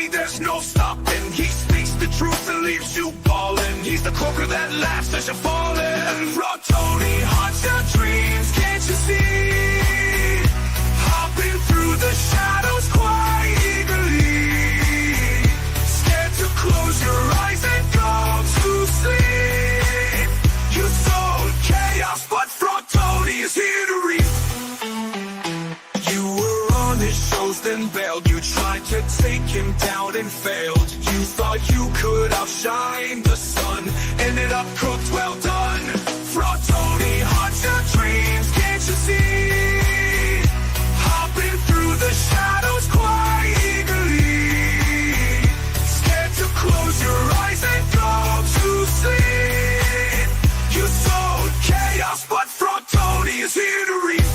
Tony, there's no stopping. He speaks the truth and leaves you ballin'. He's the cloaker that laughs as you're falling. Frog Tony haunts your dreams, can't you see? Hopping through the shadows quite eagerly. Scared to close your eyes and go to sleep. You sowed chaos, but Frog Tony is here to reap. You were on his shows, then bailed. You tried to take him down and failed. You thought you could outshine the sun. Ended up cooked, well done. Frog Tony haunts your dreams, can't you see? Hopping through the shadows quite eagerly. Scared to close your eyes and go to sleep. You sowed chaos, but Frog Tony is here to reap.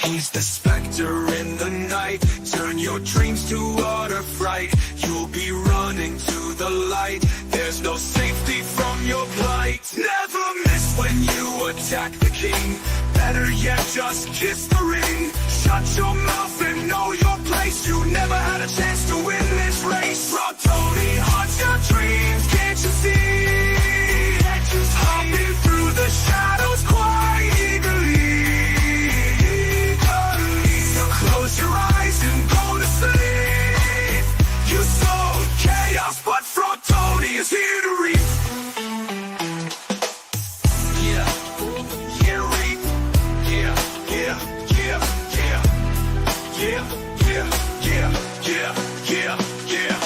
He's the specter in the night. Turn your dreams to utter fright. You'll be running to the light. There's no safety from your plight. Never miss when you attack the king. Better yet, just kiss the ring. Shut your mouth and know your place. You never had a chance to win this race. Frog Tony haunts your dreams, can't you see? Hopping through the shadows quite eagerly. Close your eyes and go to sleep. You sowed chaos, but Frog Tony is here to reap. Yeah, yeah, reap. Yeah, yeah, yeah, yeah. Yeah, yeah, yeah, yeah, yeah, yeah.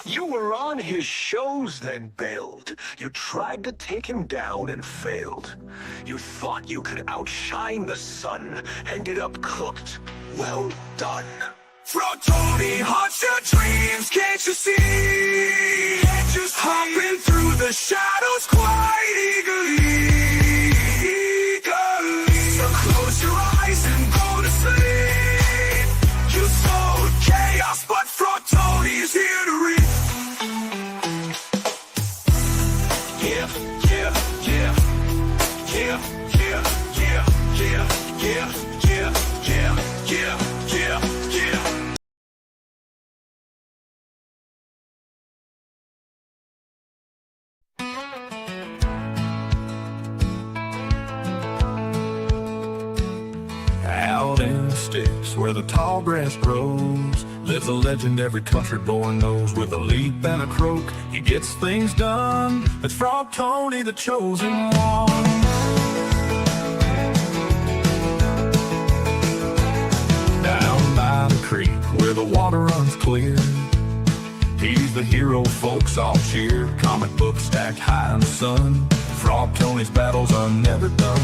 You were on his shows, then bailed. You tried to take him down and failed. You thought you could outshine the sun. Ended up cooked. Well done. Frog Tony haunts your dreams, can't you see? Hopping through the shadows quite eagerly. So close your eyes and go to sleep. You sowed chaos, but Frog Tony is here to reap. Yeah, yeah, yeah, yeah, yeah, yeah, yeah, yeah, yeah, yeah, yeah, yeah, yeah. Out in the sticks where the tall grass grows lives a legend every country boy knows. With a leap and a croak, he gets things done. It's Frog Tony, the chosen one. Down by the creek where the water runs clear, he's the hero folks all cheer. Comic book stacked high in the sun, Frog Tony's battles are never done.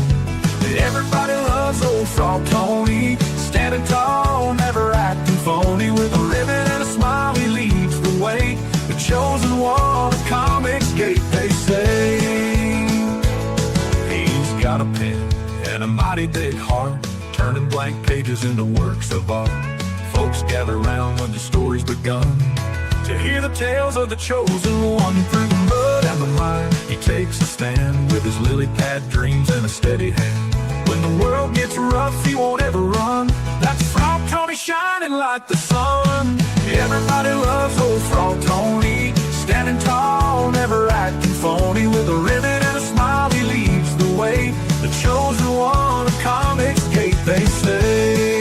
Everybody loves old Frog Tony, standing tall, never acting phony. With a ribbon and a smile he leads the way. The chosen one of comics gate, they say. He's got a pen and a mighty big heart, turning blank pages into works of art. Folks gather round when the story's begun to hear the tales of the chosen one. Through the mud and the mire, he takes a stand with his lily pad dreams and a steady hand. When the world gets rough, he won't ever run. That's Frog Tony shining like the sun. Everybody loves old Frog Tony, standing tall, never acting phony. With a ribbon and a smile, he leads the way. The chosen one of comics gate, they say.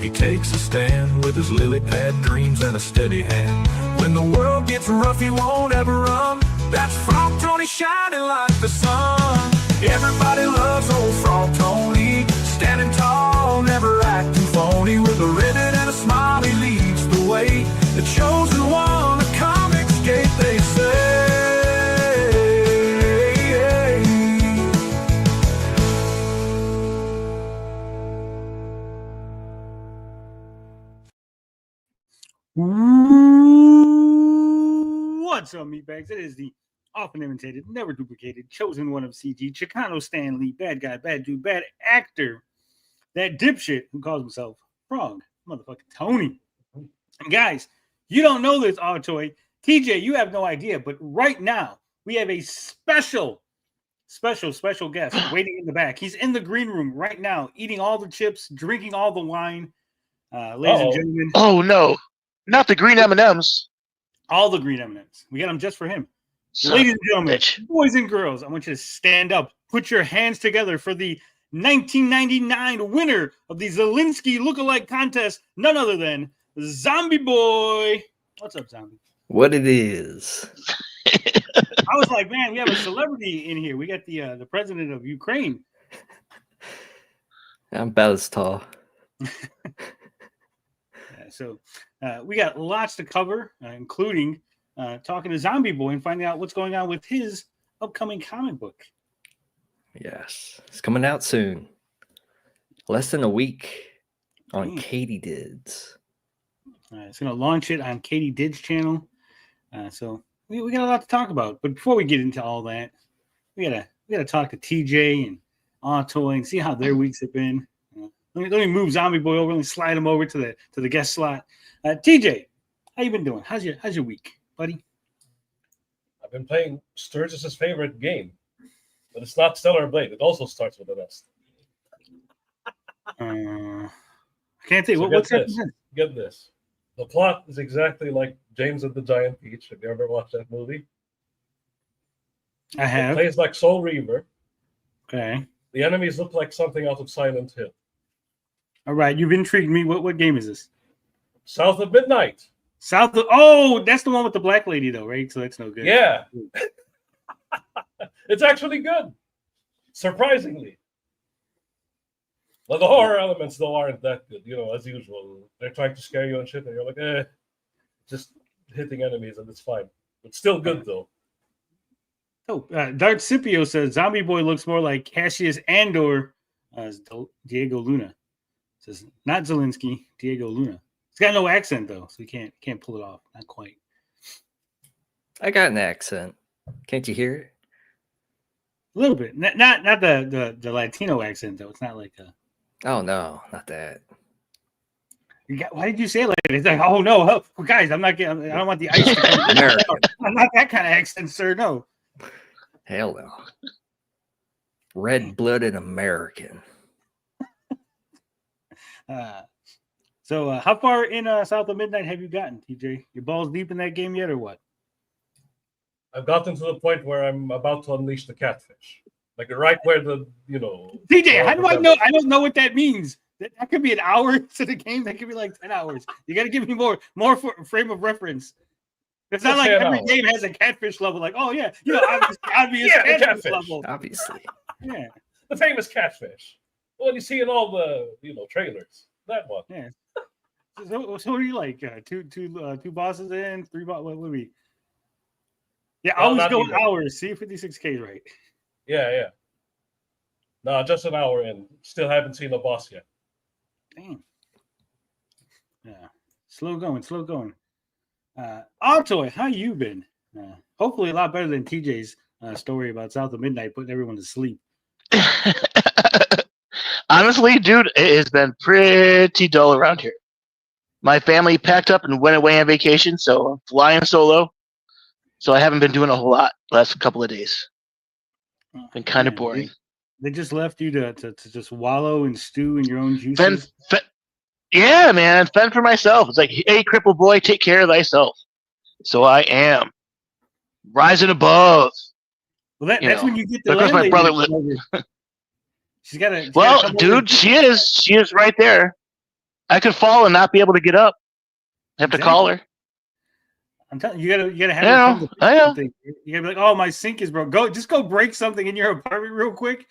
He takes a stand with his lily pad dreams and a steady hand. When the world gets rough, he won't ever run. That's Frog Tony shining like the sun. Everybody loves old Frog Tony, standing tall, never acting phony. With a ribbon and a smile, he leads the way. The chosen one of comics gate, they say. What's up, meatbags? It is the often imitated, never duplicated, chosen one of CG, Chicano Stan Lee, bad guy, bad dude, bad actor, that dipshit who calls himself Frog motherfucking Tony. And guys, you don't know this, Autoy. TJ, you have no idea, but right now we have a special special guest waiting in the back. He's in the green room right now, eating all the chips, drinking all the wine. Ladies and gentlemen. Oh no, not the green M&Ms. All the green M&Ms. We got them just for him. Son Ladies and gentlemen, bitch. boys and girls, I want you to stand up. Put your hands together for the 1999 winner of the Zelensky lookalike contest, none other than Zombie Boy. What's up, Zombie? What it is? I was like, man, we have a celebrity in here. We got the president of Ukraine. I'm about as tall. So we got lots to cover, including talking to Zombie Boy and finding out what's going on with his upcoming comic book. Yes, it's coming out soon. Less than a week on Katydids. It's going to launch it on Katydid's channel. So we got a lot to talk about. But before we get into all that, we gotta talk to TJ and Autoy and see how their weeks have been. Let me move Zombie Boy over and slide him over to the guest slot. TJ, how you been doing? How's your week, buddy? I've been playing Sturgis's favorite game, but it's not Stellar Blade. It also starts with an S. I can't think. So What's get that? Get this. The plot is exactly like James and the Giant Peach. Have you ever watched that movie? I have. It plays like Soul Reaver. Okay. The enemies look like something out of Silent Hill. All right, you've intrigued me. What game is this? South of Midnight. Oh, that's the one with the black lady, though, right? So that's no good. Yeah. It's actually good. Surprisingly. Well, the horror elements, though, aren't that good. You know, as usual. They're trying to scare you and shit, and you're like, just hitting enemies, and it's fine. It's still good, though. Oh, Dart Scipio says Zombie Boy looks more like Cassius Andor as Diego Luna. Says not Zelensky, Diego Luna. He's got no accent though, so he can't pull it off. Not quite. I got an accent. Can't you hear it? A little bit. Not the Latino accent though. It's not like a. Oh no, not that. Why did you say it like that? It's like, oh no, guys, I'm not getting. I don't want the ice. To come. American. I'm not that kind of accent, sir. No. Hell no. Red-blooded American. So how far in South of Midnight have you gotten, TJ? Your balls deep in that game yet, or what? I've gotten to the point where I'm about to unleash the catfish. Like right where the, TJ, how do I know? I don't know what that means. That could be an hour to the game. That could be like 10 hours. You got to give me more frame of reference. It's not like every game has a catfish level. Like, oh yeah, obvious catfish level. Obviously. Yeah. The famous catfish. Well, you see in all the, trailers. That one. Yeah. So what are you like? Two bosses in, 3 bosses. What would be? Yeah, I always go hours. See 56K right. Yeah. No, just an hour in. Still haven't seen a boss yet. Damn. Yeah. Slow going. Altoy, how you been? Hopefully a lot better than TJ's story about South of Midnight putting everyone to sleep. Honestly, dude, it has been pretty dull around here. My family packed up and went away on vacation, so I'm flying solo. So I haven't been doing a whole lot the last couple of days. Been kind of boring. They just left you to just wallow and stew in your own juices. Yeah, man, fend for myself. It's like, hey, cripple boy, take care of thyself. So I am rising above. Well, that's when you get the because my brother. She's got to. Well, dude, she is right there. I could fall and not be able to get up. I have to call her. I'm telling you, you gotta have her I know. something. You gotta be like, oh, my sink is broke. Go break something in your apartment real quick.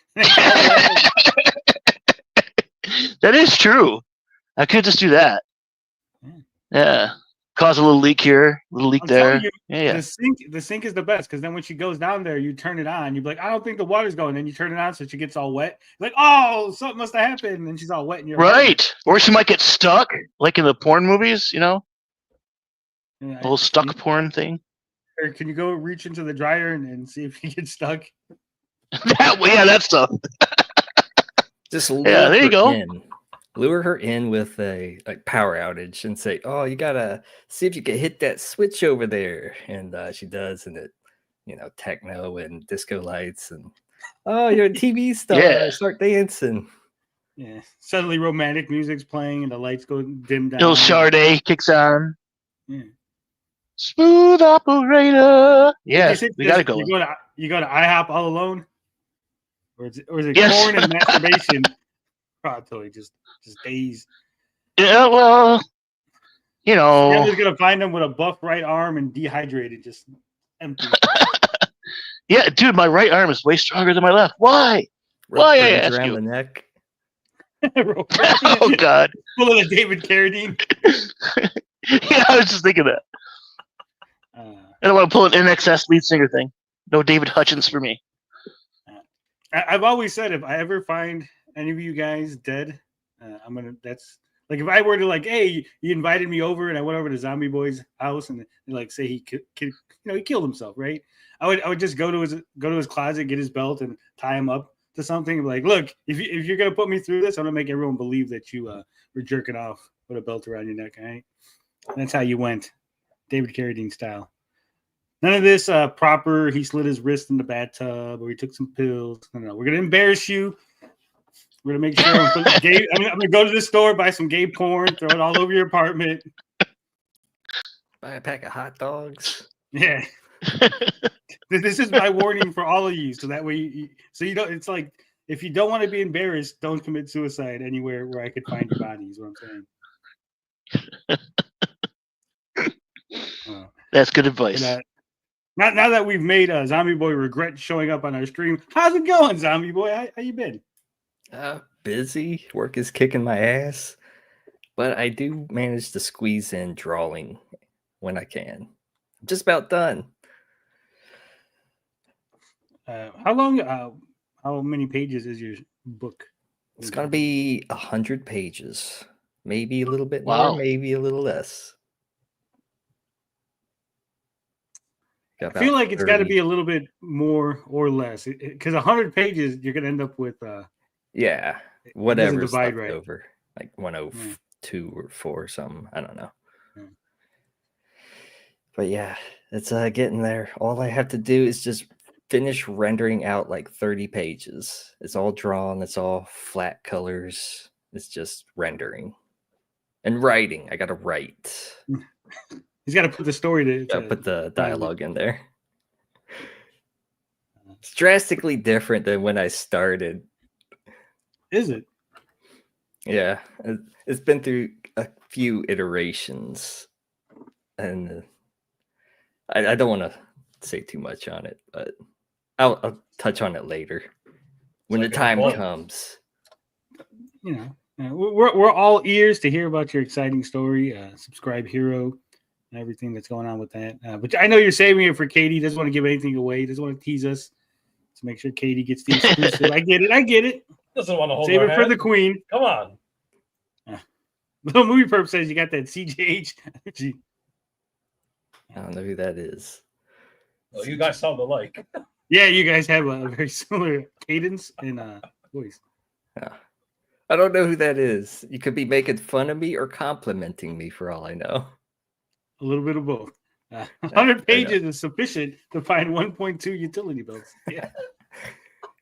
That is true. I could just do that. Yeah. Cause a little leak here, a little leak there. Yeah. The sink is the best because then when she goes down there, you turn it on. You're like, I don't think the water's going. Then you turn it on so she gets all wet. You're like, oh, something must have happened, and she's all wet in your right. Or she might get stuck, like in the porn movies, a little stuck porn thing. Or can you go reach into the dryer and see if you get stuck? that stuff. Just there you go. Lure her in with a power outage and say, "Oh, you gotta see if you can hit that switch over there." And she does, and it, techno and disco lights, and Oh, you're a TV star. Yeah. Start dancing. Yeah. Suddenly romantic music's playing and the lights go dim down. Little Sade kicks on. Yeah. Smooth operator. Yeah, You say we this- got it going. You go to IHOP all alone? Or is it Yes. corn and masturbation? Probably just days. Yeah, well, you know. Stanley's gonna find him with a buff right arm and dehydrated, just empty. Yeah, dude, my right arm is way stronger than my left. Why? Why, I Rubber ask around you? the neck. Oh God. Full of the David Carradine. Yeah, I was just thinking that. I don't want to pull an NXS lead singer thing. No David Hutchins for me. I've always said if I ever find any of you guys dead, I'm gonna. That's like if I were to like, hey, you invited me over and I went over to Zombie Boy's house and like say he he killed himself, right? I would just go to his closet, get his belt, and tie him up to something. And be like, look, if you're gonna put me through this, I'm gonna make everyone believe that you were jerking off with a belt around your neck. All right, that's how you went, David Carradine style. None of this proper. He slit his wrist in the bathtub, or he took some pills. No, we're gonna embarrass you. We're gonna make sure I'm gonna go to the store, buy some gay porn, throw it all over your apartment. Buy a pack of hot dogs. Yeah. This is my warning for all of you, so that way, you don't. It's like if you don't want to be embarrassed, don't commit suicide anywhere where I could find your body. Is what I'm saying. That's good advice. Now that we've made Zombie Boy regret showing up on our stream, how's it going, Zombie Boy? How you been? Busy. Work is kicking my ass, but I do manage to squeeze in drawing when I can. I'm just about done. How long? How many pages is your book? It's gonna be 100 pages, maybe a little bit Wow. more, maybe a little less. I feel like it's got to be a little bit more or less, because 100 pages, you're gonna end up with yeah, whatever divide left right. over, like 102 or 4 or something. I don't know. Yeah. But yeah, it's getting there. All I have to do is just finish rendering out like 30 pages. It's all drawn. It's all flat colors. It's just rendering and writing. I gotta write. He's got to put the story to Put the dialogue in there. It's drastically different than when I started. Is it? Yeah, it's been through a few iterations, and I don't want to say too much on it, but I'll touch on it later when the time comes. You know, we're all ears to hear about your exciting story. Subscribe Hero. Everything that's going on with that. But I know you're saving it for Katie. Doesn't want to give anything away. Doesn't want to tease us to make sure Katie gets the exclusive. I get it. Doesn't want to hold Save our it for hand. the queen. Come on. Little Movie Perp says you got that CJH energy. I don't know who that is. Well, you guys sound alike. Yeah, you guys have a very similar cadence and voice. I don't know who that is. You could be making fun of me or complimenting me for all I know. A little bit of both. 100 pages is sufficient to find 1.2 utility belts. Yeah.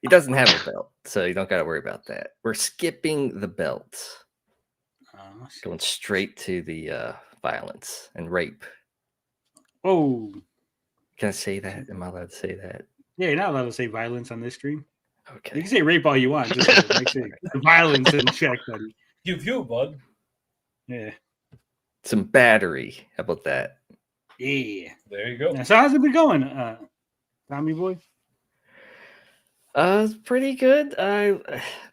He doesn't have a belt, so you don't got to worry about that. We're skipping the belt. Going straight to the violence and rape. Oh. Can I say that? Am I allowed to say that? Yeah, you're not allowed to say violence on this stream. Okay. You can say rape all you want. Just make sure the violence in check, buddy. You, bud. Yeah. Some battery. How about that? Yeah. There you go. So how's it been going, Zombie Boy? It's pretty good. I've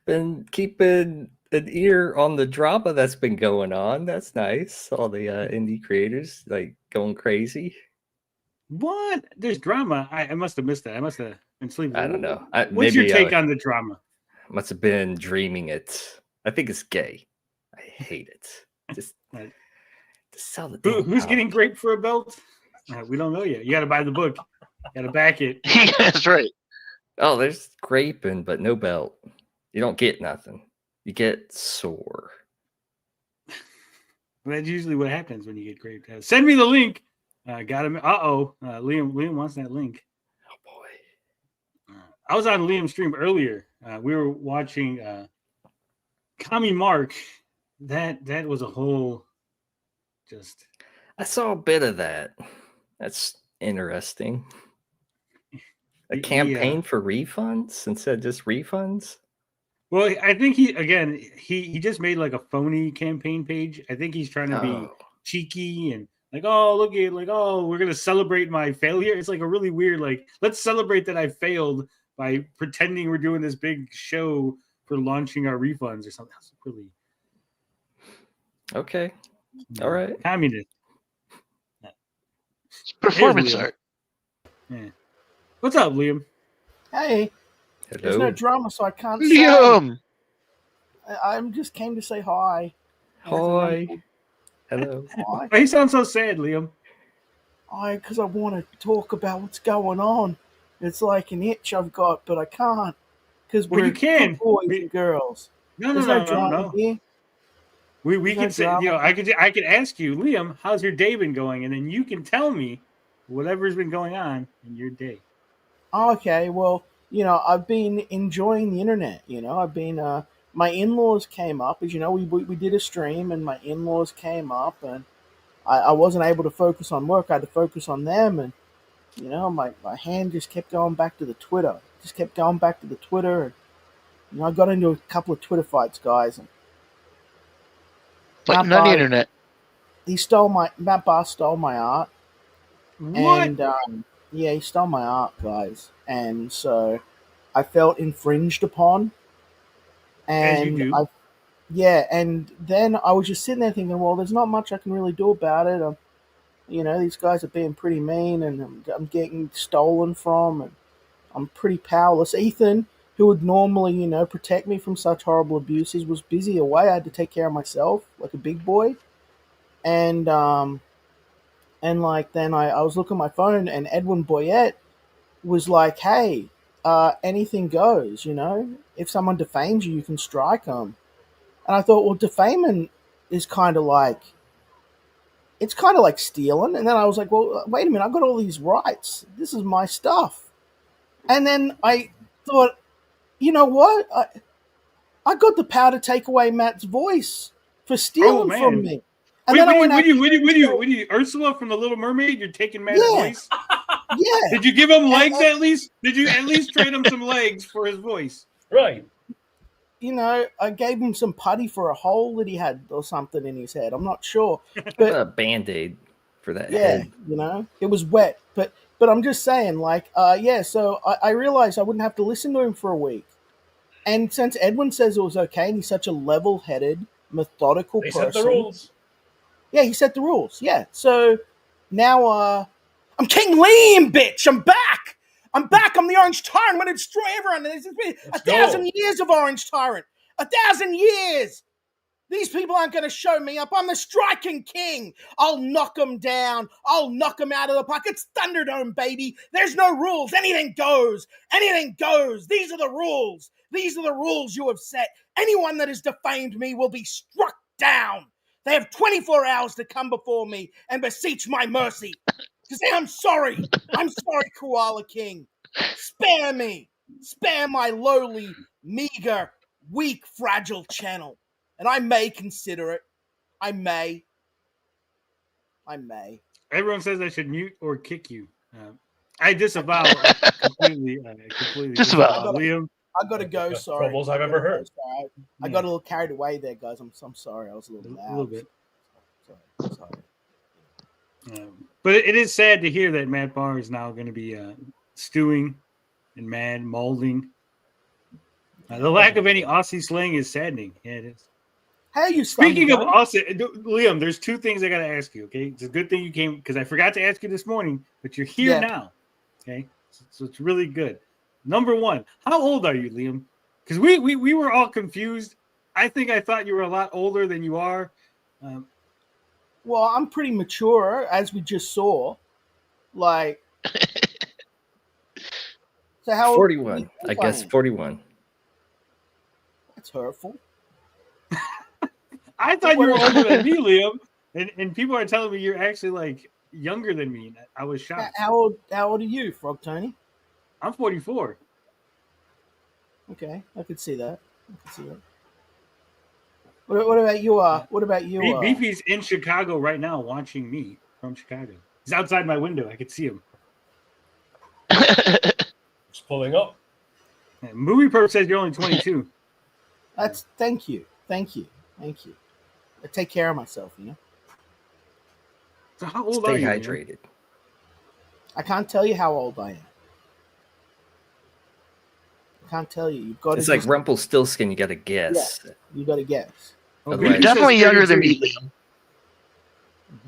been keeping an ear on the drama that's been going on. That's nice. All the indie creators like going crazy. What? There's drama. I must have missed that. I must have been sleeping. I don't know. What's your take on the drama? Must have been dreaming it. I think it's gay. I hate it. Just sell the Who's getting raped for a belt? We don't know yet. You got to buy the book. Got to back it. Yeah, that's right. Oh, there's graping, but no belt. You don't get nothing. You get sore. That's usually what happens when you get raped. Send me the link. Got him. Liam wants that link. Oh boy. I was on Liam's stream earlier. We were watching Kami Mark. That was a whole just. I saw a bit of that. That's interesting. A campaign for refunds instead of just refunds? Well, I think he just made like a phony campaign page. I think he's trying to be cheeky and like, oh, look at like, oh, we're gonna celebrate my failure. It's like a really weird, like, let's celebrate that I failed by pretending we're doing this big show for launching our refunds or something. That's really okay. All right. Communist. It's performance art. Yeah. What's up, Liam? Hey. Hello. There's no drama, so I can't Liam! say. I just came to say hi. Hi. Hello. Hi. Why you sound so sad, Liam? Because I want to talk about what's going on. It's like an itch I've got, but I can't. Because Well, we're you can. boys and girls. No, There's no drama here. We There's can no say, drama. you know, I could ask you, Liam, how's your day been going, and then you can tell me whatever's been going on in your day. Okay, well, you know, I've been enjoying the internet. You know, I've been. My in-laws came up, as you know, we did a stream, and my in-laws came up, and I wasn't able to focus on work. I had to focus on them, and you know, my hand just kept going back to the Twitter. Just kept going back to the Twitter, and you know, I got into a couple of Twitter fights, guys, and Fighting on the internet. Matt Barr stole my art. What? And yeah, he stole my art, guys, and so I felt infringed upon. As you And do. and then I was just sitting there thinking, well, there's not much I can really do about it. You know, these guys are being pretty mean, and I'm getting stolen from, and I'm pretty powerless. Ethan, who would normally, you know, protect me from such horrible abuses, was busy away. I had to take care of myself like a big boy, and like then I was looking at my phone, and Edwin Boyette was like, hey, anything goes, you know? If someone defames you, you can strike them. And I thought, well, defaming is kind of like, it's kind of like stealing. And then I was like, well, wait a minute, I've got all these rights. This is my stuff. And then I thought, you know what? I got the power to take away Matt's voice for stealing from me. And Wait, then I went when you Ursula from the Little Mermaid, you're taking Matt's Yeah. voice? yeah. Did you give him legs at least? Did you at least trade him some legs for his voice? Right. You know, I gave him some putty for a hole that he had or something in his head. I'm not sure. What a Band-Aid for that Yeah, head. you know, it was wet. But I'm just saying, like, yeah, so I realized I wouldn't have to listen to him for a week. And since Edwin says it was okay, and he's such a level-headed, methodical They person. set the rules. Yeah, he set the rules. Yeah. So now I'm King Liam, bitch. I'm back. I'm the Orange Tyrant. I'm going to destroy everyone. There's been Let's 1,000 years of Orange Tyrant. 1,000 years. These people aren't going to show me up. I'm the striking king. I'll knock them down. I'll knock them out of the park. It's Thunderdome, baby. There's no rules. Anything goes. Anything goes. These are the rules. These are the rules you have set. Anyone that has defamed me will be struck down. They have 24 hours to come before me and beseech my mercy. To say, I'm sorry. I'm sorry, Koala King. Spare me. Spare my lowly, meager, weak, fragile channel. And I may consider it. I may. Everyone says I should mute or kick you. I disavow completely. Disavow. Liam. I gotta go. Best Sorry. troubles I've ever heard. Sorry. I got a little carried away there, guys. I'm sorry. I was a little loud. A little bit. Sorry. But it is sad to hear that Matt Barr is now going to be stewing and mad, molding. The lack of any Aussie slang is saddening. Yeah, it is. Hey, you. Speaking of Aussie, Liam, there's two things I got to ask you. Okay, it's a good thing you came because I forgot to ask you this morning, but you're here now. Okay, so it's really good. Number one, how old are you, Liam? Because we were all confused. I thought you were a lot older than you are. Well, I'm pretty mature, as we just saw. Like, so how? 41. I guess 41. That's hurtful. I thought you were older than me, Liam, and people are telling me you're actually like younger than me. I was shocked. How old are you, Frog Tony? I'm 44. Okay, I could see that. I could see that. What about you? What about you? Beefy's in Chicago right now watching me from Chicago. He's outside my window. I could see him. It's pulling up. Yeah, Movie Perp says you're only 22. That's thank you. I take care of myself, you know. So how old Stay are you? hydrated. I can't tell you how old I am. I can't tell you. You've got It's to like just, Rumpelstiltskin. You got to guess. you got to guess. Oh, Otherwise- Beefy You're says definitely younger than 33. me, Liam.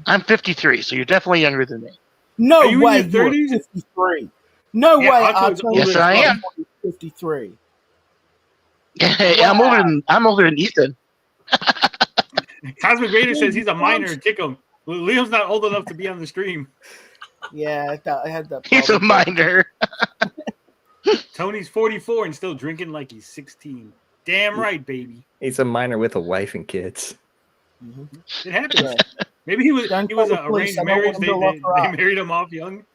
I'm 53, so you're definitely younger than me. No Are you in way, your you're 30s? 53. No Yeah, way, Otto's older Yes, as I fuck. am. 53. I'm older than Ethan. Cosmic Raider says he's a Dude, minor. Kick him. Liam's not old enough to be on the stream. Yeah, I had that. He's a problem. minor. Tony's 44 and still drinking like he's 16. Damn right, baby. He's a minor with a wife and kids. Mhm. It happens. Yeah. Maybe he was Don't he was call an the police. arranged I don't marriage. want him They, to lock her they up. married him off young.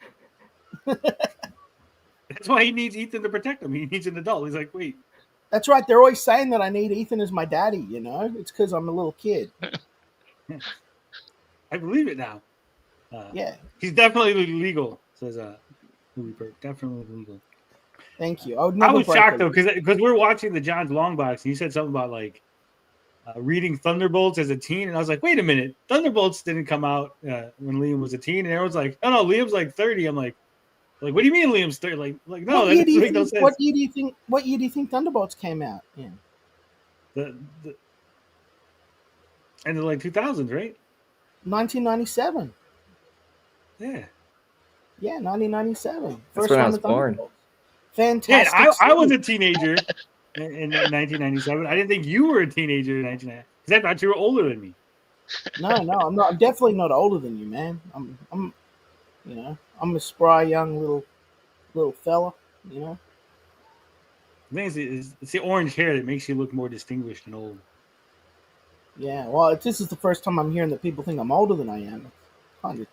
That's why he needs Ethan to protect him. He needs an adult. He's like, wait, That's right. They're always saying that I need Ethan as my daddy. You know, it's because I'm a little kid. I believe it now. Yeah. He's definitely legal, says Movie Perk. Definitely legal. Thank you. I would I never. was break shocked a- though because we're watching the John's Long Box and he said something about like reading Thunderbolts as a teen, and I was like, wait a minute, Thunderbolts didn't come out when Liam was a teen, and everyone's like, oh no, Liam's like 30. I'm like, what do you mean Liam's 30? Like no, What that year do doesn't you make no think? sense. What year do you think? What year do you think Thunderbolts came out? Yeah. The end of like 2000s, right? 1997. Yeah. Yeah, 1997. That's First when I one was of born. Thunderbolts. Yeah, Fantastic. I was a series. teenager in 1997. I didn't think you were a teenager in 1997 because I thought you were older than me. No, I'm not. I'm definitely not older than you, man. I'm, you know, I'm a spry young little fella. You know. The thing is, it's the orange hair that makes you look more distinguished and old. Yeah. Well, this is the first time I'm hearing that people think I'm older than I am. Kind of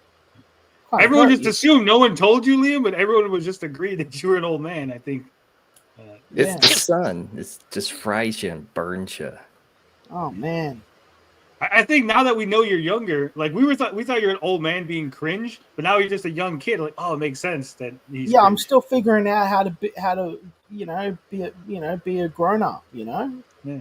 Everyone hurt just you. assumed, no one told you, Liam, but everyone was just agreed that you were an old man. I think. It's Yeah. the sun. It just fries you and burns you. Oh man. I think now that we know you're younger, like we thought you're an old man being cringe, but now you're just a young kid. Like, oh, it makes sense that he's. Yeah, I'm cringe. still figuring out how to be a grown up. You know. Yeah.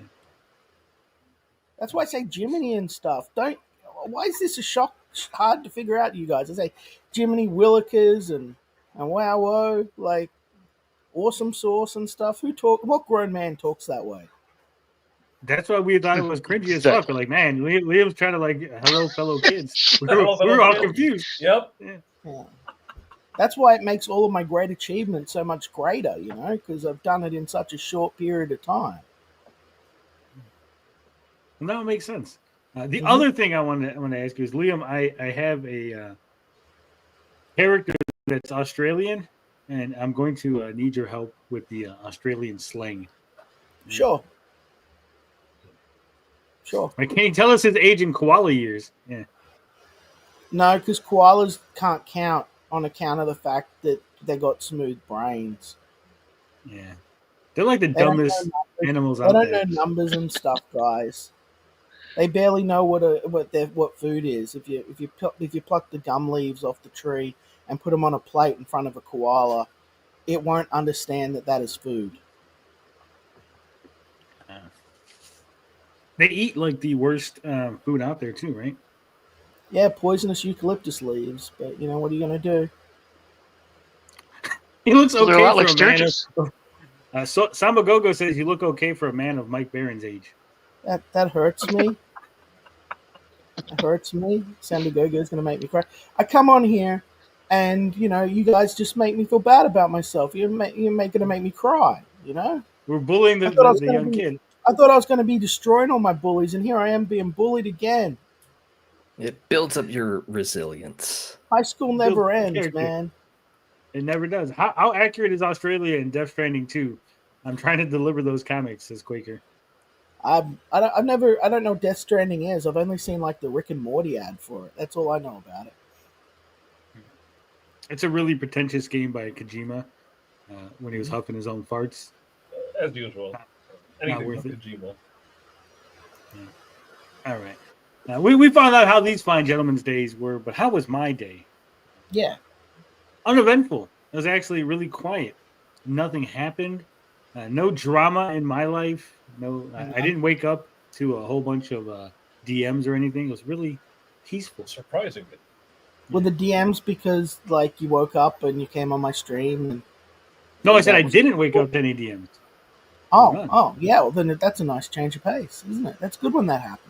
That's why I say Jiminy and stuff. Don't. Why is this a shock? Hard to figure out, you guys. I say Jiminy Willikers and wow, like awesome sauce and stuff. What grown man talks that way? That's why we thought it was cringy as fuck. We're like, man, Liam's trying to like, hello, fellow kids. We were all confused. Yep. Yeah. That's why it makes all of my great achievements so much greater, you know, because I've done it in such a short period of time. And that would make sense. The other thing I want to ask you is, Liam, I have a character that's Australian, and I'm going to need your help with the Australian slang. Sure. Like, can you tell us his age in koala years? Yeah. No, because koalas can't count on account of the fact that they got smooth brains. Yeah. They're like the They don't dumbest know animals They out don't there. know numbers and stuff, guys. They barely know what food is. If you pluck the gum leaves off the tree and put them on a plate in front of a koala, it won't understand that is food. They eat like the worst food out there too, right? Yeah, poisonous eucalyptus leaves. But you know what are you gonna do? He looks Well, they're okay a lot for like a man. Sturgis. Samba Gogo says you look okay for a man of Mike Barron's age. That hurts me. It hurts me. Sandy Gogo is gonna make me cry. I come on here, and you know, you guys just make me feel bad about myself. You're gonna make me cry. You know. We're bullying the young kid. I thought I was going to be destroying all my bullies, and here I am being bullied again. It builds up your resilience. High school never Build ends, character. man. It never does. How accurate is Australia in Death Stranding 2? I'm trying to deliver those comics, says Quaker. I don't know what Death Stranding is. I've only seen like the Rick and Morty ad for it. That's all I know about it. It's a really pretentious game by Kojima when he was huffing his own farts. As usual. Anything worth but it. Kojima. All right. Now, we found out how these fine gentlemen's days were, but how was my day? Yeah. Uneventful. It was actually really quiet. Nothing happened. No drama in my life. No, I didn't wake up to a whole bunch of DMs or anything. It was really peaceful. Surprisingly. Were the DMs because like you woke up and you came on my stream? And No, I said that I was- didn't wake up to any DMs. None. Oh, yeah. Well, then that's a nice change of pace, isn't it? That's good when that happens.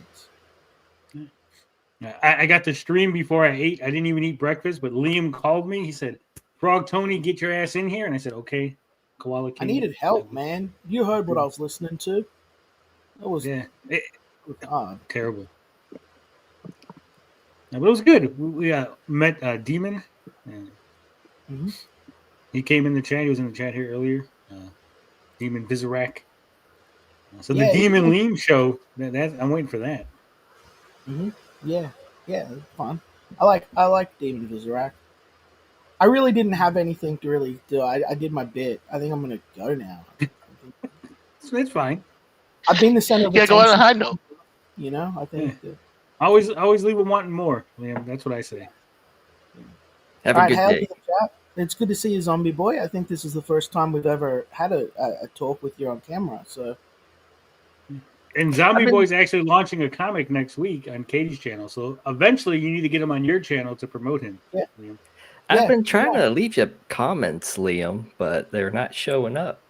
I got to stream before I ate. I didn't even eat breakfast, but Liam called me. He said, Frog Tony, get your ass in here. And I said, okay. Koala King. I needed help, man. You heard what I was listening to. It was hard. Terrible. No, but it was good. We met Demon. He came in the chat. He was in the chat here earlier. Demon Vizirac. So the Demon Liam show, that I'm waiting for that. Yeah, it was fun. I like Demon Vizirac. I really didn't have anything to really do. I did my bit. I think I'm gonna go now. It's fine. I've been the center of Go on a attention. high note. You know, I think. Always leave them wanting more, Liam. That's what I say. Have All a right, good hail day. to the chat. It's good to see you, Zombie Boy. I think this is the first time we've ever had a talk with you on camera. So, And Zombie Boy's actually launching a comic next week on Katie's channel. So eventually you need to get him on your channel to promote him. Yeah. Liam. I've been trying to leave you comments, Liam, but they're not showing up.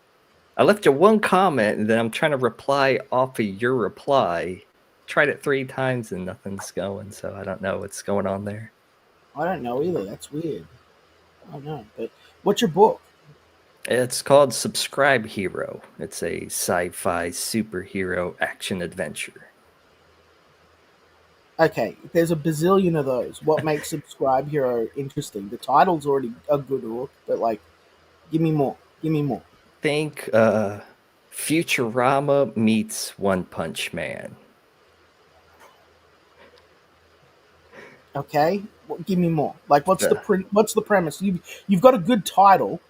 I left you one comment, and then I'm trying to reply off of your reply. Tried it 3 times, and nothing's going, so I don't know what's going on there. I don't know either. That's weird. I don't know. But what's your book? It's called Subscribe Hero. It's a sci-fi superhero action adventure. Okay, there's a bazillion of those. What makes Subscribe Hero interesting? The title's already a good hook, but like, give me more. Give me more. Think Futurama meets One Punch Man. Okay, give me more. Like, what's the premise? You've got a good title.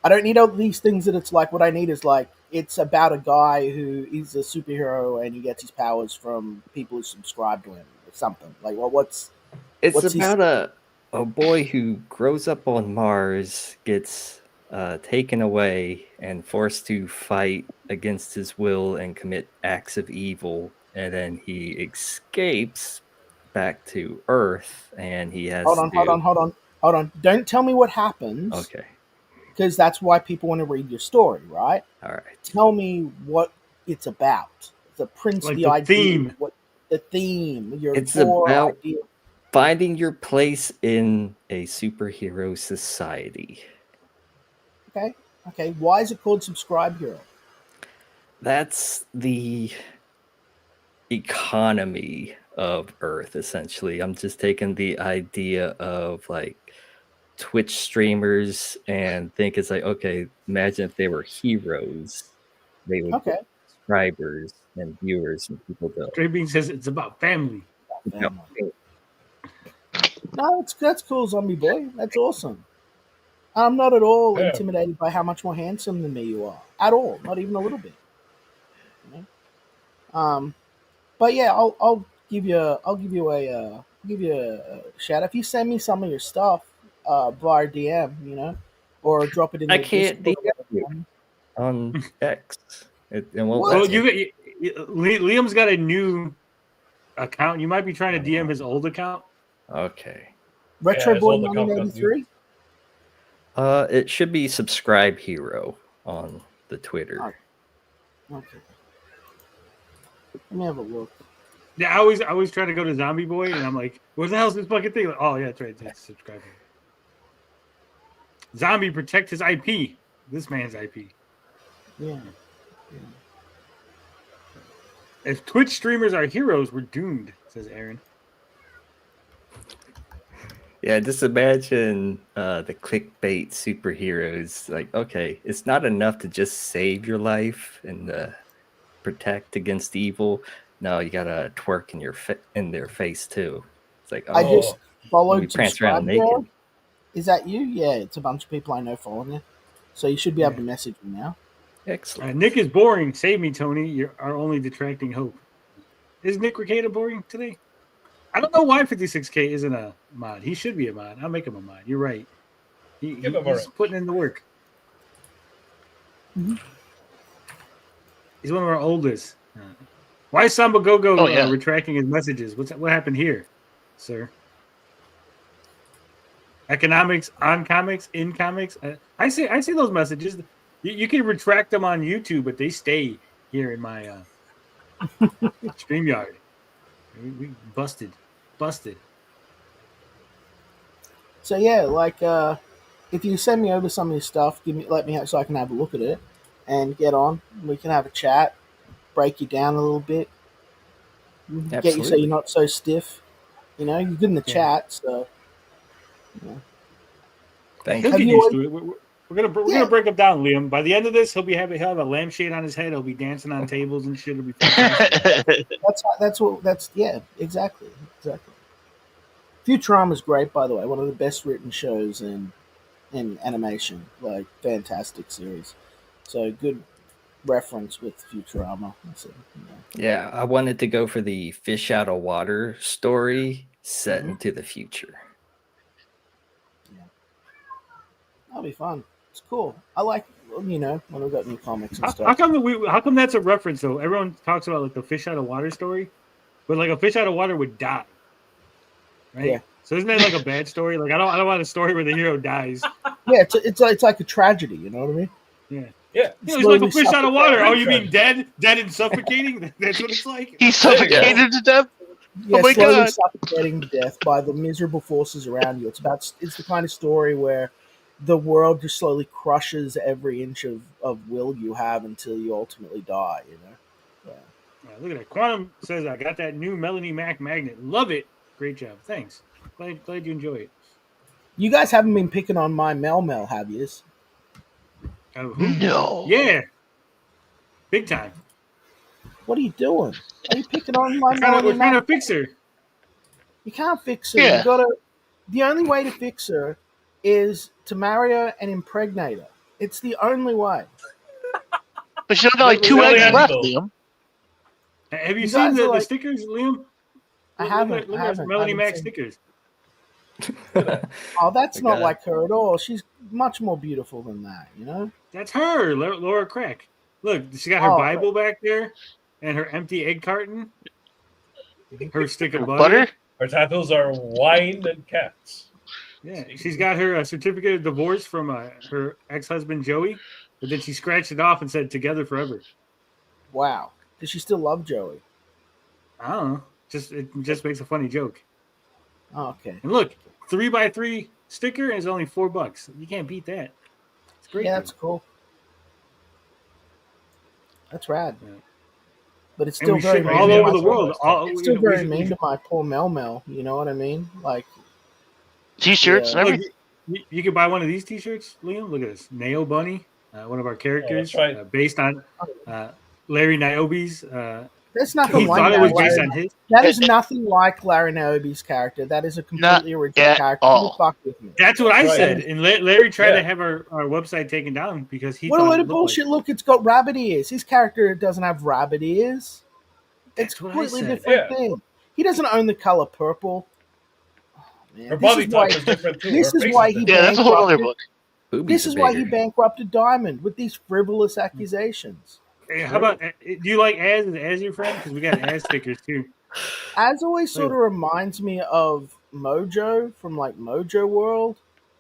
I don't need all these things that it's like. What I need is like it's about a guy who is a superhero and he gets his powers from people who subscribe to him or something. Like, well, what's about a boy who grows up on Mars, gets taken away and forced to fight against his will and commit acts of evil, and then he escapes back to Earth, and he has hold on. Don't tell me what happens. Okay. Because that's why people want to read your story, right? All right. Tell me what it's about. The prince, Like the the idea, theme. what the theme. It's core about idea. finding your place in a superhero society. Okay. Why is it called Subscribe Hero? That's the economy of Earth, essentially. I'm just taking the idea of like Twitch streamers and think it's like, okay, imagine if they were heroes. They would get subscribers and viewers and people go. Stray Bean says it's about family. No. No, that's cool, Zombie Boy. That's awesome. I'm not at all intimidated by how much more handsome than me you are. At all. Not even a little bit. You know? But yeah, I'll give you a shout. If you send me some of your stuff via DM, you know, or drop it in. I can't DM you on X. Liam's got a new account. You might be trying to DM his old account. Okay. Retro Boy 1983. It should be Subscribe Hero on the Twitter. Okay. Let me have a look. Yeah, I always try to go to Zombie Boy, and I'm like, what the hell's this fucking thing? Like, oh yeah, that's right. It's Subscribe Hero. Zombie protect his IP. This man's IP. Yeah. If Twitch streamers are heroes, we're doomed, says Aaron. Yeah, just imagine the clickbait superheroes. Like, okay, it's not enough to just save your life and protect against evil. No, you gotta twerk in their face too. It's like, I just followed prance around Subscribe Hero. naked. Is that you? Yeah, it's a bunch of people I know following you. So you should be able to message me now. Excellent. Nick is boring. Save me, Tony. You're our only detracting hope. Is Nick Ricada boring today? I don't know why 56K isn't a mod. He should be a mod. I'll make him a mod. You're right. Give him a He's ring. putting in the work. Mhm. He's one of our oldest. Why is Samba Gogo Oh, yeah. retracting his messages? What happened here, sir? Economics on comics, in comics. I see those messages. You can retract them on YouTube, but they stay here in my StreamYard. We busted. So yeah, like if you send me over some of your stuff, let me have, so I can have a look at it and get on. We can have a chat, break you down a little bit, get you so Absolutely. you're not so stiff. You know, you're good in the Yeah. chat, so Thank He'll Have get you used to it. We're Yeah. gonna break him down, Liam. By the end of this, he'll have a lampshade on his head. He'll be dancing on tables and shit. It'll be fantastic. that's yeah, exactly. Futurama's great, by the way. One of the best written shows in animation. Like, fantastic series. So good reference with Futurama. So, Yeah, I wanted to go for the fish out of water story set into the future. that'll be fun. It's cool. I like, when we've got new comics and How stuff. come that's a reference though? Everyone talks about like the fish out of water story, but like a fish out of water would die, right? Yeah. So isn't that like a bad story? Like I don't want a story where the hero dies. Yeah, it's like a tragedy. You know what I mean? Yeah. Yeah. He's like a Slowly fish out of water. Oh, you suffocating. mean dead and suffocating? That's what it's like. He's suffocated to death. Yeah, Oh my slowly God. suffocating to death by the miserable forces around you. It's the kind of story where the world just slowly crushes every inch of will you have until you ultimately die. Yeah. Yeah, look at that. Quantum says I got that new Melanie Mac magnet. Love it. Great job. Thanks. Glad you enjoy it. You guys haven't been picking on my Mel, have yous? Who? No. Yeah. Big time. What are you doing? Are you picking on my We're Melanie trying to Mac? fix her. You can't fix her. Yeah. You gotta. The only way to fix her is to marry her and impregnate her. It's the only way. But she's only got like two Really eggs left, though. Liam. Have you You seen guys the are like- stickers, Liam? I Look haven't. at I haven't. Melanie I haven't Mac seen- stickers. Oh, that's My not God. like her at all. She's much more beautiful than that. You know. That's her, Laura Crack. Look, she got her Oh, Bible back there and her empty egg carton. Her stick of Butter? butter. Our tattoos are wine and cats. Yeah, she's got her certificate of divorce from her ex-husband Joey, but then she scratched it off and said "together forever." Wow. Does she still love Joey? I don't know. It just makes a funny joke. Oh, okay. And look, 3x3 sticker is only $4. You can't beat that. It's great. Yeah, dude. that's cool. That's rad. Yeah. But it's And still we very ship mean all to over my- the world. It's still very we- mean to my poor Mel. You know what I mean? Like, T-shirts Yeah. and Look, everything. you can buy one of these T-shirts, Liam. Look at this, Nao Bunny, one of our characters, that's right. based on Larry Niobe's. there's nothing He like thought it that. was based Larry. on his. That is nothing like Larry Niobe's character. That is a completely original at character. all. You fuck with me. That's what I Right. said. And Larry tried Yeah. to have our website taken down because he What a thought load it of looked bullshit! Like, Look, it's got rabbit ears. His character doesn't have rabbit ears. It's That's what I completely said. different Yeah. thing. He doesn't own the color purple. Oh, man. Her This body is why- type is different too. this Her is face why is he- different. Yeah, that's a whole other bankrupted. book. Boobies This is are why he bigger. bankrupted Diamond with these frivolous accusations. Hey, how about? Do you like as your friend? Because we got as stickers too. As always, sort of reminds me of Mojo from like Mojo World.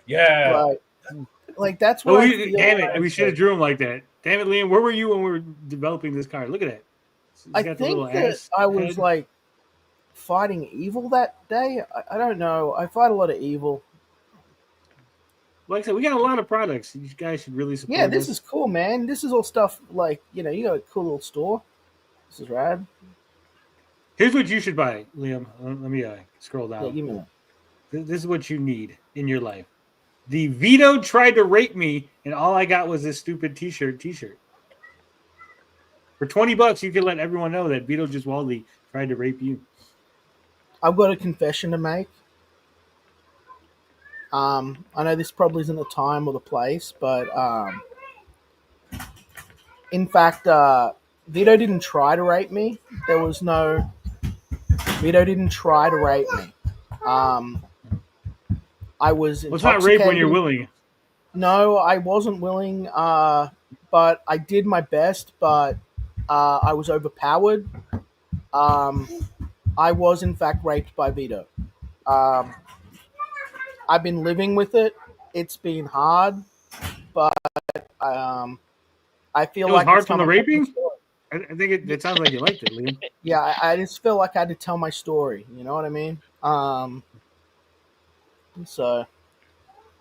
Yeah. Like that's Oh, what I feel. damn like. it! We should have drew him like that. Damn it, Liam. Where were you when we were developing this card? Look at that. He's I got the think little that ass I was head. like fighting evil that day. I don't know. I fight a lot of evil. Like I said, we got a lot of products. You guys should really support. Yeah, this us. is cool, man. This is all stuff like, you got a cool little store. This is rad. Here's what you should buy, Liam. Let me scroll down. Yeah, give me that. This is what you need in your life. The Vito tried to rape me, and all I got was this stupid T-shirt. For $20, you can let everyone know that Vito Giswaldi tried to rape you. I've got a confession to make. I know this probably isn't the time or the place, but In fact, Vito didn't try to rape me. Vito didn't try to rape me. I was Well, it's not rape when you're intoxicated. willing. No, I wasn't willing, but I did my best, but I was overpowered. I was, in fact, raped by Vito. I've been living with it. It's been hard, but I feel It was like hard it's from time the I told my raping? story. I think it sounds like you liked it, Liam. Yeah, I just feel like I had to tell my story. You know what I mean? So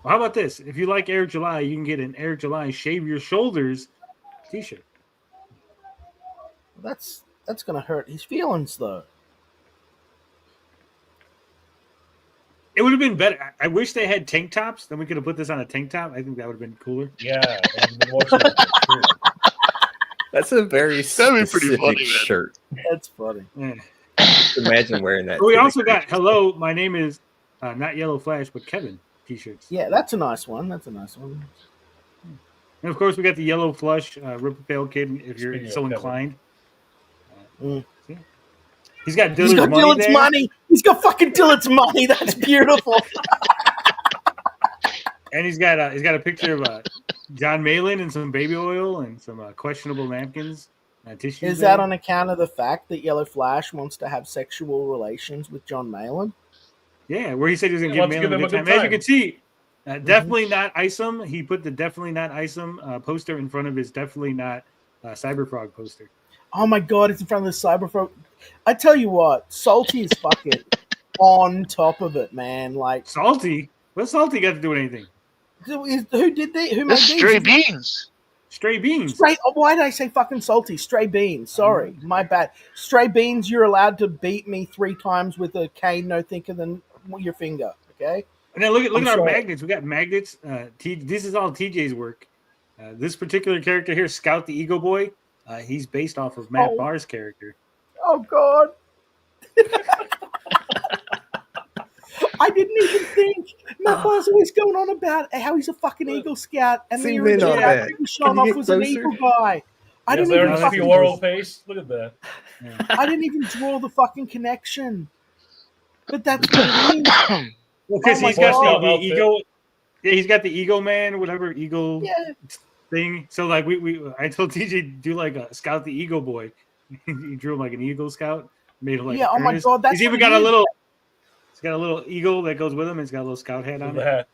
Well, how about this? If you like Eric July, you can get an Eric July Shave Your Shoulders t-shirt. that's gonna hurt his feelings, though. It would have been better. I wish they had tank tops. Then we could have put this on a tank top. I think that would have been cooler. Yeah, that would've been more so true. That's a very That'd be pretty specific funny, man. shirt. That's funny. Yeah. Imagine wearing that. But we to the also got Christmas hello. My name is not Yellow Flash, but Kevin t-shirts. Yeah, that's a nice one. That's a nice one. And of course, we got the Yellow Flush Ripple Kid. If you're Speaking of so Kevin. inclined, Mm. see? He's got He's Dillard's got money Dillard's there. money. He's got fucking Dillard's money. That's beautiful. And he's got a picture of John Malin and some baby oil and some questionable napkins, tissues. Is that on account of the fact that Yellow Flash wants to have sexual relations with John Malin? Yeah, where he said he was going He to give wants to Malin a give good him a time. good As you can see, Mm-hmm. definitely not Isom. He put the definitely not Isom poster in front of his definitely not Cyberfrog poster. Oh my god, it's in front of the Cyberfrog. I tell you what, Salty is fucking on top of it, man. Like, Salty? What's Salty got to do with anything? who did they? Who made This these? stray beans. Stray beans. Stray. Oh, why did I say fucking Salty? Stray Beans. Sorry, my bad. Stray Beans, you're allowed to beat me 3 times with a cane no thicker than your finger. Okay. And then look at I'm our sorry. magnets. We got magnets. This is all TJ's work. This particular character here, Scout the Eagle Boy, he's based off of Matt Oh. Barr's character. Oh god. I didn't even think. Matt Barr's always going on about how he's a fucking Eagle Scout, and Zoom the in original on actor that. he was showing Can you off get was an closer? Eagle guy. I Yes, didn't there even is fucking. the world face. Look at that. I didn't even draw the fucking connection. But that's what it is. Well, because Oh my he's got God. the Eagle. Yeah, he's got the Eagle Man, whatever Eagle Yeah. thing. So like I told TJ do like a Scout the Eagle Boy. He drew him like an Eagle Scout. Made him like Yeah, oh my earnest. God, that's He's even what got it a is. little. He's got a little eagle that goes with him. It's got a little scout hat on The it. hat.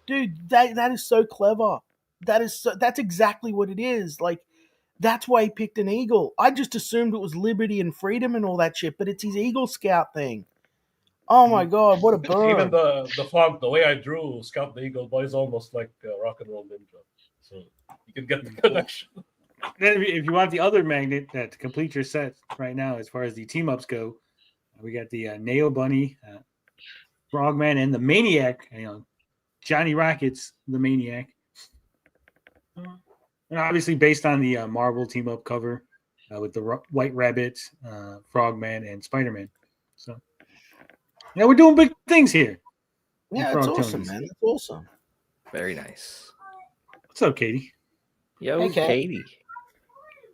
Dude, that is so clever. That's exactly what it is. Like, that's why he picked an eagle. I just assumed it was liberty and freedom and all that shit, but it's his Eagle Scout thing. Oh my god, what a bird! Even the font, the way I drew Scout the Eagle Boy is almost like Rock and Roll Ninja. So you can get the connection. Then if you want the other magnet to complete your set right now, as far as the team ups go, we got the Neo Bunny, Frogman, and the Maniac. Johnny Rockets, the Maniac. And obviously based on the Marvel team up cover with the White Rabbit, Frogman, and Spider-Man. So yeah, we're doing big things here. Yeah, Frog that's awesome, Tonys. man. That's awesome. Very nice. What's up, Katie? Yo, Hey, Kat. Katie.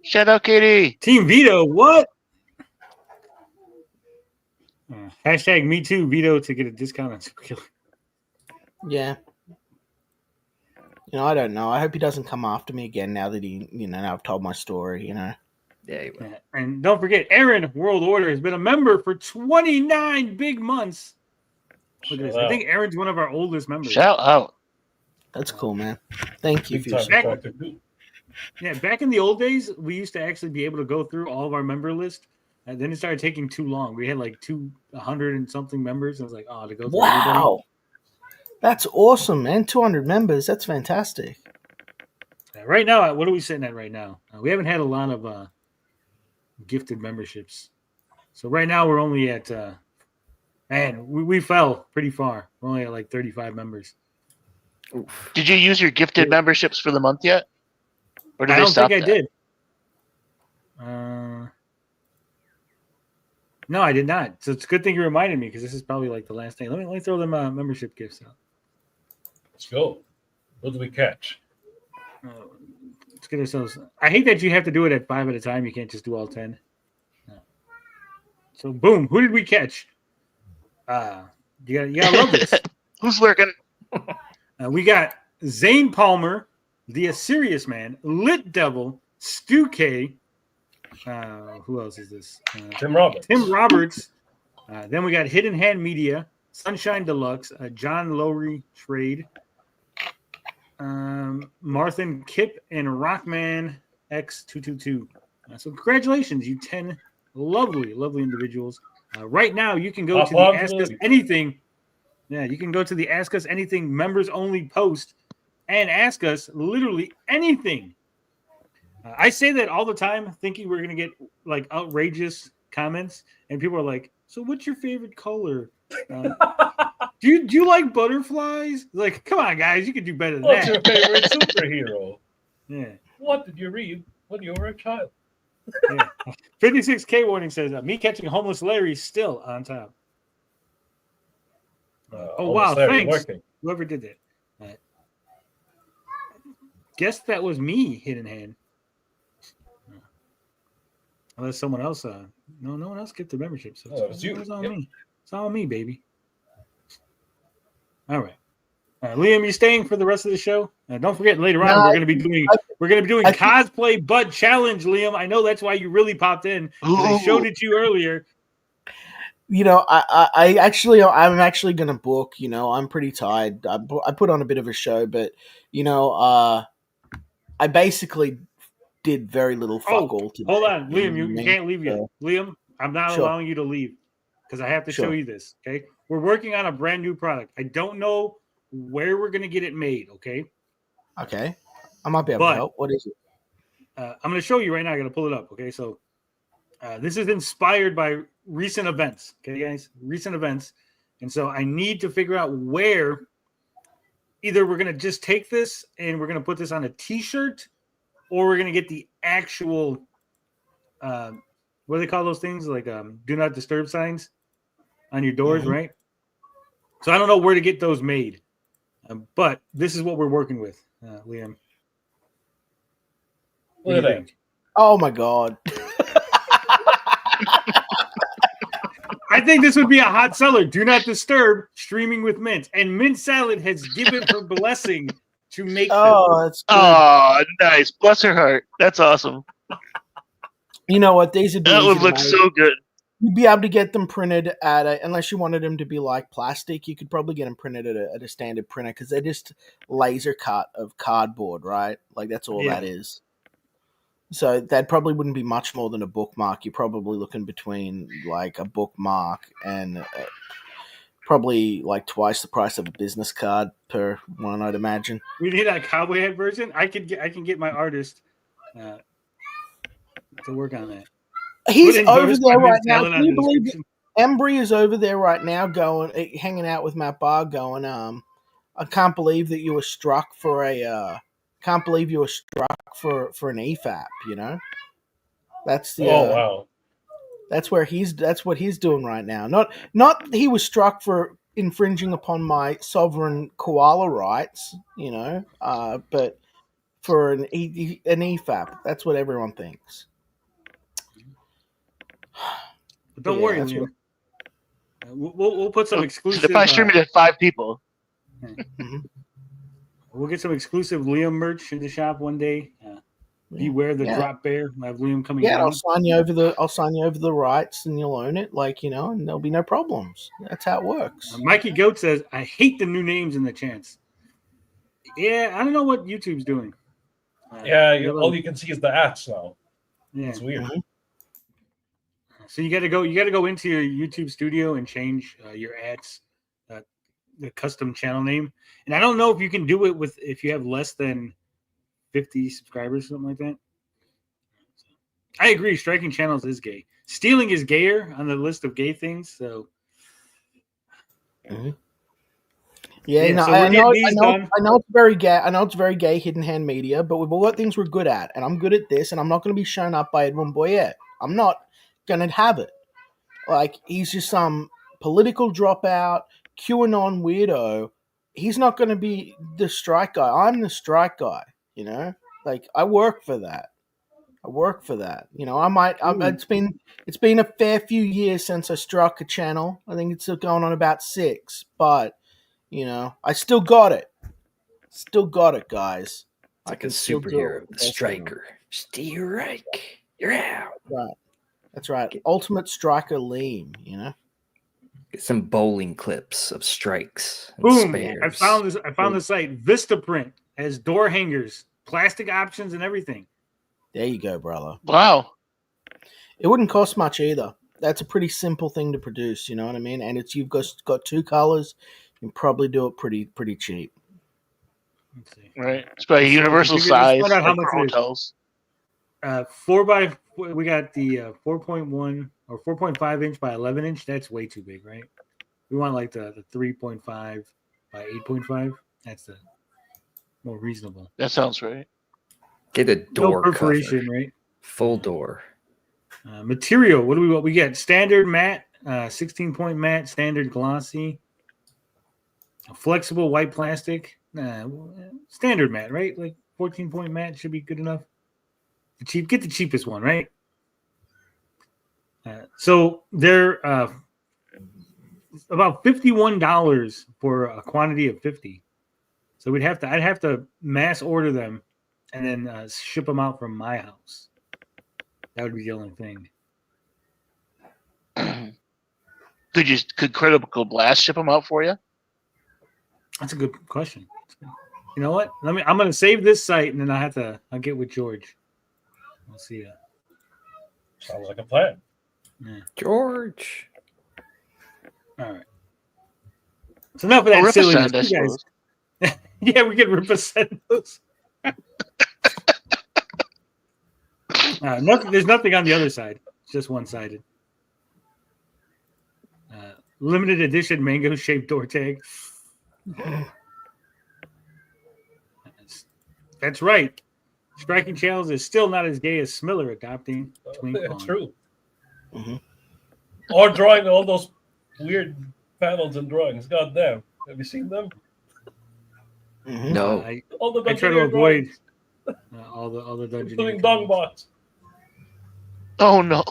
Shout out, Katie. Team Vito, what? Hashtag me too, Vito, to get a discount on Super Killer. Yeah. I don't know. I hope he doesn't come after me again now that now I've told my story, Yeah, you will. Yeah. And don't forget, Aaron World Order has been a member for 29 big months. Look at this. I think Aaron's one of our oldest members. Shout out. That's cool, man. Thank you Big for your time support. to talk to. Yeah, back in the old days, we used to actually be able to go through all of our member list. And then it started taking too long. We had like 200 and something members. I was like, to go through everybody. Wow. That's awesome, man. 200 members. That's fantastic. Right now, what are we sitting at right now? We haven't had a lot of gifted memberships. So right now we're only at, we fell pretty far. We're only at like 35 members. Oof. Did you use your gifted memberships for the month yet? Or did I they don't stop think I that? did. No, I did not. So it's a good thing you reminded me because this is probably like the last thing. Let me throw them membership gifts out. Let's go. What do we catch? Let's get ourselves. I hate that you have to do it at 5 at a time. You can't just do all 10. No. So boom, who did we catch? You gotta love this. Who's lurking? We got Zane Palmer, the Assyrius Man, Lit Devil, Stu K. Who else is this? Tim Roberts. Tim Roberts. Then we got Hidden Hand Media, Sunshine Deluxe, John Lowry Trade, Marthin Kip, and Rockman X222. So congratulations, you 10 lovely, lovely individuals. Right now, you can go to the Ask Us Anything. Yeah, you can go to the Ask Us Anything members only post and ask us literally anything. I say that all the time, thinking we're gonna get like outrageous comments, and people are like, "So, what's your favorite color? Do you like butterflies?" Like, come on, guys, you can do better than What's that. your favorite superhero? Yeah. What did you read when you were a child? Yeah. 56K warning says, "Me catching homeless Larry still on top." Oh wow! Thanks, working. whoever did that. Guess that was me, Hidden Hand. Unless someone else. No one else get the membership. So it was you. It's all me. It's all me, baby. All right. Liam, you staying for the rest of the show? Don't forget later on we're going to be doing cosplay butt challenge, Liam. I know that's why you really popped in. I showed it to you earlier. You know, I'm actually gonna book. You know, I'm pretty tired. I put on a bit of a show, but you know, I basically did very little fuck all today. Hold on, Liam, you can't leave yet. Liam, I'm not allowing you to leave because I have to show you this. Okay, we're working on a brand new product. I don't know where we're gonna get it made. Okay. Okay, I might be able to help. What is it? I'm gonna show you right now. I gotta pull it up. Okay, so this is inspired by recent events. Okay, guys, recent events, and so I need to figure out where. Either we're gonna just take this and we're gonna put this on a T-shirt, or we're gonna get the actual, what do they call those things? Like do not disturb signs on your doors, right? So I don't know where to get those made, but this is what we're working with, Liam. Look at that. Oh my god! I think this would be a hot seller. Do not disturb streaming with Mint, and Mint Salad has given her blessing to make them. That's good. Oh, nice. Bless her heart. That's awesome. You know what? These would be That would look so good. You'd be able to get them printed unless you wanted them to be like plastic, you could probably get them printed at a standard printer because they're just laser cut of cardboard, right? Like that's all that is. So that probably wouldn't be much more than a bookmark. You're probably looking between like a bookmark and probably like twice the price of a business card per one, I'd imagine. We need a cowboy hat version. I can get my artist to work on that. He's over there right now. Can you believe it? Embry is over there right now, hanging out with Matt Barr, going. I can't believe that you were struck for a. Can't believe you were struck for an EFAP. You know, that's the. Wow. That's what he's doing right now. Not he was struck for infringing upon my sovereign koala rights. You know, but for an EFAP, that's what everyone thinks. But don't worry, Liam. We'll put some exclusive. If I stream it to 5 people, we'll get some exclusive Liam merch in the shop one day. Beware the drop bear. I have Liam coming. Yeah, I'll sign you over the rights, and you'll own it. Like and there'll be no problems. That's how it works. Mikey Goat says, "I hate the new names in the chants." Yeah, I don't know what YouTube's doing. All you can see is the ads now. Yeah, it's weird. So you got to go into your YouTube studio and change your ads, the custom channel name. And I don't know if you can do it if you have less than 50 subscribers, something like that. I agree. Striking channels is gay. Stealing is gayer on the list of gay things. So. Yeah, I know it's very gay. I know it's very gay, Hidden Hand Media, but we've all got things we're good at, and I'm good at this, and I'm not going to be shown up by Edwin Boyette. I'm not going to have it. Like, he's just some political dropout, QAnon weirdo. He's not going to be the strike guy. I'm the strike guy, you know? Like I work for that. You know, it's been a fair few years since I struck a channel. I think it's still going on about 6, but you know, I still got it. Still got it, guys. It's like a can still do it superhero, with the best channel. striker. Strike. You're out. Right. That's right. Ultimate Striker Liam, you know? Get some bowling clips of strikes. And Boom! Spares. I found the site. Vistaprint has door hangers, plastic options, and everything. There you go, brother. Wow. It wouldn't cost much either. That's a pretty simple thing to produce, you know what I mean? And you've got 2 colors. You can probably do it pretty cheap. Let's see. Right. It's by So, universal if you could just size, find out how like much for it is. hotels. 4x, we got the 4.1 or 4.5 inch by 11 inch. That's way too big, right? We want like the 3.5 by 8.5. That's the more reasonable. That sounds right. Get a door No perforation, cover. right? Full door. Material. What do we want? We get standard matte, 16-point matte, standard glossy, a flexible white plastic, standard matte, right? Like 14-point matte should be good enough. Get the cheapest one, right? So they're about $51 for a quantity of 50. So I'd have to mass order them and then ship them out from my house. That would be the only thing. Could Critical Blast ship them out for you? That's a good question. You know what? I'm gonna save this site and then I'll get with George. We'll see. Sounds like a plan. Yeah. George. All right. So enough of that Rip silliness. Ascend, I You guys- suppose. Yeah, we can rip ascend those. There's nothing on the other side. It's just one-sided. Limited edition mango-shaped door tag. That's right. Striking Channels is still not as gay as Smiller adopting Twink Yeah, Kong. true. Mhm. Or drawing all those weird panels and drawings. God damn. Have you seen them? Mhm. No. All the I try to Dungeoneer avoid drawings, all the dungeon. including Dongbots. Oh no.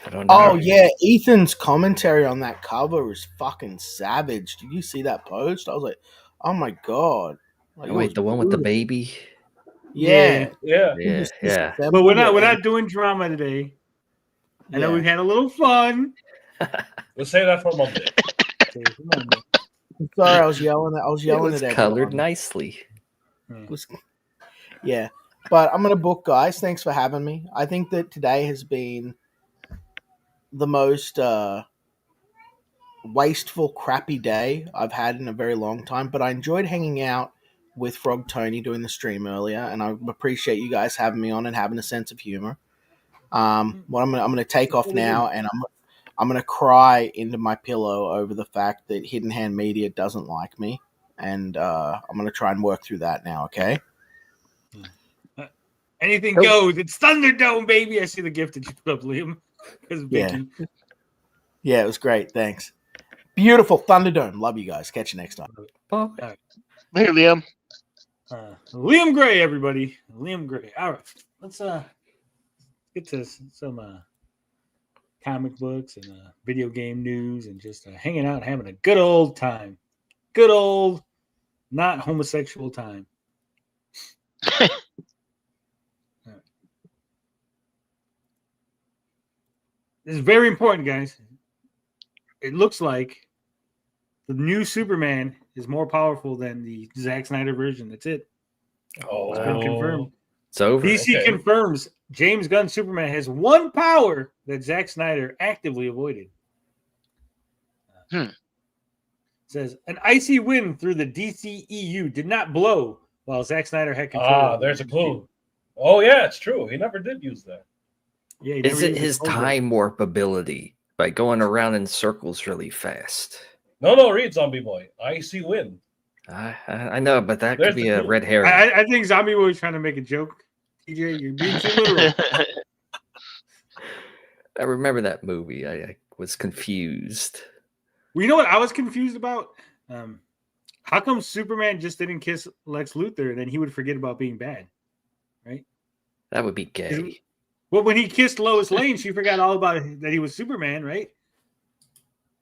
I don't know. Oh yeah, Ethan's commentary on that cover is fucking savage. Did you see that post? I was like, oh my god. Like, Oh, it wait, was the one with the brutal. baby. Yeah. Yeah. He Yeah, just yeah. But assembled we're it not and- doing drama today. I know yeah. we've had a little fun. We'll say that for Monday. So, come on, man. I'm sorry, I was yelling. I was It yelling was at colored everyone. nicely. It was- yeah, but I'm gonna book, guys. Thanks for having me. I think that today has been the most wasteful, crappy day I've had in a very long time. But I enjoyed hanging out with Frog Tony doing the stream earlier, and I appreciate you guys having me on and having a sense of humor. What I'm gonna take off now, and I'm gonna cry into my pillow over the fact that Hidden Hand Media doesn't like me, and I'm gonna try and work through that now. Okay. Anything goes. It's Thunderdome, baby. I see the gift that you put up, Liam. Because of Yeah. Vicky. Yeah, it was great. Thanks. Beautiful Thunderdome. Love you guys. Catch you next time. Hey, Liam. Liam Gray, everybody. Liam Gray. All right. Let's get to some comic books and video game news and just hanging out and having a good old time. Good old, not homosexual time. This is very important, guys. It looks like the new Superman is more powerful than the Zack Snyder version. That's it. Oh, It's been confirmed. It's over. DC Okay. confirms James Gunn's Superman has one power that Zack Snyder actively avoided. Says an icy wind through the DCEU did not blow while Zack Snyder had control. of there's a the clue. Oh, yeah, it's true. He never did use that. Yeah, he Is never it used his the cobra. time warp ability by going around in circles really fast? No, read Zombie Boy. Icy wind. I know, but that There's could be the a clue. red herring. I think Zombie Boy was trying to make a joke. TJ, you're being too literal. I remember that movie. I was confused. Well, you know what I was confused about? How come Superman just didn't kiss Lex Luthor and then he would forget about being bad? right? That would be gay. Well, when he kissed Lois Lane, she forgot all about it, that he was Superman, right?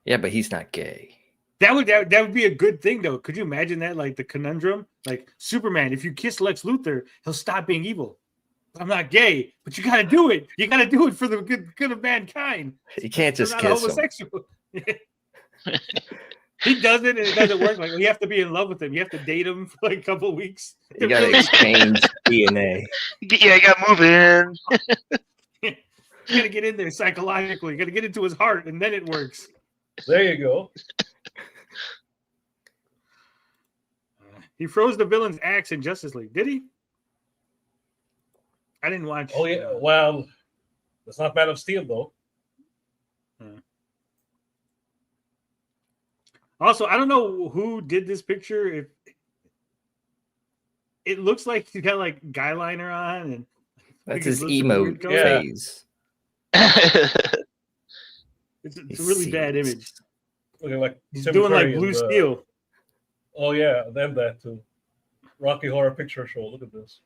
Yeah, but he's not gay. That would be a good thing, though. Could you imagine that? Like the conundrum, like Superman, if you kiss Lex Luthor, he'll stop being evil. I'm not gay, but you got to do it. You got to do it for the good of mankind. You can't just You're not kiss him. homosexual. He does it, and it doesn't work. Like you have to be in love with him. You have to date him for like a couple of weeks. You got to exchange DNA. Yeah, you got to move in. You got to get in there psychologically. You got to get into his heart, and then it works. There you go. He froze the villain's axe in Justice League. Did he? I didn't watch. Oh yeah. Well, that's not Man of Steel though. Also, I don't know who did this picture. If it looks like he's got like guy liner on, and That's his his emo Yeah. phase. it's a really bad image. Looking like He's Tim doing Curry like in Blue the- Steel. Oh yeah, then that too. Rocky Horror Picture Show. Look at this.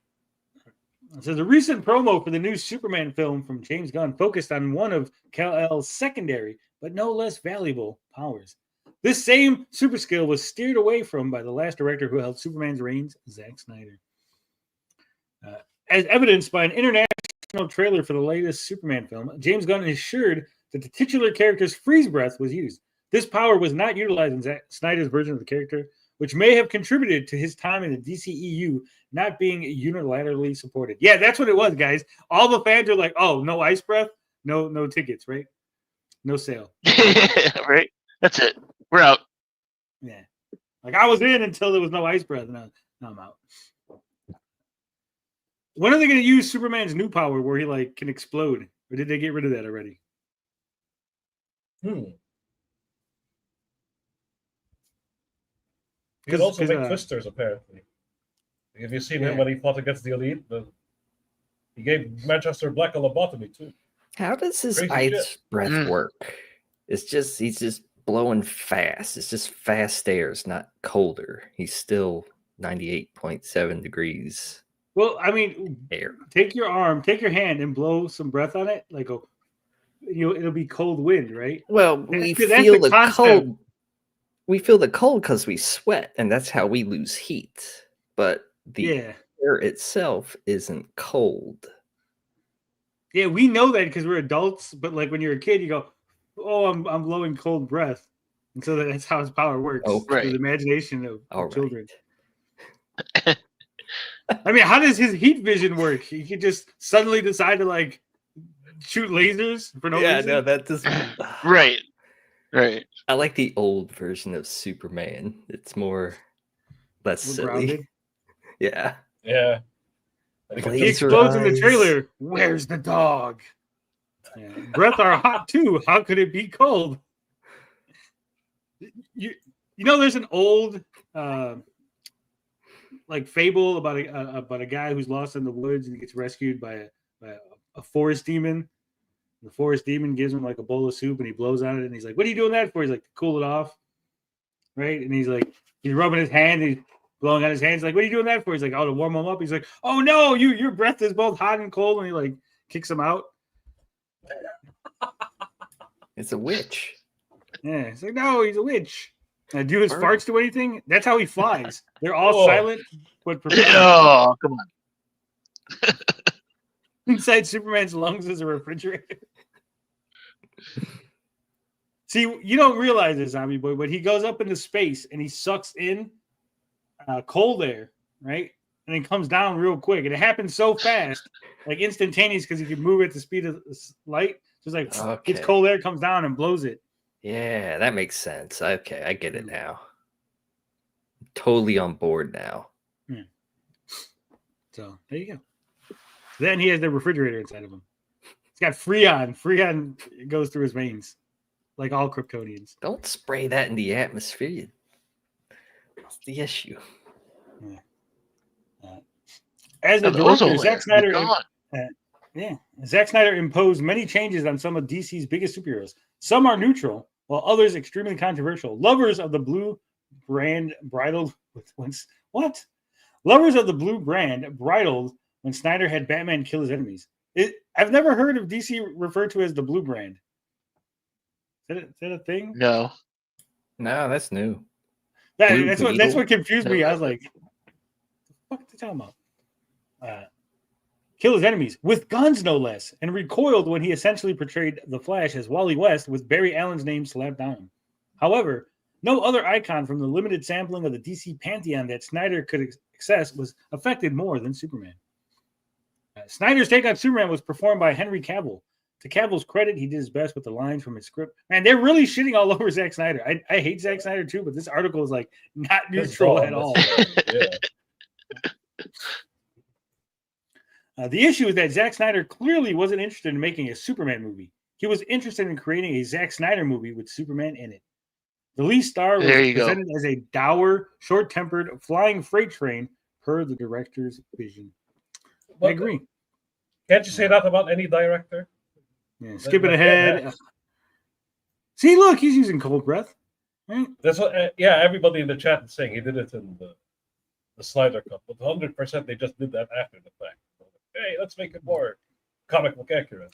It says a recent promo for the new Superman film from James Gunn focused on one of Kal-El's secondary, but no less valuable powers. This same super skill was steered away from by the last director who held Superman's reigns, Zack Snyder. As evidenced by an international trailer for the latest Superman film, James Gunn assured that the titular character's freeze breath was used. This power was not utilized in Zack Snyder's version of the character, which may have contributed to his time in the DCEU not being unilaterally supported. Yeah, that's what it was, guys. All the fans are like, "Oh, no ice breath, no tickets, right? No sale." Right? That's it. We're out. Yeah, like I was in until there was no ice breath, and now I'm out. When are they going to use Superman's new power where he like can explode, or did they get rid of that already? He can also 'Cause, make twisters, apparently. Have you seen him Yeah. when he fought against the Elite? He gave Manchester Black a lobotomy too. How does his Crazy ice shit. breath work? It's just he's just blowing fast. It's just fast airs, not colder. He's still 98.7 degrees Well, I mean, air. take your arm, take your hand, and blow some breath on it. Like it'll be cold wind, right? Well, we That's feel the the concept. cold. We feel the cold because we sweat, and that's how we lose heat. But the Yeah, air itself isn't cold. yeah, we know that because we're adults. But like when you're a kid, you go, "Oh, I'm blowing cold breath," and so that's how his power works. Oh, through right. the imagination of All right. children. I mean, how does his heat vision work? He could just suddenly decide to like shoot lasers for no Yeah, reason. no, that doesn't. Right. Right. I like the old version of Superman. It's more less We're silly. grounded. Yeah. Yeah. He Laser explodes in the eyes. trailer. Where's the dog? Yeah. Breath are hot too. How could it be cold? You know, there's an old like fable about a guy who's lost in the woods and he gets rescued by a forest demon. The forest demon gives him like a bowl of soup and he blows on it and he's like, "What are you doing that for?" He's like, "To cool it off." Right? And he's like, he's rubbing his hand, he's blowing on his hands, like, "What are you doing that for?" He's like, "Oh, to warm him up." He's like, "Oh no, your breath is both hot and cold," and he like kicks him out. It's a witch. Yeah, it's like, "No, he's a witch." Do his Bird. farts do anything? That's how he flies. They're all Whoa. silent, but prepared. Oh, come on. Inside Superman's lungs is a refrigerator. See, you don't realize this, Zombie Boy, but he goes up into space and he sucks in cold air, right? And then comes down real quick. And it happens so fast, like instantaneous, because he can move at the speed of light. Just like Okay. gets cold air, comes down and blows it. Yeah, that makes sense. Okay, I get it now. Totally on board now. So there you go. Then he has the refrigerator inside of him. He's got Freon. Freon goes through his veins, like all Kryptonians. Don't spray that in the atmosphere. That's the issue. As the The ozone director, layer, Zack Snyder, gone. Zack Snyder imposed many changes on some of DC's biggest superheroes. Some are neutral, while others extremely controversial. Lovers of the blue brand bridled with what? Lovers of the blue brand bridled when Snyder had Batman kill his enemies. I've never heard of DC referred to as the Blue Brand. Is that a thing? No. No, that's new. That's Blue what Beetle? confused me. I was like, what are they talking about? Kill his enemies with guns, no less, and recoiled when he essentially portrayed the Flash as Wally West with Barry Allen's name slapped on him. However, no other icon from the limited sampling of the DC pantheon that Snyder could access was affected more than Superman. Snyder's take on Superman was performed by Henry Cavill. To Cavill's credit, he did his best with the lines from his script. Man, they're really shitting all over Zack Snyder. I hate Zack Snyder too, but this article is like not neutral at all. The issue is that Zack Snyder clearly wasn't interested in making a Superman movie. He was interested in creating a Zack Snyder movie with Superman in it. The lead star was presented as a dour, short-tempered, flying freight train per the director's vision. I agree. Can't you say that about any director? Yeah, skipping ahead. See, look, he's using cold breath. Right? That's what. Everybody in the chat is saying he did it in the Snyder Cut, but 100% they just did that after the fact. Hey, let's make it more comic book accurate.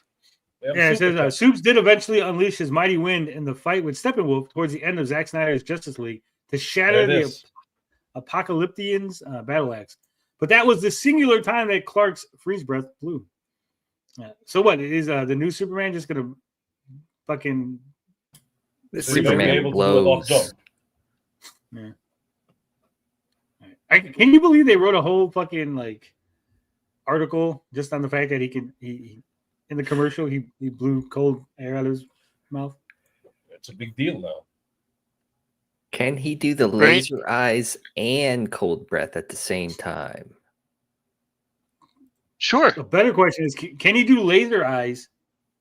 Yeah, it says Supes did eventually unleash his mighty wind in the fight with Steppenwolf towards the end of Zack Snyder's Justice League to shatter the Apocalyptians' battle axe. But that was the singular time that Clark's freeze breath blew. So what is the new Superman just gonna fucking Superman blows? Yeah. Can you believe they wrote a whole fucking like article just on the fact that he in the commercial he blew cold air out of his mouth? It's a big deal now. Can he do the laser eyes and cold breath at the same time? Sure. The better question is, can he do laser eyes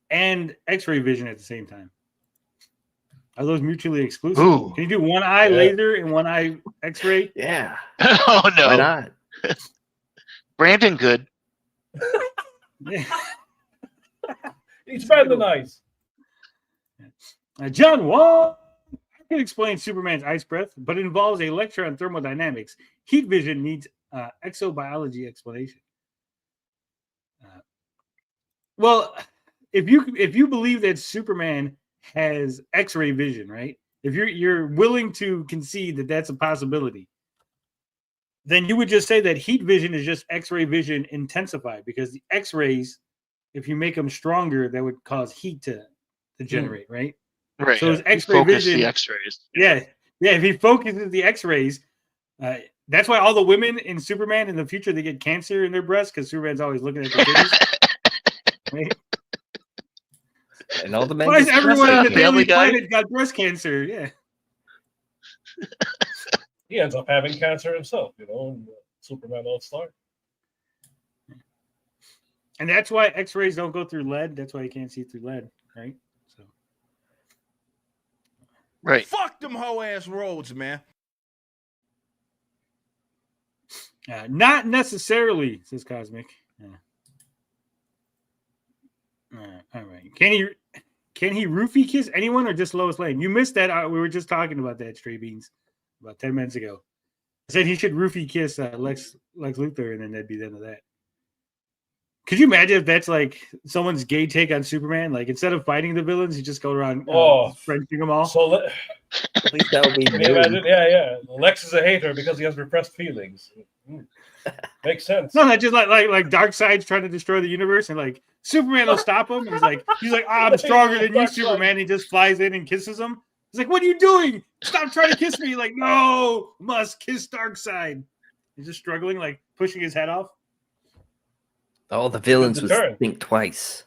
and X-ray vision at the same time? Are those mutually exclusive? Ooh. Can you do one eye laser and one eye X-ray? Yeah. Oh no. Why not? Brandon good. Yeah. He's Brandon Eyes. John Wall. I can explain Superman's ice breath, but it involves a lecture on thermodynamics. Heat vision needs exobiology explanation. Well, if you believe that Superman has X-ray vision, right? If you're willing to concede that that's a possibility, then you would just say that heat vision is just X-ray vision intensified, because the X-rays, if you make them stronger, that would cause heat to generate, right? Right. So his X-ray vision, the X-rays. yeah. If he focuses the X-rays, that's why all the women in Superman in the future they get cancer in their breasts, because Superman's always looking at the titties. Right? And all the men. Why is everyone in the Family Daily Guy? Planet got breast cancer? Yeah. He ends up having cancer himself, in Superman All-Star. And that's why X-rays don't go through lead. That's why you can't see through lead, right? So. Right. Fuck them hoe ass roads, man. Not necessarily, says Cosmic. All right. Can he roofie kiss anyone or just Lois Lane? You missed that. We were just talking about that, Stray Beans, about 10 minutes ago. I said he should roofie kiss Lex Luthor, and then that'd be the end of that. Could you imagine if that's like someone's gay take on Superman? Like instead of fighting the villains, you just go around Frenching them all. So At least that would be new. yeah. Lex is a hater because he has repressed feelings. Makes sense. No, not just like Darkseid's trying to destroy the universe, and like Superman will stop him. And he's like, I'm stronger than you, Superman. He just flies in and kisses him. He's like, what are you doing? Stop trying to kiss me. Like, no, must kiss Darkseid. He's just struggling, like pushing his head off. All the villains would Deterrent. think twice.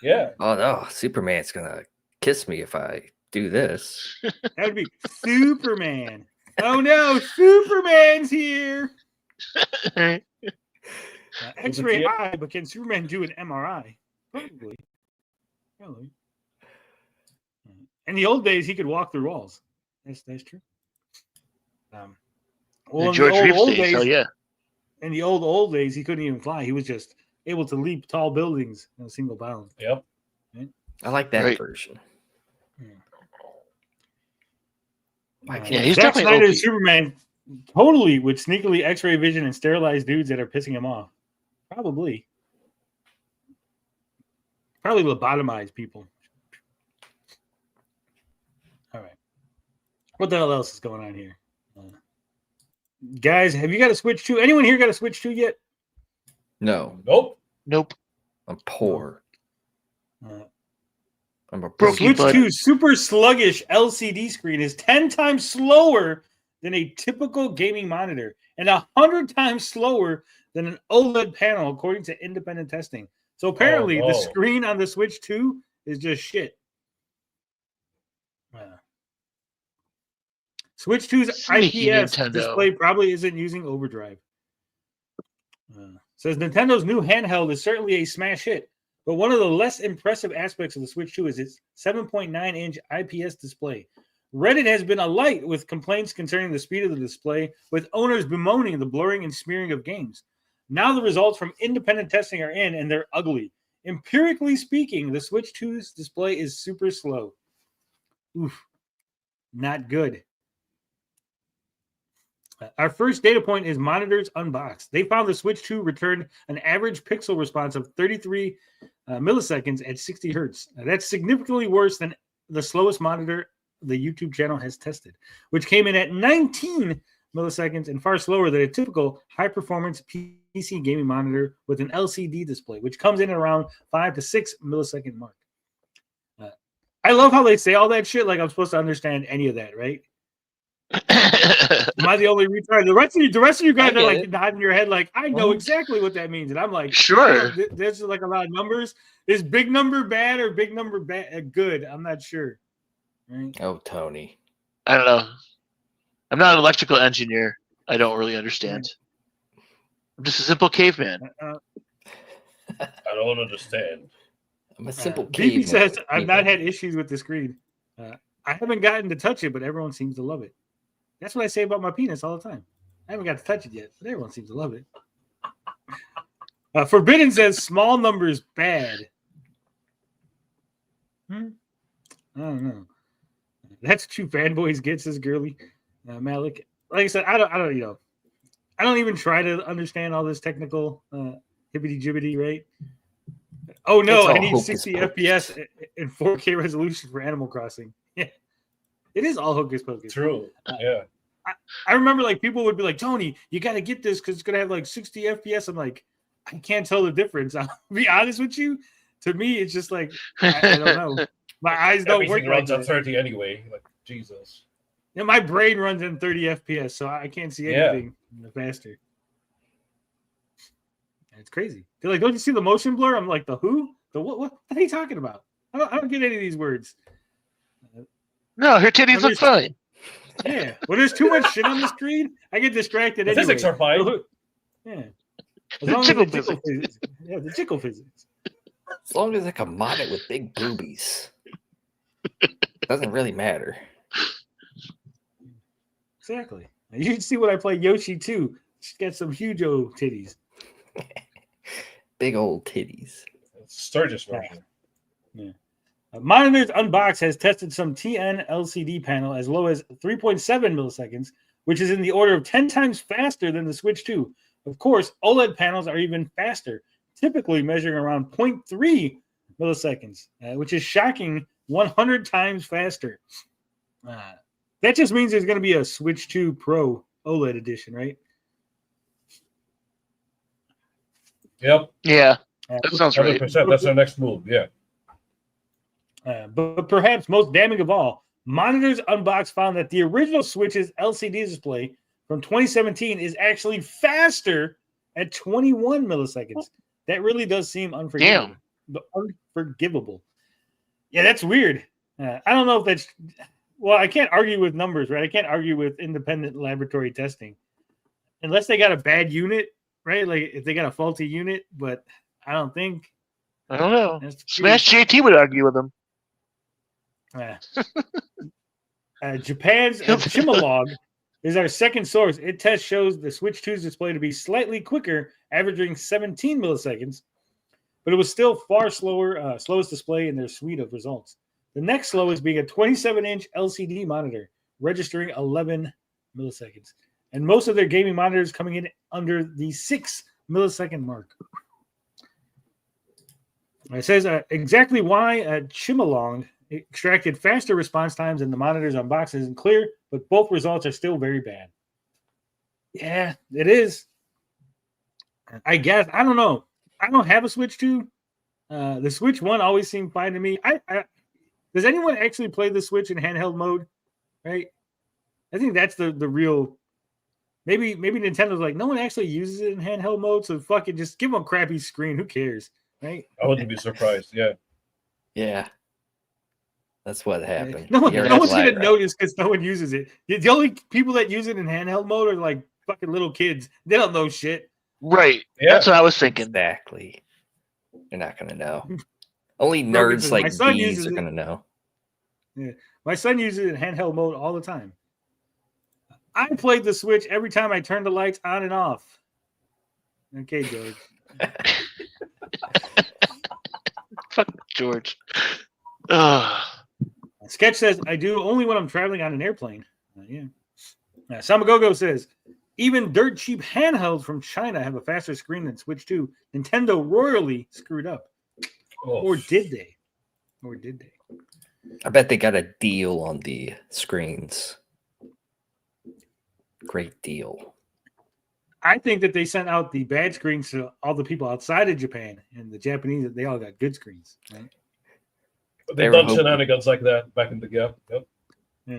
Yeah. Oh no, Superman's gonna kiss me if I do this. That would be Superman. Oh no, Superman's here. X-ray eye, but can Superman do an MRI? Probably. In the old days, he could walk through walls. That's true. In George Reeves days, hell yeah. In the old days, he couldn't even fly. He was just able to leap tall buildings in a single bound. Yep. Right? I like that Right. version. He's Zack definitely Snyder's OP. Superman totally would sneakily X-ray vision and sterilize dudes that are pissing him off. Probably lobotomize people. All right. What the hell else is going on here? Guys, have you got a Switch 2? Anyone here got a Switch 2 yet? No, Nope. I'm poor. I'm a Broke Switch bud. 2's super sluggish LCD screen is 10 times slower than a typical gaming monitor and 100 times slower than an OLED panel, according to independent testing. So apparently, no. the screen on the Switch 2 is just shit. Switch 2's Sneaky IPS Nintendo. display probably isn't using overdrive. Says Nintendo's new handheld is certainly a smash hit, but one of the less impressive aspects of the Switch 2 is its 7.9-inch IPS display. Reddit has been alight with complaints concerning the speed of the display, with owners bemoaning the blurring and smearing of games. Now the results from independent testing are in, and they're ugly. Empirically speaking, the Switch 2's display is super slow. Oof. Not good. Our first data point is Monitors Unboxed. They found the Switch 2 returned an average pixel response of 33 milliseconds at 60 hertz. Now, that's significantly worse than the slowest monitor the YouTube channel has tested, which came in at 19 milliseconds and far slower than a typical high-performance PC gaming monitor with an LCD display, which comes in at around 5 to 6 millisecond mark. I love how they say all that shit like I'm supposed to understand any of that, right? Am I the only retard? The rest of you guys are like nodding your head like, I know exactly what that means. And I'm like, Sure. There's like a lot of numbers. Is big number bad or big number bad good? I'm not sure. Right? Oh, Tony. I don't know. I'm not an electrical engineer. I don't really understand. I'm just a simple caveman. I don't understand. I'm a simple BP caveman. says, I've not had issues with the screen. I haven't gotten to touch it, but everyone seems to love it. That's what I say about my penis all the time. I haven't got to touch it yet, but everyone seems to love it. Forbidden says small numbers bad. I don't know. That's what you fanboys get, says Girly. Malik. Like I said, I don't even try to understand all this technical hibbity jibbity, right? Oh no, I need 60 FPS and 4K resolution for Animal Crossing. Yeah. It is all hocus pocus. True. Yeah. I remember like people would be like, Tony, you got to get this because it's going to have like 60 FPS. I'm like, I can't tell the difference. I'll be honest with you. To me, it's just like, I don't know. My eyes don't work. Everything runs at 30 anyway. Like, Jesus. Yeah, my brain runs in 30 FPS, so I can't see anything faster. It's crazy. They're like, don't you see the motion blur? I'm like, the who? The what? What are you talking about? I don't get any of these words. No, her titties look fine. Yeah. When there's too much shit on the screen, I get distracted. The physics are fine. Yeah. As long as the jiggle physics. Yeah, the jiggle physics. As long as I can mod it with big boobies. Doesn't really matter. Exactly. You can see when I play Yoshi too. She's got some huge old titties. Big old titties. Sturgis version. Yeah. Monitors Unboxed has tested some TN LCD panel as low as 3.7 milliseconds, which is in the order of 10 times faster than the Switch 2. Of course, OLED panels are even faster, typically measuring around 0.3 milliseconds, which is shocking 100 times faster. That just means there's going to be a Switch 2 Pro OLED edition, right? Yep. Yeah, that sounds right. 100%. That's our next move. Yeah. But perhaps most damning of all, Monitors Unboxed found that the original Switch's LCD display from 2017 is actually faster at 21 milliseconds. That really does seem unforgivable. Unforgivable. Yeah, that's weird. I don't know if that's... Well, I can't argue with numbers, right? I can't argue with independent laboratory testing. Unless they got a bad unit, right? Like if they got a faulty unit, but I don't think... I don't know. Smash JT would argue with them. Japan's Chimolog is our second source. It test shows the Switch 2's display to be slightly quicker, averaging 17 milliseconds, but it was still far slower, slowest display in their suite of results. The next slowest being a 27-inch LCD monitor, registering 11 milliseconds. And most of their gaming monitors coming in under the 6 millisecond mark. It says exactly why Chimalong extracted faster response times than the monitors on boxes isn't clear, but both results are still very bad. Yeah, it is. I guess. I don't know. I don't have a Switch 2. The Switch 1 always seemed fine to me. Does anyone actually play the Switch in handheld mode? Right? I think that's the real. Maybe Nintendo's like, no one actually uses it in handheld mode, so fucking just give them a crappy screen. Who cares? Right? I wouldn't be surprised. Yeah. Yeah. That's what happened. No You're one's right. gonna notice because no one uses it. The only people that use it in handheld mode are like fucking little kids. They don't know shit. Right. Yeah. That's what I was thinking. Exactly. You're not gonna know. Only Broken nerds says, like "My son these uses are it." gonna know. Yeah. My son uses it in handheld mode all the time. I played the Switch every time I turned the lights on and off. Okay, George. Fuck George. Ugh. Sketch says, I do only when I'm traveling on an airplane. Yeah. Samagogo says, even dirt cheap handhelds from China have a faster screen than Switch 2. Nintendo royally screwed up. Oh. Or did they? Or did they? I bet they got a deal on the screens. Great deal. I think that they sent out the bad screens to all the people outside of Japan, and the Japanese, they all got good screens. Right? They've done shenanigans like that back in the gap. Yep. Yeah.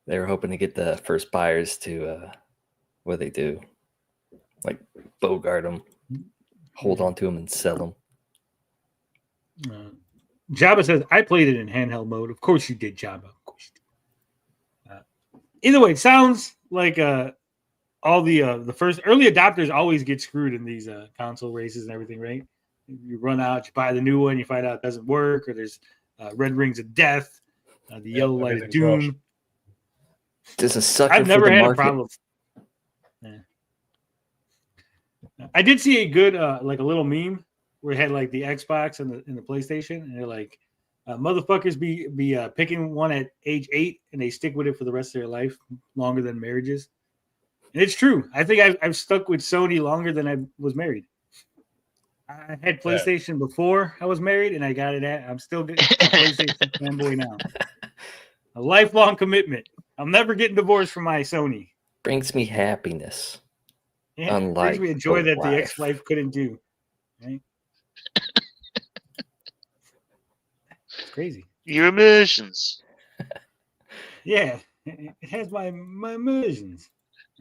They were hoping to get the first buyers to what they do, like bogart them, hold on to them, and sell them. Jabba says, I played it in handheld mode. Of course you did, Jabba. Of course you did. Either way, it sounds like all the first early adopters always get screwed in these console races and everything, right? You run out, you buy the new one, you find out it doesn't work, or there's red rings of death, the yellow light of doom. There's a sucker. I've never for the had market. a problem. Yeah. I did see a good like a little meme where it had like the Xbox and the PlayStation, and they're like, motherfuckers be picking one at age 8 and they stick with it for the rest of their life, longer than marriages. And it's true. I think I've stuck with Sony longer than I was married. I had PlayStation before I was married, and I got it I'm still a PlayStation fanboy now. A lifelong commitment. I'm never getting divorced from my Sony. Brings me happiness. Yeah, Unlike brings me joy that life. the ex-wife couldn't do. Right? It's crazy. Your emotions. Yeah, it has my immersions.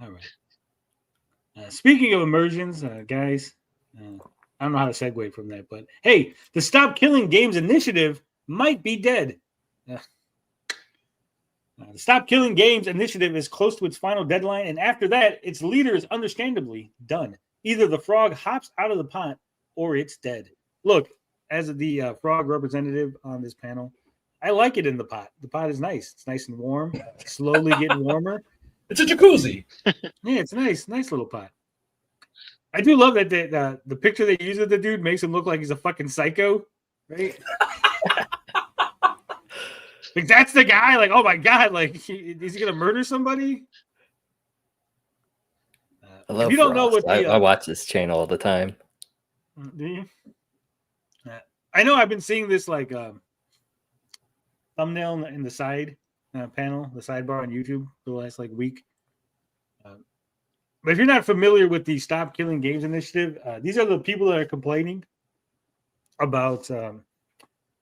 All right. Speaking of immersions, guys, I don't know how to segue from that, but hey, the Stop Killing Games initiative might be dead. The Stop Killing Games initiative is close to its final deadline, and after that, its leader is understandably done. Either the frog hops out of the pot or it's dead. Look, as the frog representative on this panel, I like it in the pot. The pot is nice. It's nice and warm, slowly getting warmer. It's a jacuzzi. Yeah, it's nice little pot. I do love that the picture they use of the dude makes him look like he's a fucking psycho, right? Like that's the guy. Like, oh my god, like is he gonna murder somebody? I love. If you don't know what I watch this channel all the time. Do you? I know I've been seeing this like thumbnail in the side panel, the sidebar on YouTube for the last like week. But if you're not familiar with the Stop Killing Games initiative, these are the people that are complaining about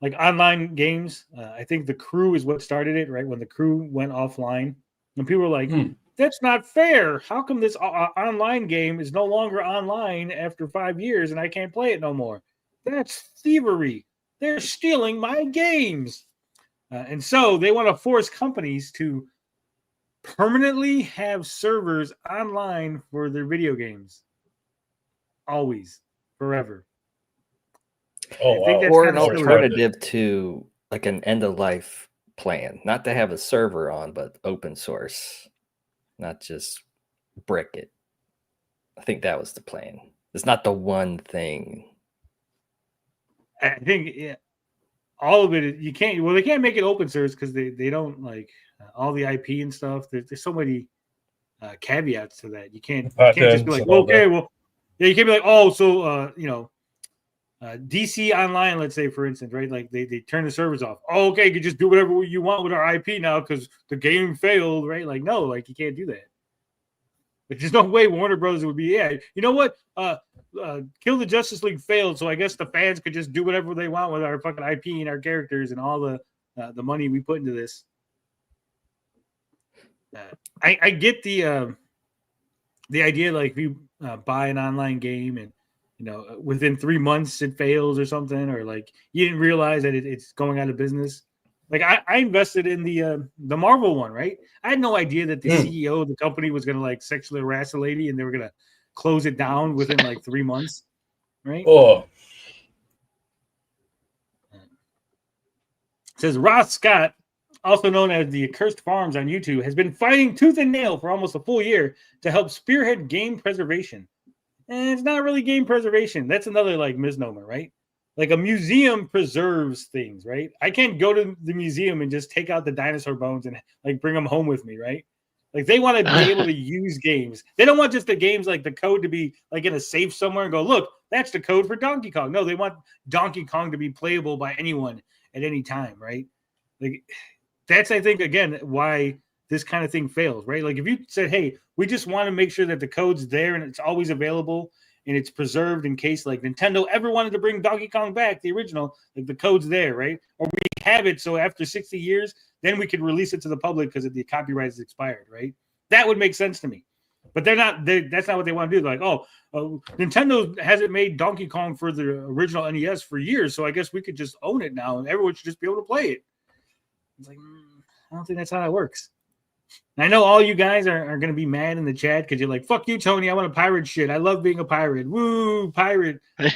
like online games. I think The Crew is what started it, right? When The Crew went offline, and people were like, "That's not fair. How come this online game is no longer online after 5 years and I can't play it no more? That's thievery. They're stealing my games." And so they want to force companies to permanently have servers online for their video games. Always, forever. Oh, wow. Or an alternative to like an end of life plan, not to have a server on, but open source, not just brick it. I think that was the plan. It's not the one thing. I think all of it. You can't. Well, they can't make it open source because they don't like all the IP and stuff. There's so many caveats to that. You can't just be like, well, okay, well, yeah, you can't be like, oh, so DC Online, let's say, for instance, right? Like they turn the servers off. Oh, okay, you can just do whatever you want with our IP now because the game failed, right? Like, no, like you can't do that. There's no way Warner Bros. Would be, yeah, you know what? Kill the Justice League failed, so I guess the fans could just do whatever they want with our fucking IP and our characters and all the money we put into this. I get the idea, like if you buy an online game and within 3 months it fails or something, or like you didn't realize that it's going out of business. Like I invested in the Marvel one, right? I had no idea that the CEO of the company was gonna like sexually harass a lady and they were gonna close it down within like 3 months, right? Oh, It says Ross Scott, also known as the Accursed Farms on YouTube, has been fighting tooth and nail for almost a full year to help spearhead game preservation. And it's not really game preservation. That's another like misnomer, right? Like a museum preserves things, right? I can't go to the museum and just take out the dinosaur bones and like bring them home with me, right? Like they want to be able to use games. They don't want just the games like the code to be like in a safe somewhere and go, look, that's the code for Donkey Kong. No, they want Donkey Kong to be playable by anyone at any time, right? Like that's, I think, again, why this kind of thing fails, right? Like if you said, hey, we just want to make sure that the code's there and it's always available and it's preserved in case like Nintendo ever wanted to bring Donkey Kong back, the original, like the code's there, right? Or we have it so after 60 years, then we could release it to the public because the copyright is expired, right? That would make sense to me. But that's not what they want to do. They're like, Nintendo hasn't made Donkey Kong for the original NES for years, so I guess we could just own it now and everyone should just be able to play it. It's like, I don't think that's how that works. And I know all you guys are going to be mad in the chat because you're like, fuck you, Tony. I want to pirate shit. I love being a pirate. Woo, pirate. But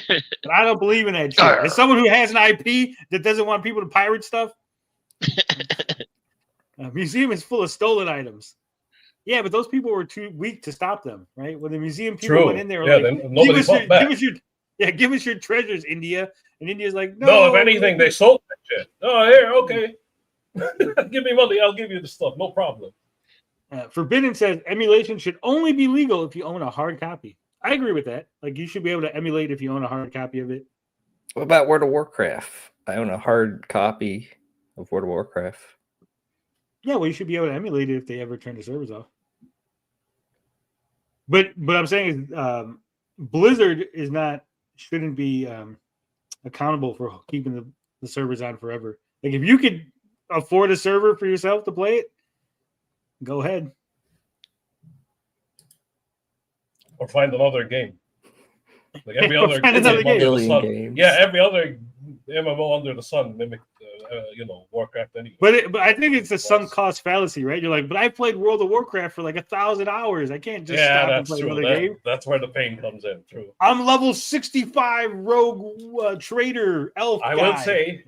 I don't believe in that shit. As someone who has an IP that doesn't want people to pirate stuff, a museum is full of stolen items. Yeah, but those people were too weak to stop them, right? When the museum people went in there, give us your treasures, India. And India's like, no, if anything, they sold that shit. Oh, here, okay. Give me money, I'll give you the stuff, no problem. Forbidden says emulation should only be legal if you own a hard copy. I agree with that. Like you should be able to emulate if you own a hard copy of it. What about World of Warcraft? I own a hard copy of World of Warcraft. Yeah, well, you should be able to emulate it if they ever turn the servers off. But I'm saying is Blizzard shouldn't be accountable for keeping the servers on forever. Like if you could afford a server for yourself to play it, go ahead. Or find another game. Like every other game under the sun. Yeah, every other MMO under the sun mimic, Warcraft anyway. But I think it's a sunk cost fallacy, right? You're like, but I played World of Warcraft for like 1,000 hours. I can't just stop and play another game. That's where the pain comes in. True. I'm level 65 rogue trader elf guy. I would say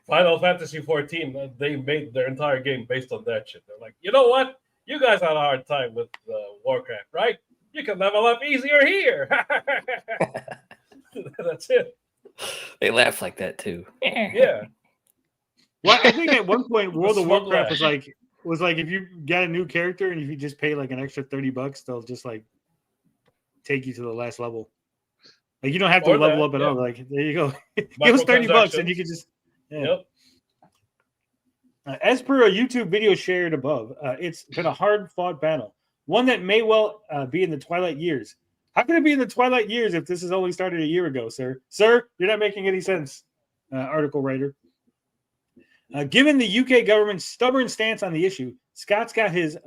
Final Fantasy 14, they made their entire game based on that shit. They're like, you know what? You guys had a hard time with Warcraft, right? You can level up easier here. That's it. They laugh like that too. Yeah. Well, I think at one point World of Warcraft was like if you got a new character and if you just pay like an extra $30, they'll just like take you to the last level. Like you don't have to level up at all. Like there you go. Give us $30 and you can just. Yeah. Yep. As per a YouTube video shared above, it's been a hard-fought battle, one that may well be in the twilight years. How can it be in the twilight years if this has only started a year ago, sir? Sir, you're not making any sense, article writer. Given the UK government's stubborn stance on the issue, Scott's got his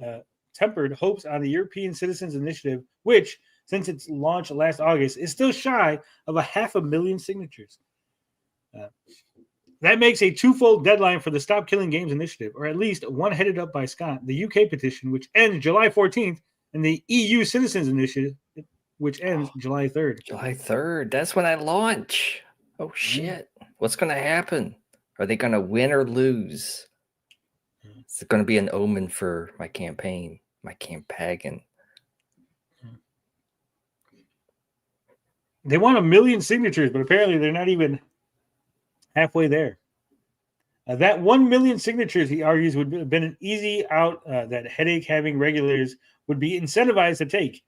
tempered hopes on the European Citizens Initiative, which, since its launch last August, is still shy of 500,000 signatures. That makes a twofold deadline for the Stop Killing Games initiative, or at least one headed up by Scott, the UK petition, which ends July 14th, and the EU Citizens Initiative, which ends July 3rd. July 3rd. That's when I launch. Oh, shit. What's going to happen? Are they going to win or lose? Is it going to be an omen for my campaign, my campaign? They want 1 million signatures, but apparently they're not even halfway there. That 1 million signatures, he argues, would have been an easy out that headache-having regulators would be incentivized to take.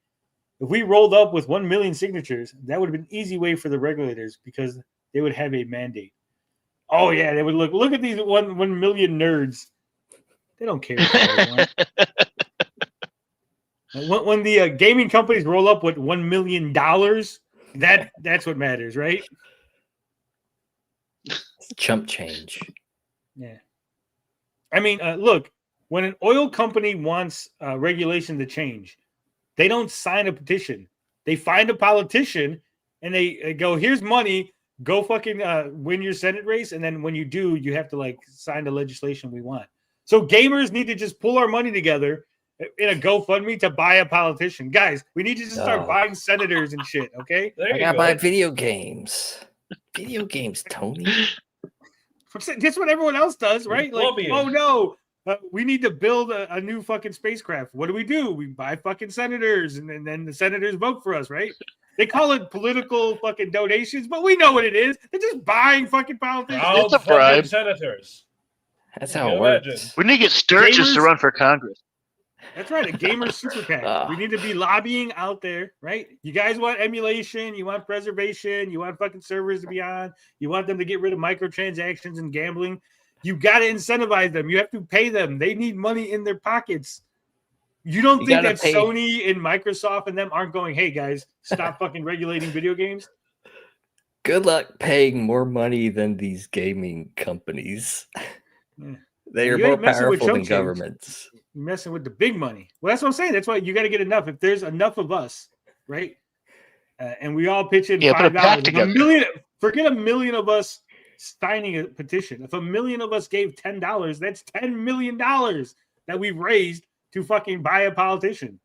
If we rolled up with 1 million signatures, that would have been an easy way for the regulators because they would have a mandate. Oh yeah, they would look at these 1 million nerds. They don't care. When the gaming companies roll up with $1 million, that's what matters, right? Chump change. Yeah. I mean, look, when an oil company wants regulation to change, they don't sign a petition. They find a politician and they go, here's money, go fucking win your Senate race. And then when you do, you have to like sign the legislation we want. So gamers need to just pull our money together in a GoFundMe to buy a politician. Guys, we need to just start buying senators and shit, okay? I gotta buy video games. Video games, Tony. That's what everyone else does, right? Like, Lobbying. oh no, we need to build a new fucking spacecraft. What do? We buy fucking senators, and then the senators vote for us, right? They call it political fucking donations, but we know what it is. They're just buying fucking politicians. It's a bribe. Senators. That's how it works. We need to get Sturgis to run for Congress. That's right, a gamer super PAC. We need to be lobbying out there, right? You guys want emulation, you want preservation, you want fucking servers to be on, you want them to get rid of microtransactions and gambling. You got to incentivize them. You have to pay them. They need money in their pockets. You don't think that Sony and Microsoft and them aren't going, hey guys, stop fucking regulating video games? Good luck paying more money than these gaming companies. Yeah. They are more powerful than governments. You're messing with the big money. Well, that's what I'm saying. That's why you got to get enough. If there's enough of us, right? And we all pitch in $5. Forget 1 million of us signing a petition. If 1 million of us gave $10, that's $10 million that we've raised to fucking buy a politician.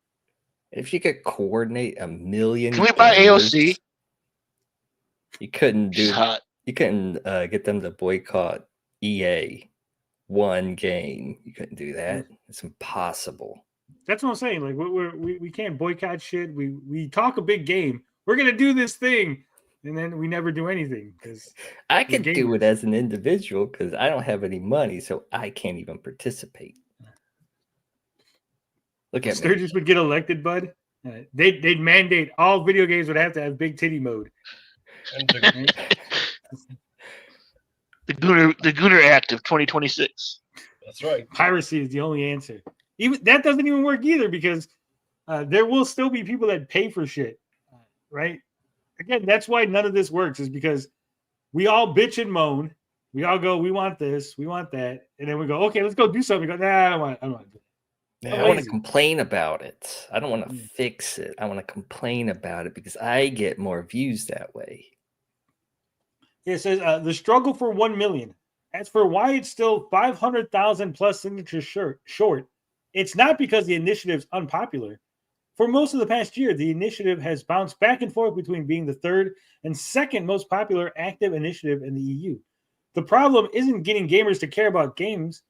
If you could coordinate 1 million, can we buy AOC? You couldn't do. You couldn't get them to boycott EA. One game, you couldn't do that. It's impossible. That's what I'm saying. Like we can't boycott shit. We talk a big game. We're gonna do this thing, and then we never do anything because I can do it as an individual because I don't have any money, so I can't even participate. Look at Sturgis would get elected, bud. They'd mandate all video games would have to have big titty mode. The Gooner Act of 2026. That's right. Piracy is the only answer. Even that doesn't even work either because there will still be people that pay for shit, right? Again, that's why none of this works is because we all bitch and moan. We all go, we want this, we want that, and then we go, okay, let's go do something. We go, nah, I don't want to do it. I want to complain about it. I don't want to fix it. I want to complain about it because I get more views that way. It says the struggle for 1 million. As for why it's still 500,000 plus signatures short, it's not because the initiative's unpopular. For most of the past year, the initiative has bounced back and forth between being the third and second most popular active initiative in the EU. The problem isn't getting gamers to care about games.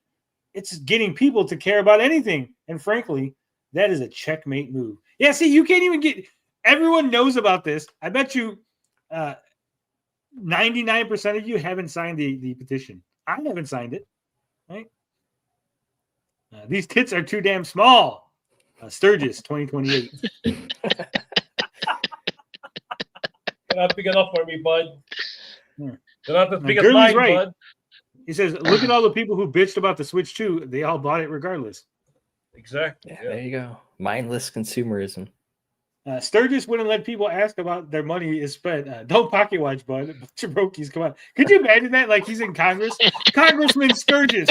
It's getting people to care about anything. And frankly, that is a checkmate move. Yeah, see, you can't even get... Everyone knows about this. I bet you 99% of you haven't signed the petition. I haven't signed it. Right? These tits are too damn small. Sturgis, 2028. They're not big enough for me, bud. Yeah. They're not as big as mine, right. bud. He says, look at all the people who bitched about the Switch 2. They all bought it regardless. Exactly. Yeah, there you go. Mindless consumerism. Sturgis wouldn't let people ask about their money is spent. Don't pocket watch, bud. Jabrokis, come on. Could you imagine that? Like he's in Congress. Congressman Sturgis,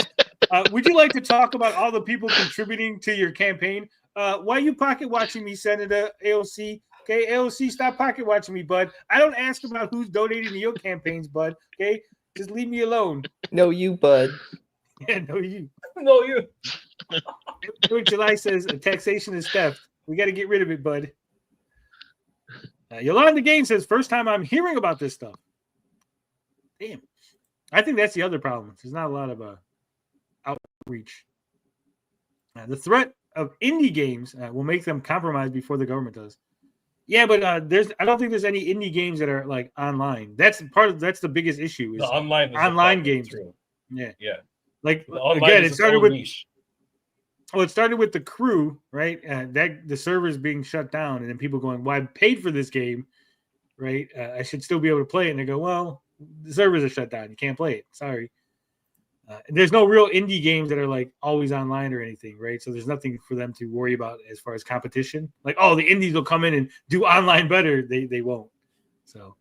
would you like to talk about all the people contributing to your campaign? Why are you pocket watching me, Senator AOC? Okay, AOC, stop pocket watching me, bud. I don't ask about who's donating to your campaigns, bud. Okay, just leave me alone. No, you, bud. Yeah, no, you. No, you. July says taxation is theft. We got to get rid of it, bud. Yolanda Gaines says, first time I'm hearing about this stuff. Damn. I think that's the other problem. There's not a lot of outreach. The threat of indie games will make them compromise before the government does. Yeah, but I don't think there's any indie games that are like online. That's the biggest issue. Is the online games. True. Yeah. Yeah. Like again, it started with niche. It started with the Crew, right? That the servers being shut down, and then people going, "Well, I paid for this game, right? I should still be able to play it." And they go, "Well, the servers are shut down. You can't play it. Sorry. There's no real indie games that are like always online or anything, right? So there's nothing for them to worry about as far as competition. Like, oh, the indies will come in and do online better. They won't. So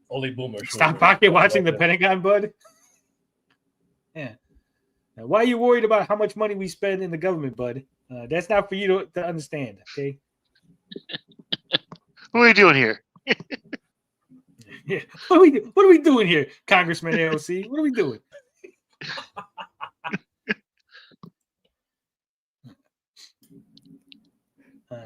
Only boomers. stop pocket watching the Pentagon, bud. Yeah. Now, why are you worried about how much money we spend in the government, bud? That's not for you to understand, okay? What are we doing here? Yeah. What are we doing here, Congressman AOC? What are we doing?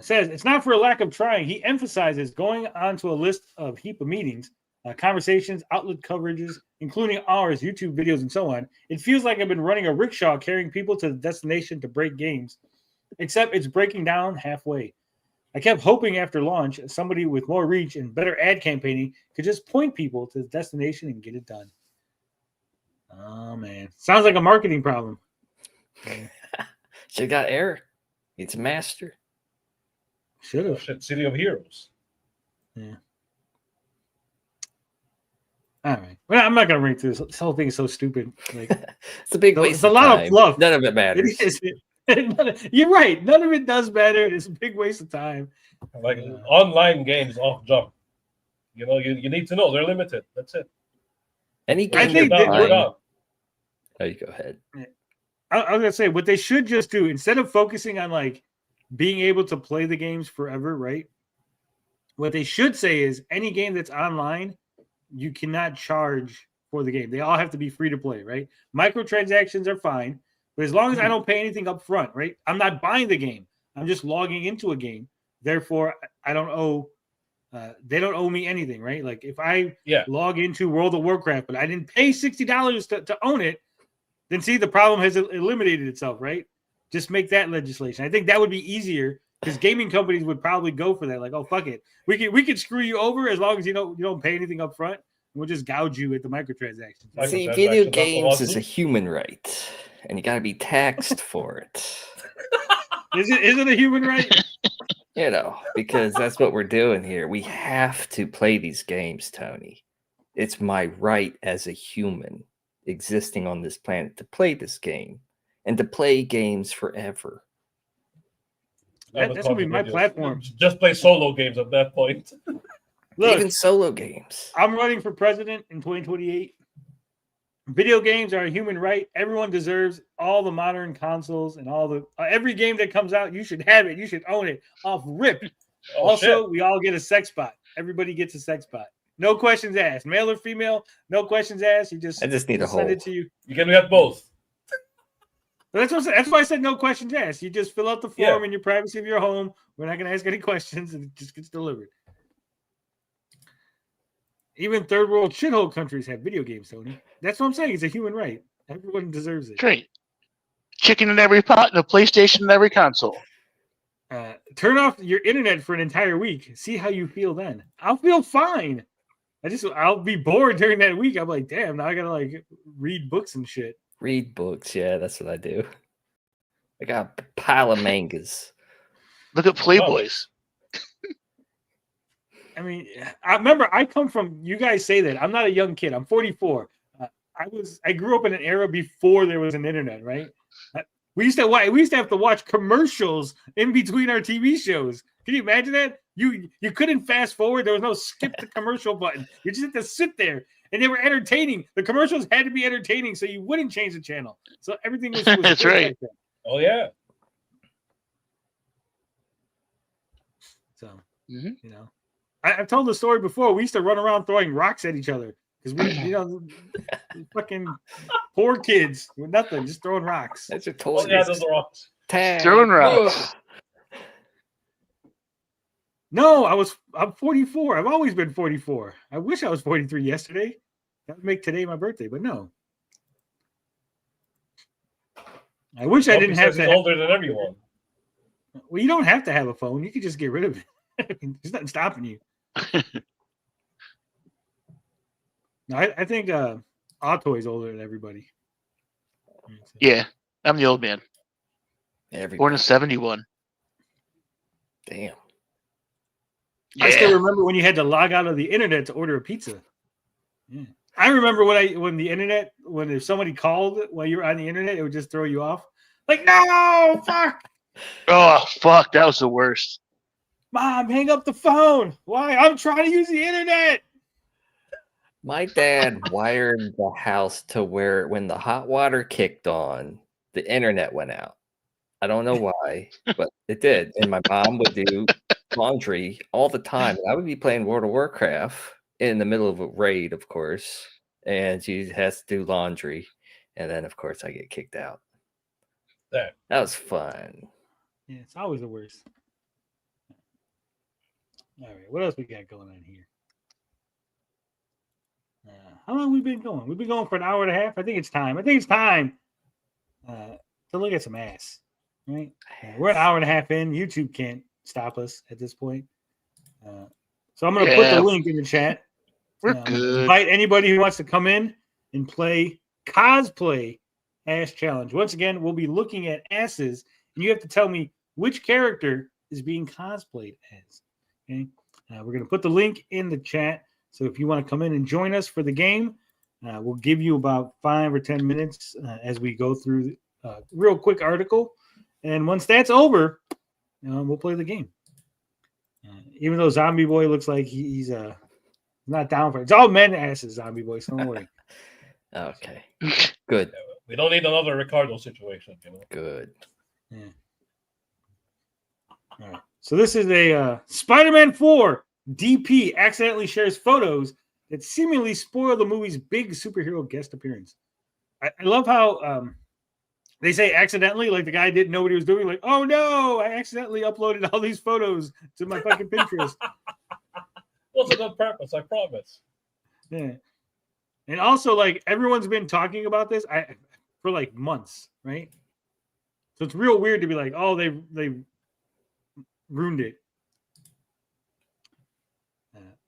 Says it's not for a lack of trying. He emphasizes going onto a list of heap of meetings, conversations, outlet coverages, including ours, YouTube videos, and so on. It feels like I've been running a rickshaw carrying people to the destination to break games, except it's breaking down halfway. I kept hoping after launch, somebody with more reach and better ad campaigning could just point people to the destination and get it done. Oh, man. Sounds like a marketing problem. Should have got Eric. He's a master. Should have. Shit, City of Heroes. Yeah. All right. Well, I'm not going to rank this. This whole thing is so stupid. Like, It's a big waste it's a of lot time. of fluff. None of it matters. You're right. None of it does matter. It's a big waste of time. Like online games off jump. You know, you need to know they're limited. That's it. Any I game think you're that- buying- Oh, you go ahead. I was going to say, what they should just do, instead of focusing on like being able to play the games forever, right? What they should say is any game that's online, you cannot charge for the game. They all have to be free to play, right? Microtransactions are fine, but as long as I don't pay anything up front, right? I'm not buying the game. I'm just logging into a game. Therefore, I don't owe. They don't owe me anything, right? Like if I log into World of Warcraft, but I didn't pay $60 to own it, then see the problem has eliminated itself, right? Just make that legislation. I think that would be easier because gaming companies would probably go for that. Like, oh fuck it, we can screw you over as long as you don't pay anything up front. We'll just gouge you at the microtransactions. See, video games is a human right, and you got to be taxed for it. Is it a human right? You know, because that's what we're doing here. We have to play these games, Tony. It's my right as a human existing on this planet to play this game and to play games forever. That's gonna be my platform. Just play solo games at that point. Look, even solo games. I'm running for president in 2028. Video games are a human right. Everyone deserves all the modern consoles and all the every game that comes out. You should have it. You should own it off rip. Also, we all get a sex bot. Everybody gets a sex bot. No questions asked. Male or female, no questions asked. I just need to send it to you. You can get both. That's why I said no questions asked. You just fill out the form in your privacy of your home. We're not going to ask any questions, and it just gets delivered. Even third world shithole countries have video games, Tony. That's what I'm saying. It's a human right. Everyone deserves it. Great. Chicken in every pot and a PlayStation in every console. Turn off your internet for an entire week. See how you feel then. I'll feel fine. I'll be bored during that week. I'm like, damn, now I gotta like read books and shit. Read books, yeah, that's what I do. I got a pile of mangas. Look at Playboys. I mean, I remember I come from. You guys say that I'm not a young kid. I'm 44. I grew up in an era before there was an internet, right? We used to have to watch commercials in between our TV shows. Can you imagine that? You couldn't fast forward. There was no skip the commercial button. You just had to sit there, and they were entertaining. The commercials had to be entertaining, so you wouldn't change the channel. So everything was That's right. Like oh yeah. So you know, I've told the story before. We used to run around throwing rocks at each other because we, fucking poor kids with nothing, just throwing rocks. That's your toy. Oh, yeah, those are rocks. Throwing rocks. No, I'm 44. I've always been 44. I wish I was 43 yesterday. That would make today my birthday, but no. I wish I didn't have to. He's older than everyone. Well, you don't have to have a phone. You can just get rid of it. I mean, there's nothing stopping you. No, I think Autoy's older than everybody. Yeah, I'm the old man. Born in 71. Damn. I still remember when you had to log out of the internet to order a pizza. Yeah. I remember when if somebody called while you were on the internet, it would just throw you off. Like, no, fuck, Oh fuck, that was the worst. Mom, hang up the phone. Why? I'm trying to use the internet. My dad wired the house to where when the hot water kicked on, the internet went out. I don't know why, but it did. And my mom would do laundry all the time. I would be playing World of Warcraft in the middle of a raid, of course, and she has to do laundry. And then, of course, I get kicked out. That was fun. Yeah, it's always the worst. All right, what else we got going on here? How long have we been going? We've been going for an hour and a half. I think it's time to look at some ass. Right? We're an hour and a half in. YouTube can't stop us at this point. So I'm going to put the link in the chat. We're good. Invite anybody who wants to come in and play cosplay ass challenge. Once again, we'll be looking at asses, and you have to tell me which character is being cosplayed as. Okay, we're going to put the link in the chat. So if you want to come in and join us for the game, we'll give you about 5 or 10 minutes as we go through a real quick article. And once that's over, we'll play the game. Even though Zombie Boy looks like he's not down for it. It's all men asses, Zombie Boy, so don't worry. Okay. Good. we don't need another Ricardo situation. Good. Yeah. All right. So this is a Spider-Man 4 DP accidentally shares photos that seemingly spoil the movie's big superhero guest appearance. I love how they say accidentally, like the guy didn't know what he was doing. Like, oh no, I accidentally uploaded all these photos to my fucking Pinterest. Wasn't on purpose, I promise. Yeah. And also, like, everyone's been talking about this for like months, right? So it's real weird to be like, oh, they ruined it.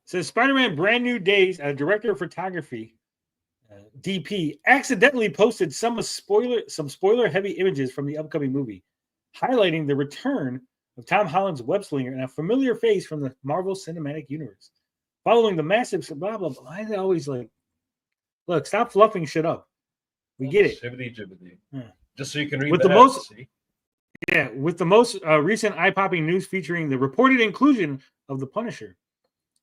Says Spider-Man Brand New Days, director of photography, DP, accidentally posted some spoiler-heavy images from the upcoming movie, highlighting the return of Tom Holland's web-slinger and a familiar face from the Marvel Cinematic Universe. Following the massive blah, blah, blah. Why is it always like, look, stop fluffing shit up. We get it. Shibbity-jibbity. Yeah. Just so you can read With the the heads, most- see? Yeah, with the most recent eye-popping news featuring the reported inclusion of the Punisher.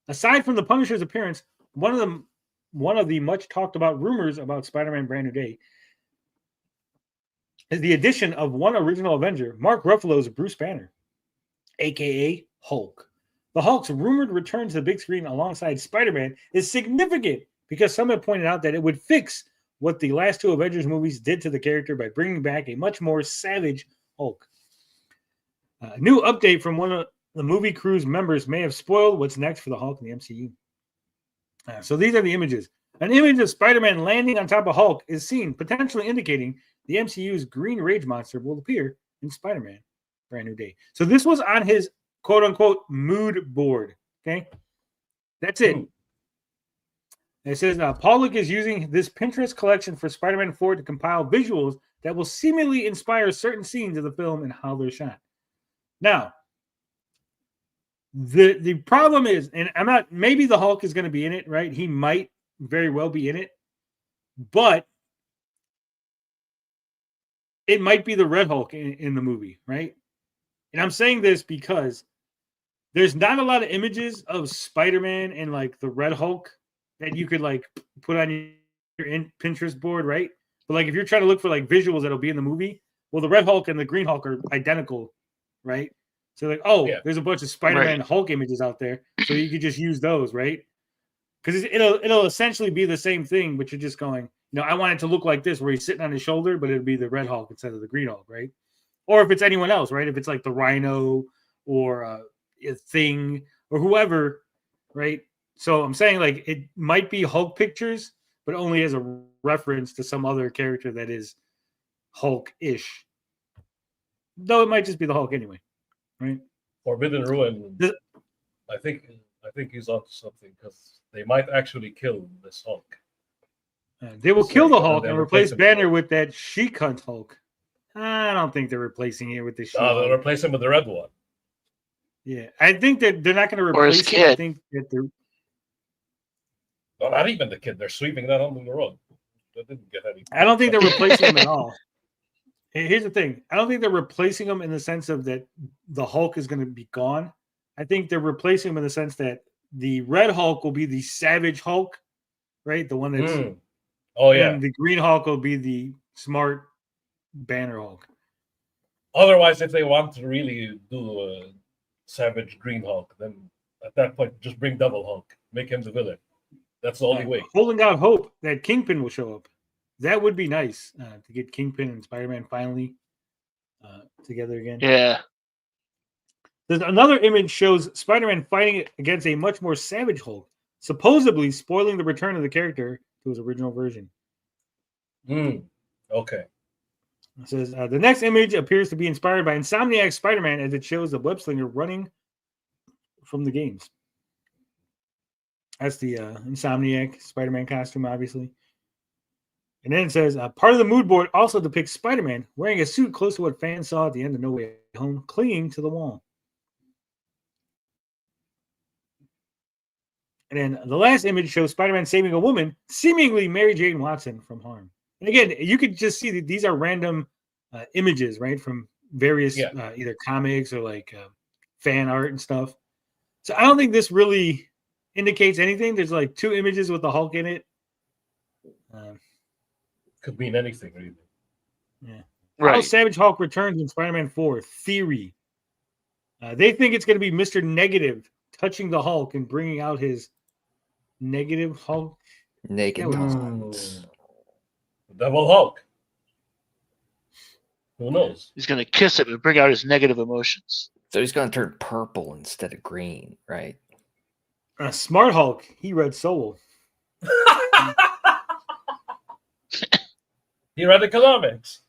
Aside from the Punisher's appearance, one of the much talked about rumors about Spider-Man Brand New Day is the addition of one original Avenger, Mark Ruffalo's Bruce Banner, aka Hulk. The Hulk's rumored return to the big screen alongside Spider-Man is significant because some have pointed out that it would fix what the last two Avengers movies did to the character by bringing back a much more savage Hulk. A new update from one of the movie crew's members may have spoiled what's next for the Hulk in the MCU. So these are the images. An image of Spider-Man landing on top of Hulk is seen, potentially indicating the MCU's Green Rage monster will appear in Spider-Man Brand New Day. So this was on his quote-unquote mood board. Okay? That's it. It says, Paulik is using this Pinterest collection for Spider-Man 4 to compile visuals that will seemingly inspire certain scenes of the film and how they're shot. Now, the problem is, and I'm not, maybe the Hulk is going to be in it, right? He might very well be in it, but it might be the Red Hulk in the movie, right? And I'm saying this because there's not a lot of images of Spider-Man and like the Red Hulk that you could like put on your Pinterest board, right? But like if you're trying to look for like visuals that'll be in the movie, well, the Red Hulk and the Green Hulk are identical, right? So like, oh, yeah, there's a bunch of Spider-Man Hulk images out there, so you could just use those, right? Because it'll essentially be the same thing, but you're just going, I want it to look like this, where he's sitting on his shoulder, but it'll be the Red Hulk instead of the Green Hulk, right? Or if it's anyone else, right? If it's like the Rhino or a Thing or whoever, right? So I'm saying like it might be Hulk pictures, but only as a reference to some other character that is Hulk-ish. Though it might just be the Hulk anyway, right? Forbidden Ruin. I think he's onto something because they might actually kill this Hulk. They will kill the Hulk and replace Banner with that she-cunt Hulk. I don't think they're replacing it with the she-Hulk. They'll replace him with the red one. Yeah, I think that they're not going to replace it. I think that they're. No, not even the kid. They're sweeping that under the rug. That didn't get any. I don't think they're replacing him at all. Here's the thing. I don't think they're replacing him in the sense of that the Hulk is going to be gone. I think they're replacing him in the sense that the Red Hulk will be the Savage Hulk, right? The one that's Oh yeah. and the Green Hulk will be the smart Banner Hulk. Otherwise, if they want to really do a Savage Green Hulk, then at that point, just bring Double Hulk. Make him the villain. That's the only way. Holding out hope that Kingpin will show up. That would be nice to get Kingpin and Spider-Man finally together again. Yeah. There's another image shows Spider-Man fighting against a much more savage Hulk, supposedly spoiling the return of the character to his original version. Okay. It says the next image appears to be inspired by Insomniac's Spider-Man as it shows the web-slinger running from the games. That's the Insomniac Spider-Man costume, obviously. And then it says, part of the mood board also depicts Spider-Man wearing a suit close to what fans saw at the end of No Way Home, clinging to the wall. And then the last image shows Spider-Man saving a woman, seemingly Mary Jane Watson, from harm. And again, you could just see that these are random images, right, from various either comics or like fan art and stuff. So I don't think this really indicates anything. There's like 2 images with the Hulk in it. Could mean anything, really. Yeah. Right. How Savage Hulk returns in Spider-Man 4 theory. They think it's going to be Mr. Negative touching the Hulk and bringing out his negative Hulk. Naked Hulk. Double Hulk. Who knows? He's going to kiss him and bring out his negative emotions. So he's going to turn purple instead of green, right? Smart Hulk. He read Soul. He read the comics.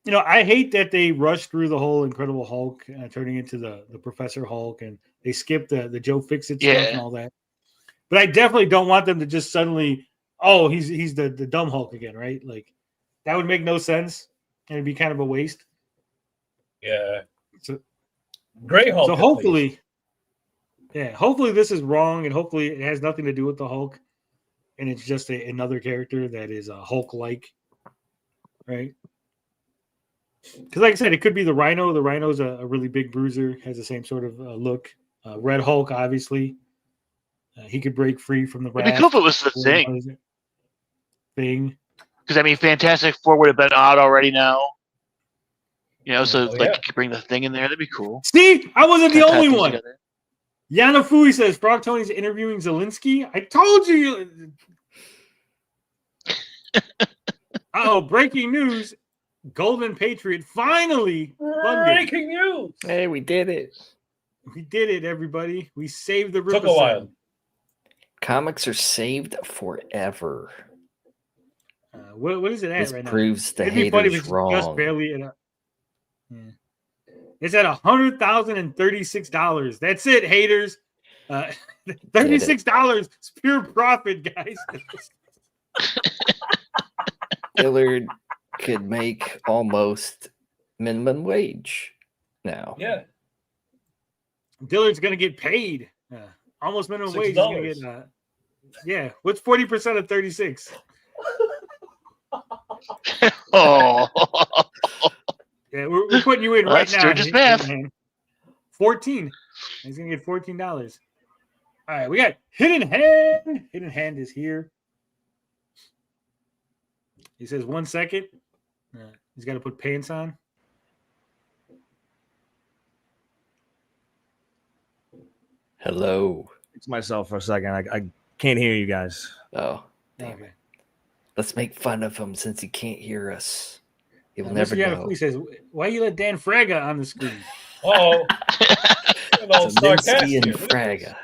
You know, I hate that they rushed through the whole Incredible Hulk turning into the Professor Hulk, and they skipped the Joe Fixit stuff and all that. But I definitely don't want them to just suddenly, he's the dumb Hulk again, right? Like, that would make no sense, and it'd be kind of a waste. Yeah. So, Gray Hulk. So hopefully this is wrong, and hopefully it has nothing to do with the Hulk, and it's just another character that is Hulk-like, right? Because like I said, it could be the Rhino. The Rhino's a really big bruiser, has the same sort of look. Red Hulk, obviously. He could break free from the It'd be cool if it was the Thing. Because, I mean, Fantastic Four would have been out already now. You know, so you could bring the Thing in there. That'd be cool. See? I wasn't the only one. Together. Yana Fui says, Frog Tony's interviewing Zelensky. I told you. Breaking news. Golden Patriot finally funded. Breaking news. Hey, we did it. We did it, everybody. We saved the Ripper. Took a while. Comics are saved forever. What is it at This right now? proves the It'd be funny if haters it's wrong. just barely at It's at $100,036. That's it, haters. $36 is pure profit, guys. Dillard could make almost minimum wage now. Yeah. Dillard's going to get paid. Almost minimum wage. He's gonna get, what's 40% of 36? Oh. Yeah, we're putting you in right That's now. Sturgis math. 14. He's going to get $14. All right, we got Hidden Hand. Hidden Hand is here. He says 1 second. He's got to put pants on. Hello. It's myself for a second. I can't hear you guys. Oh, damn it. Let's make fun of him since he can't hear us. He will Mr. never know. He says, why you let Dan Fraga on the screen? Oh, It's a Minsky and Fraga.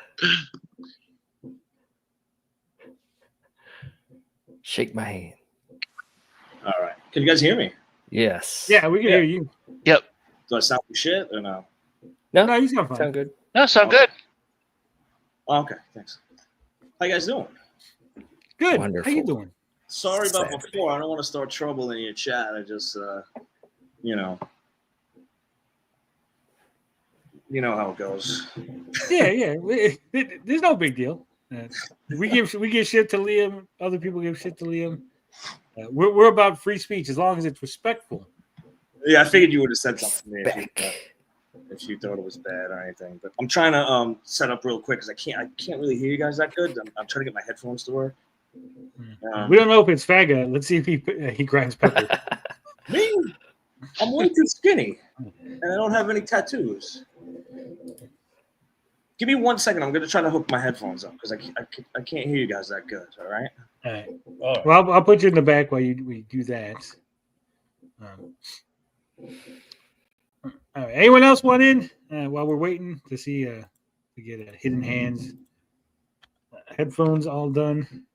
Shake my hand. All right. Can you guys hear me? Yes. Yeah, we can hear you. Yep. Do I sound like shit or no? No, you sound fine. Sound good. No, sound good. Oh, okay, thanks. How you guys doing? Good. Wonderful. How you doing? Sorry about before. I don't want to start trouble in your chat. I just, you know how it goes. Yeah. There's no big deal. We give shit to Liam. Other people give shit to Liam. We're about free speech as long as it's respectful. Yeah, I figured you would have said something to me if you thought it was bad or anything. But I'm trying to set up real quick because I can't really hear you guys that good. I'm trying to get my headphones to work. We don't know if it's Faga. Let's see if he grinds pepper. Me? I'm way too skinny, and I don't have any tattoos. Give me 1 second. I'm gonna try to hook my headphones up because I can't hear you guys that good. All right. All right. Well, I'll put you in the back while we do that. All right. Anyone else want in while we're waiting to see to get Hidden Hands headphones all done?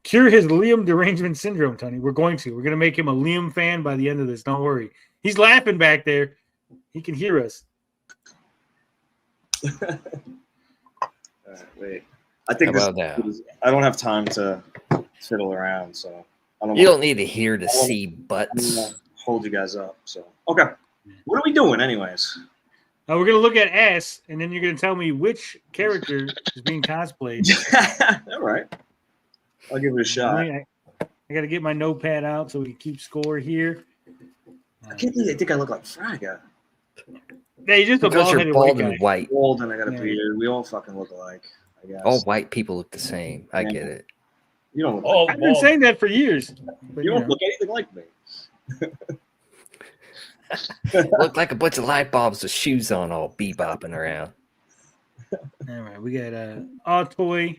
Cure his Liam derangement syndrome, Tony. We're going to make him a Liam fan by the end of this. Don't worry. He's laughing back there. He can hear us. Wait. I think I don't have time to fiddle around, so I don't. You don't need to hear to see butts. Hold you guys up. So okay, what are we doing, anyways? We're gonna look at ass, and then you're gonna tell me which character is being cosplayed. All right, I'll give it a shot. I got to get my notepad out so we can keep score here. I can't believe they think I look like Fraga. Yeah, you just a bald-headed bald white and white. Bald and I got a beard. We all fucking look alike, I guess. All white people look the same. I get it. You don't look I've been saying that for years. But, you don't look anything like me. Look like a bunch of light bulbs with shoes on, all bebopping around. All right, we got Autoy,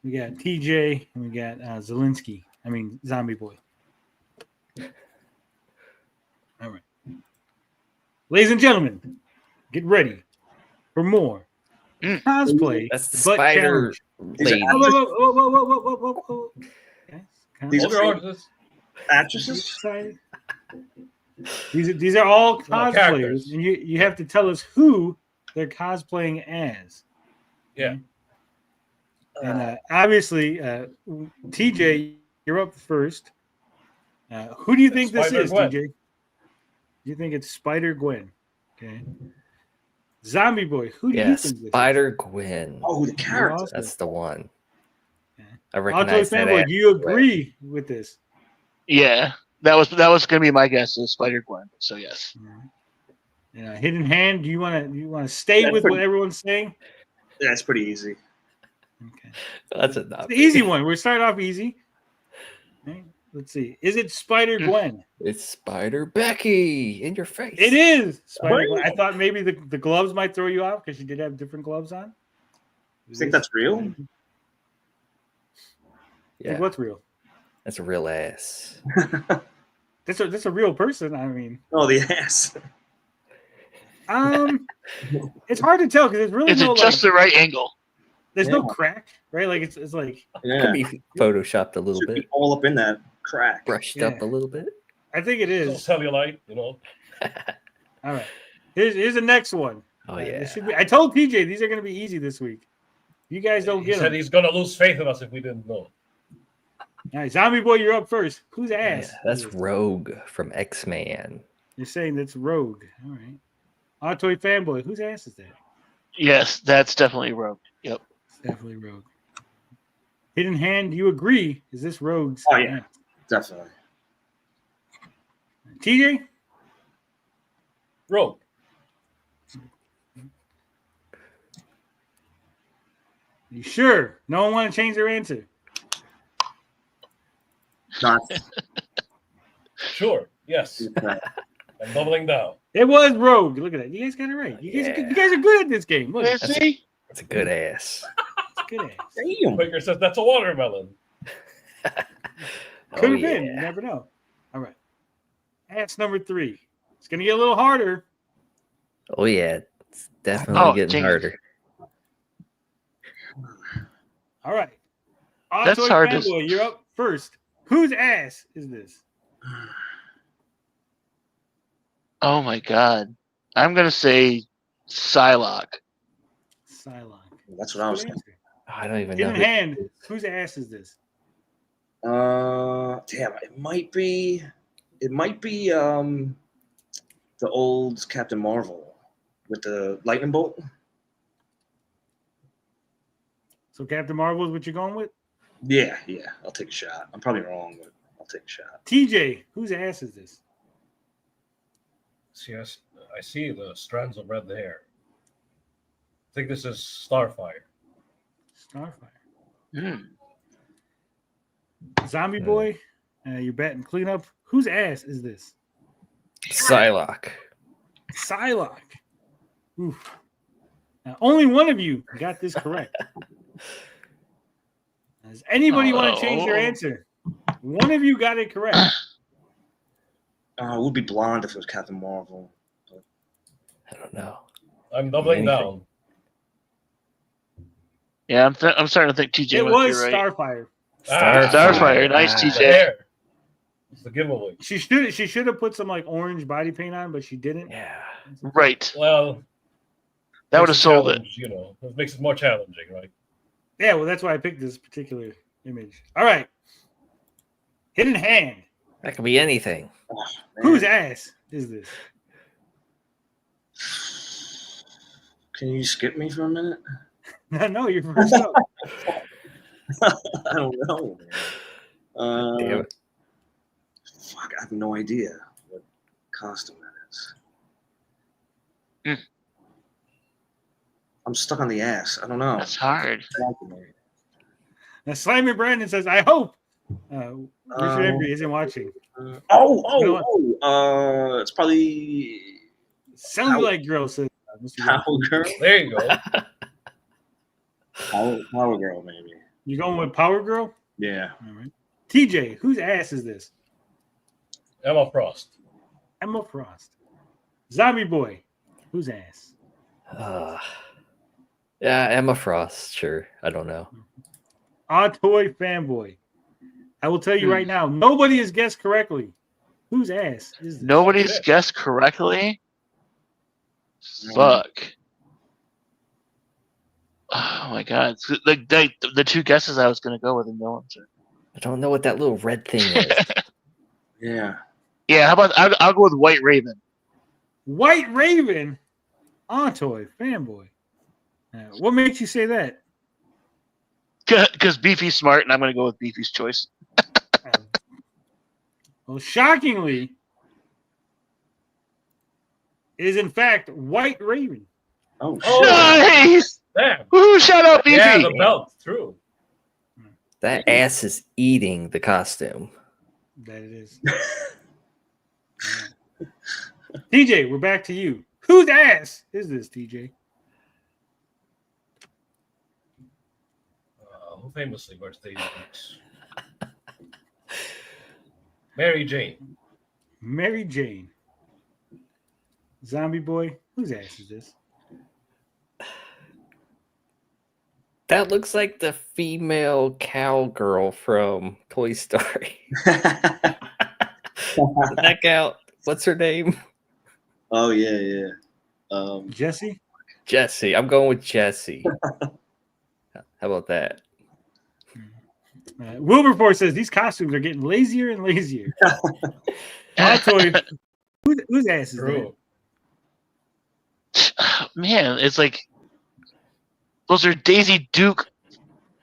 we got TJ, and we got Zelensky. I mean, Zombie Boy. All right. Ladies and gentlemen, get ready for more cosplay. That's the spider lady. Whoa. These are actresses. These are all cosplayers, and you have to tell us who they're cosplaying as. Yeah. And obviously, TJ, you're up first. Who do you think this is, Gwen. TJ? You think it's Spider-Gwen? Okay. Zombie Boy, who do you think this is? Spider-Gwen. Oh, the character. That's the one. Okay. I recognize that. Fanboy, do you agree with this? Yeah, that was going to be my guess. Is Spider-Gwen. So yes. Hidden Hand. Do you want to stay with what everyone's saying? Yeah, it's pretty easy. Okay. That's enough. It's the easy one. We're starting off easy. Okay. Let's see. Is it Spider-Gwen? It's Spider-Becky in your face. It is Spider-Gwen. I thought maybe the gloves might throw you off because she did have different gloves on. You think that's real? Yeah. What's real? That's a real ass. That's a real person. I mean, oh, the ass. It's hard to tell because it's really Is it just the right angle? There's no crack, right? Like it's like Could be photoshopped a little Should bit, be all up in that crack. brushed up a little bit. I think it is. Cellulite, All right. Here's the next one. Oh yeah. I told PJ these are going to be easy this week. You guys don't He get said them. he's gonna lose faith in us if we didn't know. All right, Zombie Boy, you're up first. Who's ass? Yeah, that's Rogue from X-Man. You're saying that's Rogue. All right. Autoy Fanboy, whose ass is that? Yes, that's definitely Rogue. Yep. It's definitely Rogue. Hidden Hand, do you agree? Is this Rogue's? Oh yeah, definitely. TJ? Rogue. You sure? No one want to change their answer? Not. Sure. Yes. I'm doubling down. It was Rogue. Look at that. You guys got it right. You guys are good at this game. Look, Yeah, see? That's a good ass. good ass. Damn. Quaker says that's a watermelon. Could have been. You never know. All right. Ass number 3. It's going to get a little harder. Oh yeah, it's definitely getting harder. All right. That's Autoy hard Fanboy, you're up first. Whose ass is this? Oh my God. I'm going to say Psylocke. Psylocke. That's what I was thinking. I don't even know. Hidden Hand, whose ass is this? Damn, it might be the old Captain Marvel with the lightning bolt. So Captain Marvel is what you're going with? Yeah. I'll take a shot. I'm probably wrong, but I'll take a shot. TJ, whose ass is this? Yes, I see the strands of red hair. I think this is Starfire. Starfire. Zombie Boy, you're batting cleanup. Whose ass is this? Psylocke. Psylocke. Oof. Now, only one of you got this correct. Does anybody want to change your answer? One of you got it correct. It would be blonde if it was Captain Marvel. But... I don't know. I'm doubling down. Yeah, I'm starting to think TJ It might was be right. Starfire. Starfire. Nice, TJ. There. It's the giveaway. She should have put some like orange body paint on, but she didn't. Yeah. Right. Well, That would have sold it. challenge, you know, it makes it more challenging, right? Yeah, well, that's why I picked this particular image. All right. Hidden hand. That could be anything. Whose ass is this? Can you skip me for a minute? No, you're first up. I don't know. Damn it. Fuck, I have no idea what costume that is. I'm stuck on the ass. I don't know. That's hard. Now, Slimer Brandon says, I hope Richard Embry isn't watching. It's probably Sounds like girl says Mr. Power Girl. There you go. Power Girl, maybe. You going with Power Girl? Yeah. All right. TJ, whose ass is this? Emma Frost. Emma Frost. Zombie Boy, whose ass? Yeah, Emma Frost. Sure. I don't know. Toy Fanboy. I will tell you right now, nobody has guessed correctly. Whose ass is this? Nobody's guessed correctly? Fuck. Oh my god. It's the two guesses I was going to go with and no answer. I don't know what that little red thing is. Yeah. Yeah, how about I'll go with White Raven. White Raven? Toy Fanboy. What makes you say that? Because Beefy's smart, and I'm going to go with Beefy's choice. Well, shockingly, it is in fact White Raven. Oh, Nice! Damn. Woo, shout out Beefy! Yeah, the belt. True. That ass is eating the costume. That it is. TJ, we're back to you. Whose ass is this, TJ? Who famously wears Daisy Dukes? Mary Jane. Mary Jane. Zombie Boy, whose ass is this? That looks like the female cowgirl from Toy Story. Check out. What's her name? Oh, yeah. Jesse? Jessie. I'm going with Jessie. How about that? Wilberforce says these costumes are getting lazier and lazier. Toy, whose ass is that? Man, it's like those are Daisy Duke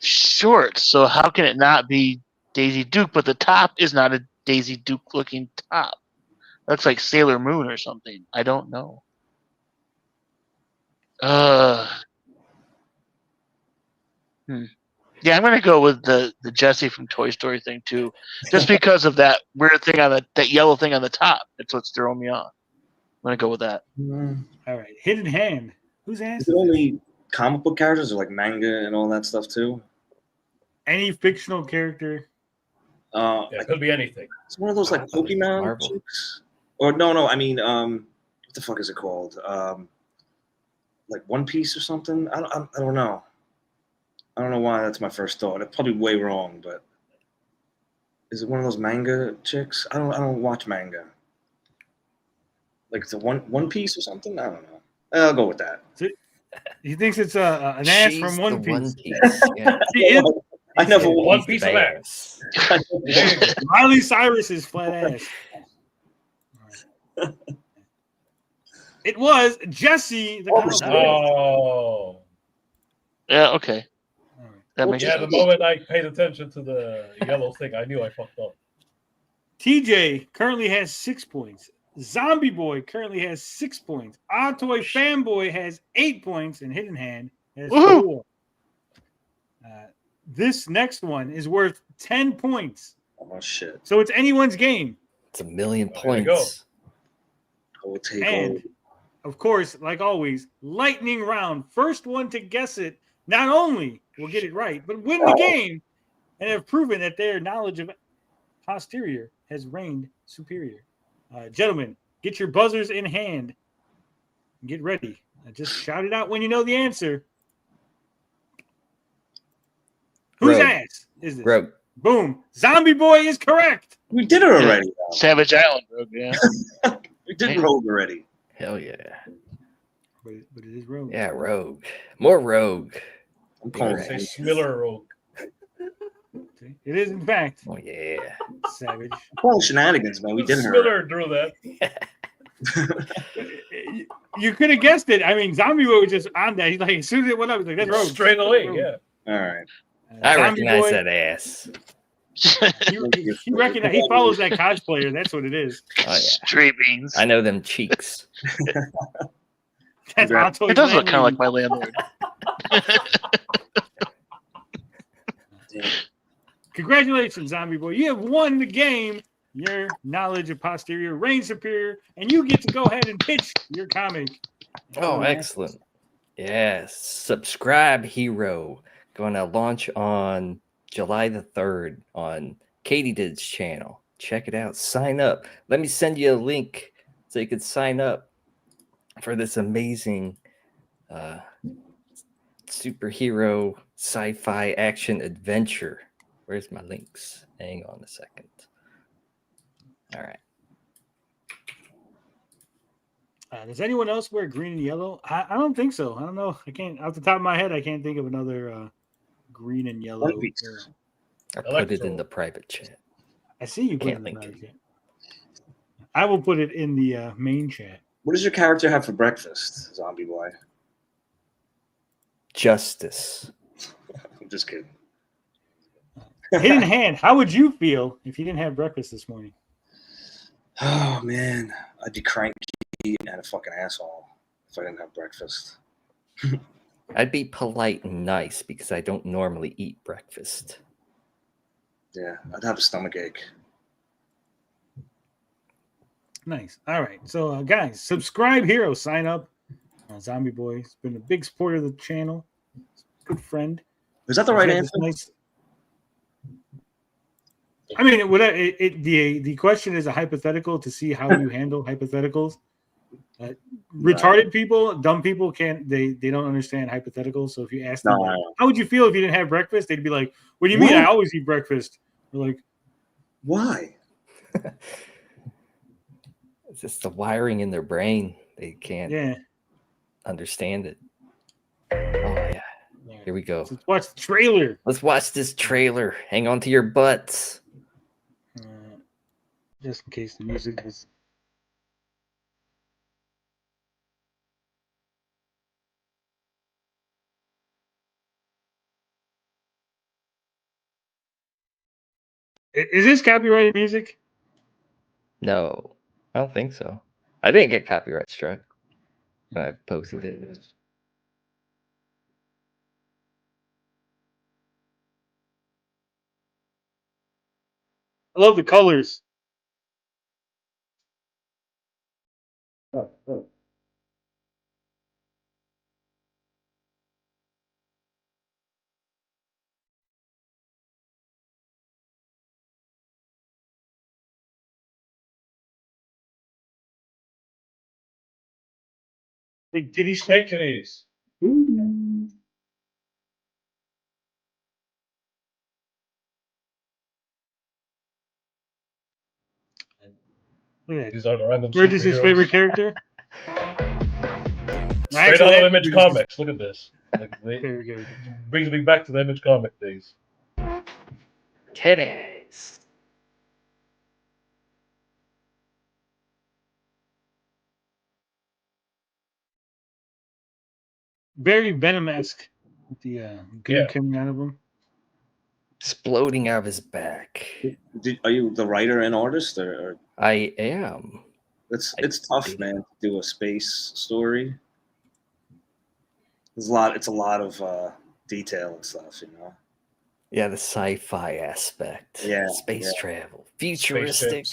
shorts, so how can it not be Daisy Duke? But the top is not a Daisy Duke looking top. Looks like Sailor Moon or something. I don't know. Yeah, I'm gonna go with the Jessie from Toy Story thing too, just because of that weird thing on that yellow thing on the top. That's what's throwing me off. I'm gonna go with that. All right, Hidden Hand. Whose ass? Is it only comic book characters or like manga and all that stuff too? Any fictional character? Yeah, it could be anything. It's one of those like Pokemon chicks. Or no. I mean, what the fuck is it called? Like One Piece or something? I don't know. I don't know why that's my first thought. It's probably way wrong, but is it one of those manga chicks? I don't watch manga. Like it's a One Piece or something? I don't know. I'll go with that. He thinks it's an ass from One Piece. Yeah. I never One Piece of ass. Miley Cyrus's flat ass. It was Jesse the comic book. Oh. Yeah. Okay. That makes Yeah, the sense. moment I paid attention to the yellow thing, I knew I fucked up. TJ currently has 6 points. Zombie Boy currently has 6 points. Toy Fanboy has 8 points, and Hidden Hand has Woohoo! 4. This next one is worth 10 points. Oh shit! So it's anyone's game. It's 1,000,000 There you go. points. I will take And of course, like always, lightning round. First one to guess it not only will get it right, but win the game and have proven that their knowledge of posterior has reigned superior. Gentlemen, get your buzzers in hand. Get ready. Just shout it out when you know the answer. Whose Rogue. ass is this? Rogue. Boom. Zombie Boy is correct. We did it already. Savage Island, Rogue, yeah. We did Rogue already. Hell yeah. But it is Rogue. Yeah, Rogue. More Rogue. I'm calling Say it. Smiller Rogue. It is, in fact, Oh yeah. Savage. I'm calling shenanigans, man. We did her. Smiller drew that. You could have guessed it. I mean, Zombie Boy was just on that. He's like, as soon as it went up, he's like, that's Rogue. Straight away, Rogue. yeah. All right. I Zombie recognize Boy, that ass. He follows that cosplayer. That's what it is. Oh yeah. Straight beans. I know them cheeks. That's Congrats. Anto's It does look kind of like landing. my landlord. Damn. Congratulations, Zombie Boy. You have won the game. Your knowledge of posterior reigns superior, and you get to go ahead and pitch your comic. Oh, excellent. Yes. Subscribe Hero. Going to launch on July the 3rd on Katie's channel. Check it out. Sign up. Let me send you a link so you can sign up for this amazing superhero sci-fi action adventure. Where's my links? Hang on a second. All right. Does anyone else wear green and yellow? I don't think so. I don't know. I can't, off the top of my head, I can't think of another green and yellow. One Piece. hero. I put it in Electro. the private chat. I see you put it Can't in the link private it. chat. I will put it in the main chat. What does your character have for breakfast, Zombie Boy? Justice. I'm just kidding. Hidden Hand, how would you feel if you didn't have breakfast this morning? Oh man, I'd be cranky and a fucking asshole if I didn't have breakfast. I'd be polite and nice because I don't normally eat breakfast. Yeah, I'd have a stomach ache. Nice. All right. So, guys, subscribe Hero, sign up. Zombie Boy has been a big supporter of the channel. Good friend. Is that the right He's got answer? this nice- I mean, the question is a hypothetical to see how you handle hypotheticals. Retarded people, dumb people they don't understand hypotheticals. So if you ask them, like, how would you feel if you didn't have breakfast? They'd be like, "What do you mean? What? I always eat breakfast." We're like, Why? It's just the wiring in their brain. They can't yeah. understand it. Oh, yeah. Here we go. So let's watch the trailer. Let's watch this trailer. Hang on to your butts. Just in case the music is. Is this copyrighted music? No, I don't think so. I didn't get copyright struck when I posted it. I love the colors. Big titty steak. Case. Look at that. These are the random Where is his superheroes. favorite character? Straight out of Image Comics. Look at this. Like, Very good. brings me back to the Image Comic days. Titties. Very Venom-esque with the goo Yeah. coming out of him. exploding out of his back. Are you the writer and artist, or I am. it's tough, man, to do a space story. It's a lot of detail and stuff, you know. Yeah, the sci-fi aspect. Yeah, Space yeah. travel. Futuristic.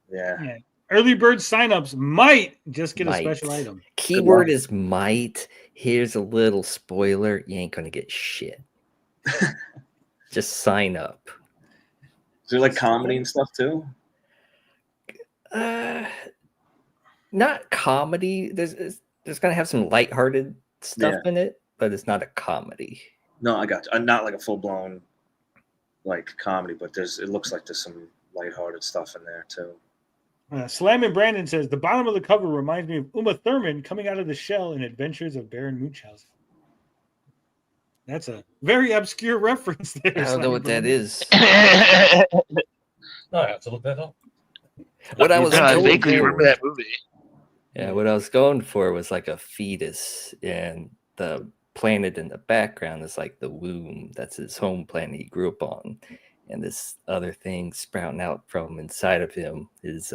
Yeah. Early bird signups might just get a Might. special item. Keyword is might. Here's a little spoiler. You ain't gonna get shit. Just sign up. Is there like comedy and stuff too? Not comedy. There's gonna have some lighthearted stuff in it, but it's not a comedy. No, I got you. Not like a full blown like comedy, but it looks like there's some lighthearted stuff in there too. Slam and Brandon says the bottom of the cover reminds me of Uma Thurman coming out of the shell in Adventures of Baron Munchausen. That's a very obscure reference there. I don't know what that is. I have to look that up. What I was I going vaguely for- remember that movie. Yeah, what I was going for was like a fetus, and the planet in the background is like the womb. That's his home planet he grew up on. And this other thing sprouting out from inside of him is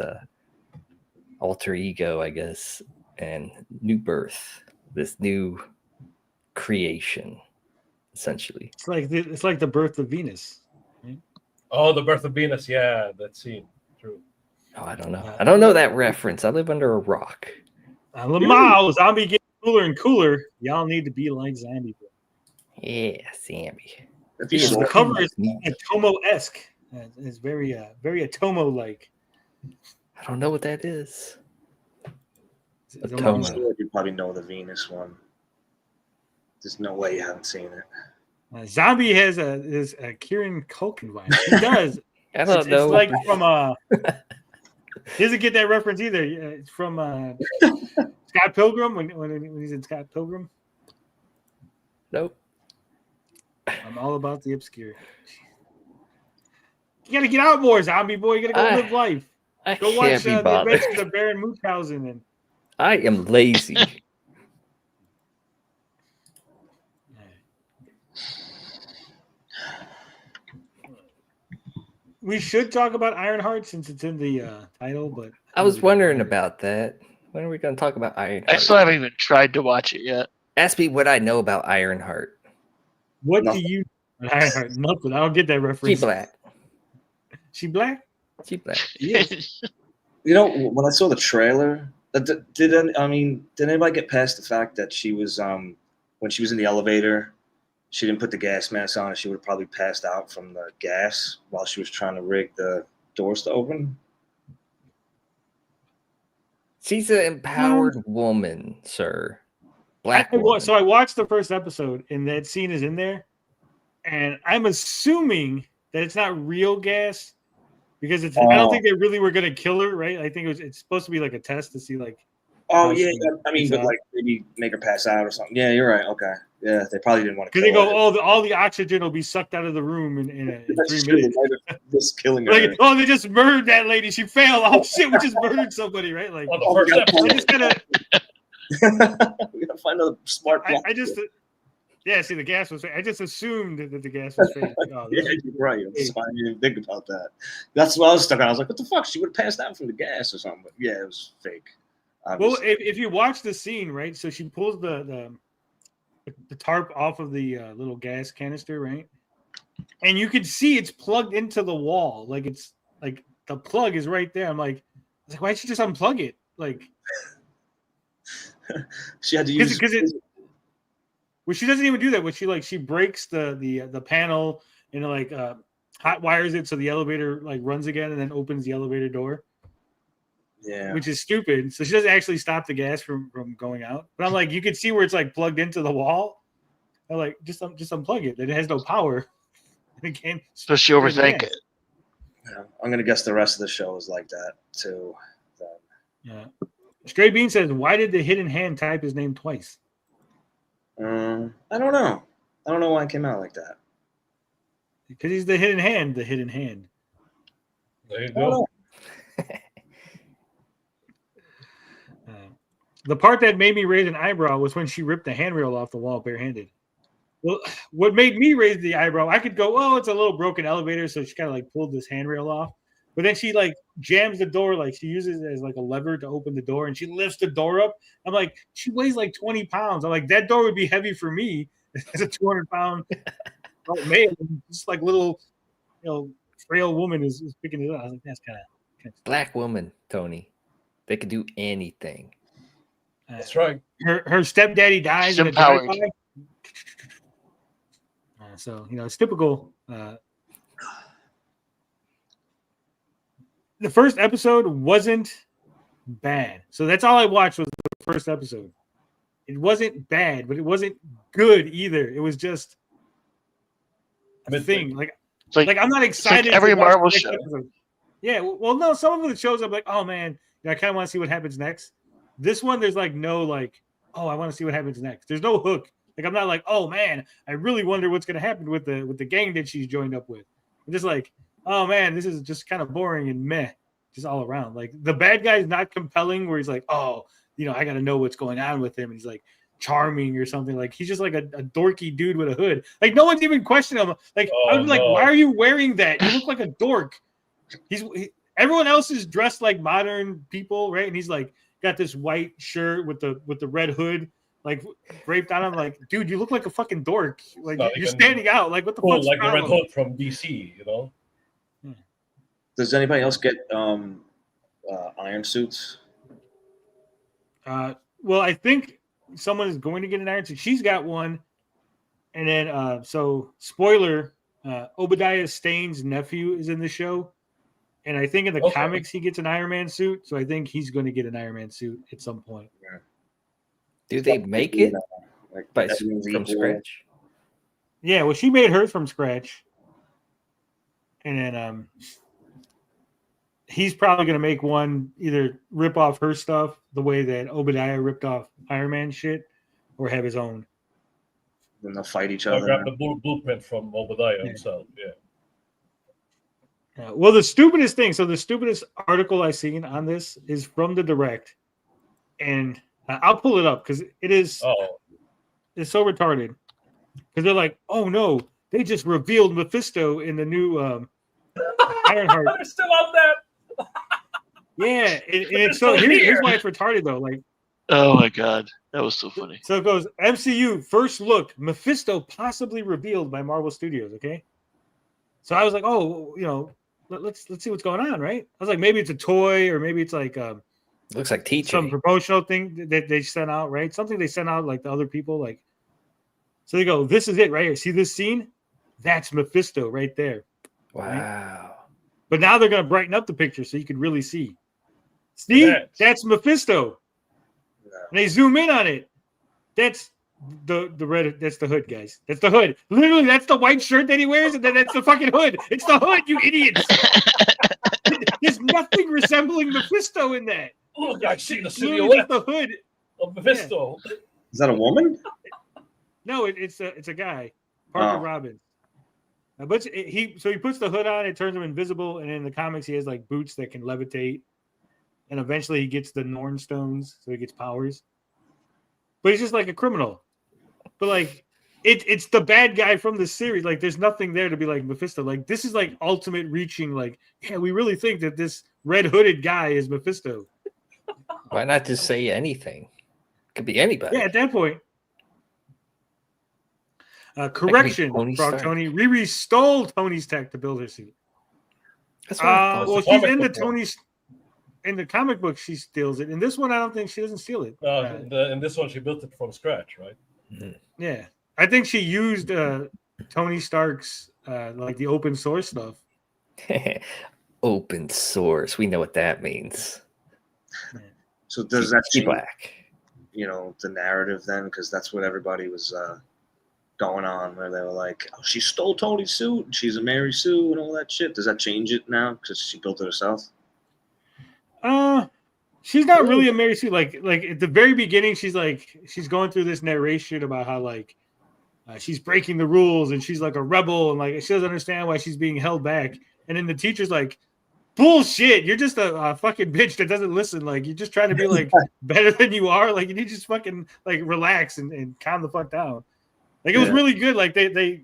alter ego, I guess, and new birth, this new creation, essentially. It's like the birth of Venus. Right? Oh, the birth of Venus. Yeah, that scene. True. Oh, I don't know. I don't know that reference. I live under a rock. Lamau, zombie getting cooler and cooler. Y'all need to be like Zombie. Yeah, Sammy. The cover is Atomo-esque. It's very Atomo-like. I don't know what that is. I'm Atomo. sure you probably know the Venus one. There's no way you haven't seen it. Zombie has a Kieran Culkin vibe. He does. I don't know. It's like from he doesn't get that reference either. It's from Scott Pilgrim when he's in Scott Pilgrim. Nope. I'm all about the obscure. You gotta get out more, Zombie boy. You gotta go live life. Go watch the Adventures of Baron Munchausen. And I am lazy. we should talk about Ironheart since it's in the title, but I was wondering about that. When are we going to talk about Ironheart? I still haven't even tried to watch it yet. Ask me what I know about Ironheart. What do you Ironheart? Nothing. I don't get that reference. She black. She black? She black. Yes. You know, when I saw the trailer, did anybody get past the fact that she was when she was in the elevator, she didn't put the gas mask on, and she would have probably passed out from the gas while she was trying to rig the doors to open? She's an empowered woman, sir. Black woman. So I watched the first episode, and that scene is in there, and I'm assuming that it's not real gas because it's. I don't think they really were gonna kill her, right? I think it's supposed to be like a test to see like. Oh yeah, I mean, but like maybe make her pass out or something. Yeah, you're right. Okay, yeah, they probably didn't want to. Because they go, all the oxygen will be sucked out of the room in 3 minutes. Just killing her. Like, they just murdered that lady. She failed. Oh shit, we just murdered somebody, right? Like, On the first episode. I just gotta. We gotta find a smart. I just. Yeah, see, the gas was fake. I just assumed that the gas was fake. Oh, Yeah, you're right. I'm sorry, you didn't think about that. That's what I was stuck on. I was like, what the fuck? She would have passed out from the gas or something. But yeah, it was fake. Well, if you watch the scene, right? So she pulls the tarp off of the little gas canister, right? And you can see it's plugged into the wall. Like it's like the plug is right there. I'm like, why'd she just unplug it? Like she had to use because it. Well, she doesn't even do that. When she breaks the panel and like hot wires it so the elevator like runs again and then opens the elevator door. Yeah, which is stupid. So she doesn't actually stop the gas from going out. But I'm like, you can see where it's like plugged into the wall. I'm like, just unplug it. It has no power. Again, so she overthink it. Yeah, I'm gonna guess the rest of the show is like that too. Yeah. Stray Bean says, why did the hidden hand type his name twice? I don't know. I don't know why it came out like that. Because he's the hidden hand. The hidden hand. There you go. The part that made me raise an eyebrow was when she ripped the handrail off the wall barehanded. Well, what made me raise the eyebrow, I could go, oh, it's a little broken elevator, so she kind of like pulled this handrail off. But then she like jams the door, like she uses it as like a lever to open the door, and she lifts the door up. I'm like, she weighs like 20 pounds. I'm like, that door would be heavy for me as a 200-pound male. Just like little, frail woman is picking it up. I was like, that's kind of Black woman, Tony. They could do anything. That's right. Her stepdaddy dies in a Empowered. drive-by. So it's typical. The first episode wasn't bad, so that's all I watched was the first episode. It wasn't bad, but it wasn't good either. It was just a thing. Like I'm not excited. Like every to watch Marvel the next show. episode. Yeah, well, no, some of the shows I'm like, oh man, I kind of want to see what happens next. This one, there's like no like, oh, I want to see what happens next. There's no hook. Like I'm not like, oh man, I really wonder what's gonna happen with the gang that she's joined up with. I'm just like, oh man, this is just kind of boring and meh, just all around. Like the bad guy's not compelling, where he's like, oh, I got to know what's going on with him. And he's like charming or something. Like he's just like a dorky dude with a hood. Like no one's even questioning him. Like I'm like, why are you wearing that? You look like a dork. Everyone else is dressed like modern people, right? And he's like got this white shirt with the red hood. Like draped on him, like, dude, you look like a fucking dork. Like you're standing out. Like what the fuck? Like the Red Hood from DC, Does anybody else get iron suits? Well, I think someone is going to get an iron suit. She's got one, and then so spoiler, Obadiah Stane's nephew is in the show, and I think in the comics he gets an Iron Man suit. So I think he's going to get an Iron Man suit at some point. Yeah. Do they make it from scratch? Yeah, well, she made hers from scratch, and then he's probably going to make one, either rip off her stuff the way that Obadiah ripped off Iron Man shit, or have his own. Then they'll fight each I'll other. grab the blueprint from Obadiah himself. Yeah. Well, the stupidest thing. So the stupidest article I've seen on this is from the Direct, and I'll pull it up because it is. It's so retarded because they're like, oh no, they just revealed Mephisto in the new Ironheart. They're still on that. Yeah, and it's so here's why it's retarded though. Like, oh my god, that was so funny. So it goes MCU first look, Mephisto possibly revealed by Marvel Studios. Okay, so I was like, oh, let's see what's going on, right? I was like, maybe it's a toy, or maybe it's like looks like teaching some promotional thing that they sent out, right? Something they sent out like the other people, like. So they go, this is it right here. See this scene? That's Mephisto right there. Wow. Right? But now they're gonna brighten up the picture so you can really see. See, that's Mephisto. Yeah. And they zoom in on it. That's the red. That's the hood, guys. That's the hood. Literally, that's the white shirt that he wears, and then that's the fucking hood. It's the hood, you idiots. There's nothing resembling Mephisto in that. Look, I see the silhouette. The hood of Mephisto. Yeah. Is that a woman? No, it's a guy, Parker Robbins. But he puts the hood on, it turns him invisible, and in the comics he has like boots that can levitate, and eventually he gets the Norn stones, so he gets powers. But he's just like a criminal. But like it's the bad guy from the series. Like there's nothing there to be like Mephisto. Like this is like ultimate reaching. Like we really think that this red hooded guy is Mephisto. Why not just say anything? Could be anybody. Yeah, at that point. Correction, Frog Tony. Riri stole Tony's tech to build her suit. That's right. Well, she's in the Tony's. In the comic book, she steals it. In this one, I don't think she doesn't steal it. In this one, she built it from scratch, right? Mm-hmm. Yeah, I think she used Tony Stark's like the open source stuff. Open source. We know what that means. So does that change, black? The narrative then, because that's what everybody was going on, where they were like, "Oh, she stole Tony's suit. And she's a Mary Sue and all that shit." Does that change it now because she built it herself? She's not really a Mary Sue. Like at the very beginning, she's going through this narration about how like she's breaking the rules and she's like a rebel and like she doesn't understand why she's being held back. And then the teacher's like, bullshit, you're just a fucking bitch that doesn't listen. Like you're just trying to be like better than you are. Like you need to just fucking like relax and calm the fuck down. Like it was really good. Like they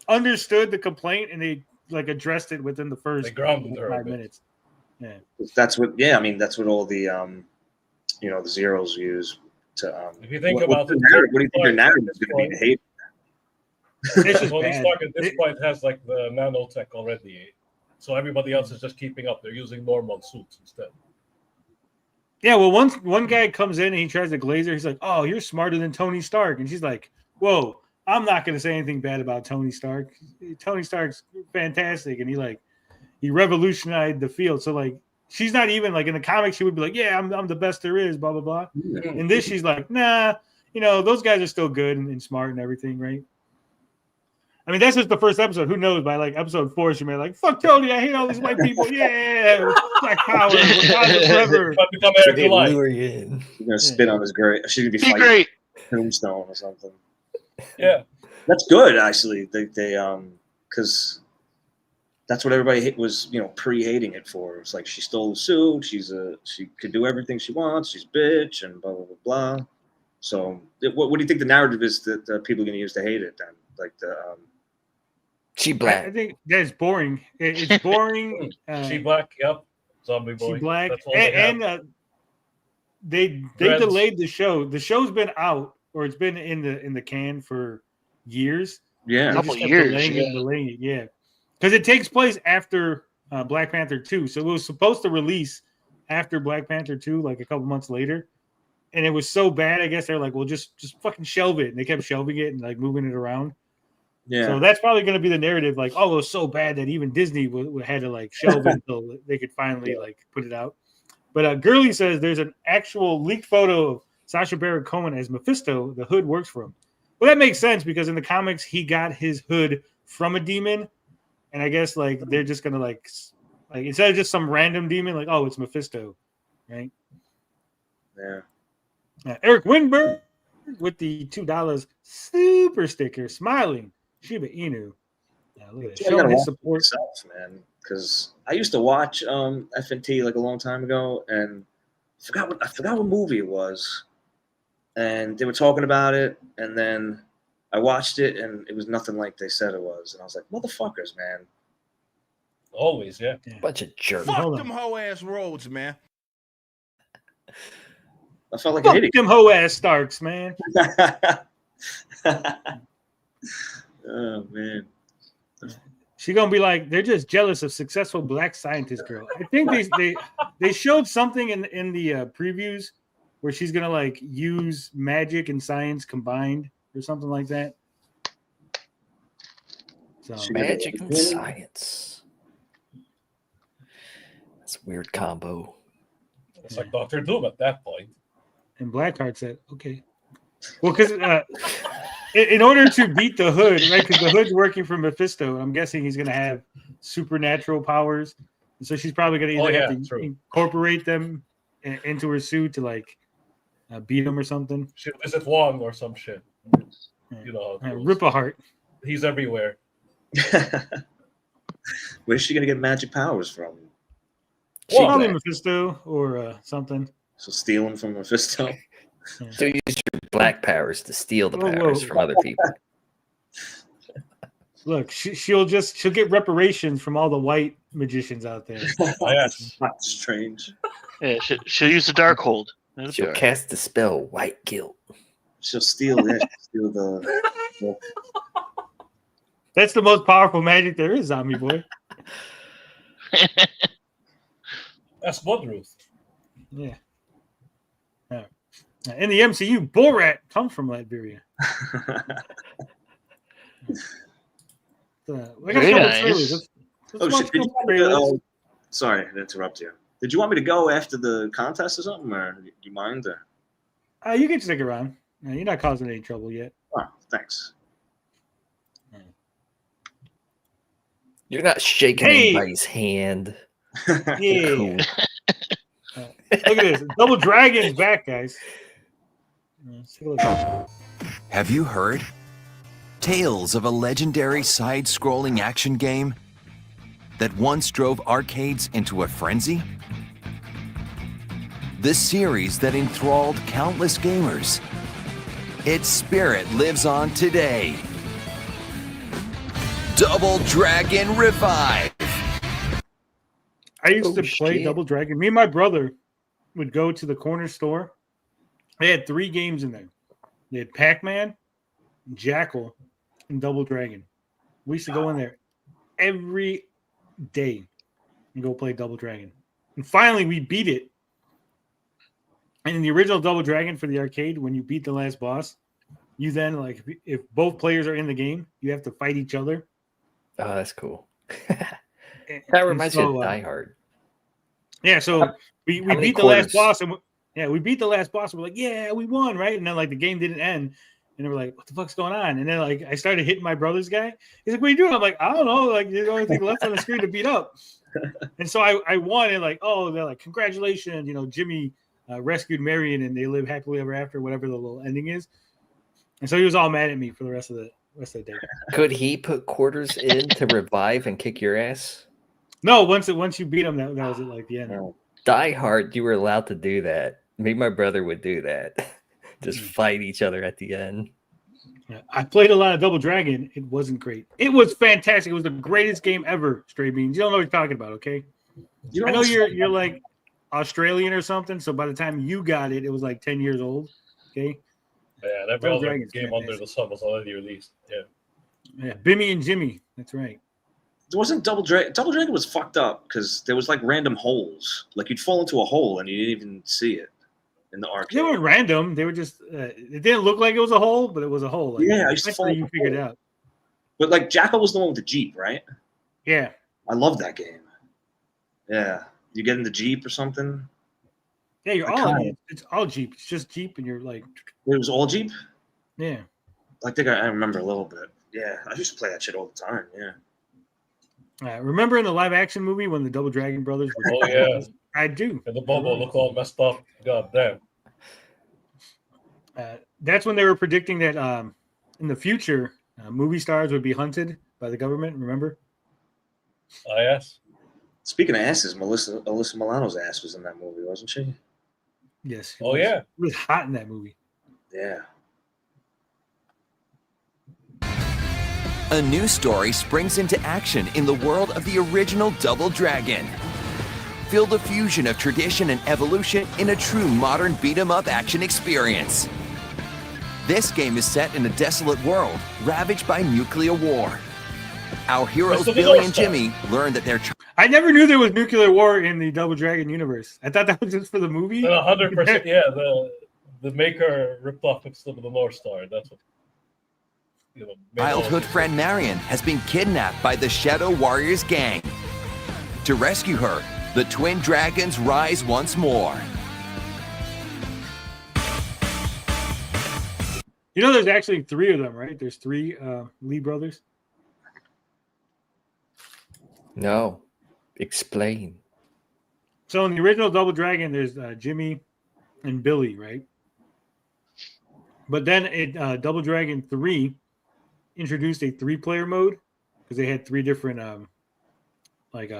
understood the complaint and they like addressed it within the first 5 minutes. Yeah, that's what. Yeah, I mean that's what all the the zeros use to. If you think what about do it, you think their narrative is going to be to hate? Tony Stark at this point has like the nanotech already, so everybody else is just keeping up. They're using normal suits instead. Yeah, well, one guy comes in and he tries to glaze her. He's like, "Oh, you're smarter than Tony Stark," and she's like, "Whoa, I'm not going to say anything bad about Tony Stark. Tony Stark's fantastic, and he revolutionized the field." So like, she's not even like in the comics. She would be like, "Yeah, I'm the best there is," blah blah blah. In this, she's like, "Nah, those guys are still good and smart and everything, right?" I mean, that's just the first episode. Who knows? By like episode 4, she may be like, "Fuck Tony, I hate all these white people. Yeah, Black Power, Wakanda forever." You're gonna spit on his grave. She's gonna be fighting great. Tombstone or something. Yeah, that's good actually. They because that's what everybody was pre-hating it for. It's like she stole the suit. She could do everything she wants. She's a bitch and blah blah blah blah. So what do you think the narrative is that people are gonna use to hate it then? Like the She black. I think that's boring. It's boring. She black. Yep. Zombie boy. She black. That's all they delayed the show. The show's been out or it's been in the can for years. Yeah, a couple years. Delaying it. Yeah, because it takes place after Black Panther 2. So it was supposed to release after Black Panther 2, like a couple months later. And it was so bad, I guess they're like, well, just fucking shelve it. And they kept shelving it and like moving it around. Yeah. So that's probably going to be the narrative. Like, oh, it was so bad that even Disney had to like shelve it until they could finally like put it out. But Gurley says there's an actual leaked photo of Sacha Baron Cohen as Mephisto. The hood works for him. Well, that makes sense because in the comics he got his hood from a demon, and I guess like they're just gonna like instead of just some random demon, like it's Mephisto, right? Yeah. Eric Winberg with the $2 super sticker, smiling. Shiba Inu. Look at that. Showing his support, man. Because I used to watch FNT like a long time ago, and I forgot what movie it was, and they were talking about it, and then I watched it, and it was nothing like they said it was, and I was like, motherfuckers, man. Always, yeah. Bunch of jerks. Fuck them hoe ass roads, man. I felt like fuck an idiot. them hoe ass Starks, man. Oh man. She's gonna be like, they're just jealous of successful black scientist girl. I think they showed something in the previews where she's gonna like use magic and science combined or something like that. So Magic and science. That's a weird combo. It's like Dr. Doom at that point. And Blackheart said, "Okay." Well, because in order to beat the Hood, right? Because the Hood's working for Mephisto, I'm guessing he's going to have supernatural powers, and so she's probably going to either have to incorporate them into her suit to like beat him or something. She'll visit Wong or some shit. You know, rip a heart. He's everywhere. Where's she going to get magic powers from? Probably Mephisto or something. So stealing from Mephisto. So use your black powers to steal the powers from other people. Look, she'll get reparations from all the white magicians out there. Yes, that's strange. Yeah, she'll use the dark hold. She'll cast the spell White Guilt. She'll steal it. Steal the. That's the most powerful magic there is, Zombie Boy. That's Bloodruth. Yeah. In the MCU, Borat comes from Latveria. Very nice. Sorry to interrupt you. Did you want me to go after the contest or something, or do you mind? Or? You can stick around. You're not causing any trouble yet. Oh, thanks. You're not shaking anybody's hand. Yeah. Cool. Look at this. Double Dragon's back, guys. Have you heard? Tales of a legendary side-scrolling action game that once drove arcades into a frenzy? The series that enthralled countless gamers its spirit lives on today. Double Dragon Revive. I used to play Double Dragon. Me and my brother would go to the corner store. They had 3 games in there. They had Pac-Man, Jackal, and Double Dragon. We used to go in there every day and go play Double Dragon. And finally, we beat it. And in the original Double Dragon for the arcade, when you beat the last boss, you then, like, if both players are in the game, you have to fight each other. Oh, that's cool. That reminds me of Die Hard. Yeah, so we beat the last boss, and we beat the last boss. And we're like, yeah, we won, right? And then like the game didn't end, and they were like, what the fuck's going on? And then like I started hitting my brother's guy. He's like, what are you doing? I'm like, I don't know. Like, there's the only thing left on the screen to beat up. And so I won, and like, oh, they're like, congratulations, Jimmy rescued Marion, and they live happily ever after, whatever the little ending is. And so he was all mad at me for the rest of the day. Could he put quarters in to revive and kick your ass? No, once you beat him, that was it, like the end. Die Hard, you were allowed to do that. Me and my brother would do that. Just fight each other at the end. Yeah, I played a lot of Double Dragon. It wasn't great. It was fantastic. It was the greatest game ever, Stray Beans. You don't know what you're talking about, okay? I know you're like Australian or something, so by the time you got it, it was like 10 years old, okay? Yeah, that Double Dragon game under the sun was already released. Yeah, Bimmy and Jimmy. That's right. It wasn't Double Dragon. Double Dragon was fucked up because there was like random holes. Like you'd fall into a hole and you didn't even see it in the arcade. They weren't random. They were just. It didn't look like it was a hole, but it was a hole. Like, yeah, I used to fall. You figured it out. But like Jackal was the one with the Jeep, right? Yeah. I love that game. Yeah, you get in the Jeep or something. Yeah, you're all. It's all Jeep. It's just Jeep, and you're like. It was all Jeep. Yeah. I think I remember a little bit. Yeah, I used to play that shit all the time. Yeah. Remember in the live action movie when the Double Dragon brothers were I do. And the Bobo look all messed up. God damn. That's when they were predicting that in the future, movie stars would be hunted by the government. Remember? Yes. Speaking of asses, Alyssa Milano's ass was in that movie, wasn't she? Yes. Yeah. It was hot in that movie. Yeah. A new story springs into action in the world of the original Double Dragon. Feel the fusion of tradition and evolution in a true modern beat-em-up action experience. This game is set in a desolate world ravaged by nuclear war. Our heroes Billy and Jimmy learn that they're... I never knew there was nuclear war in the Double Dragon universe. I thought that was just for the movie. 100%. Yeah, the maker ripped off some of the North Star. That's what... Childhood friend Marion has been kidnapped by the Shadow Warriors gang. To rescue her, the twin dragons rise once more. There's actually 3 of them, right? There's 3 Lee brothers. No. Explain. So in the original Double Dragon, there's Jimmy and Billy, right? But then in Double Dragon 3 introduced a 3-player mode because they had 3 different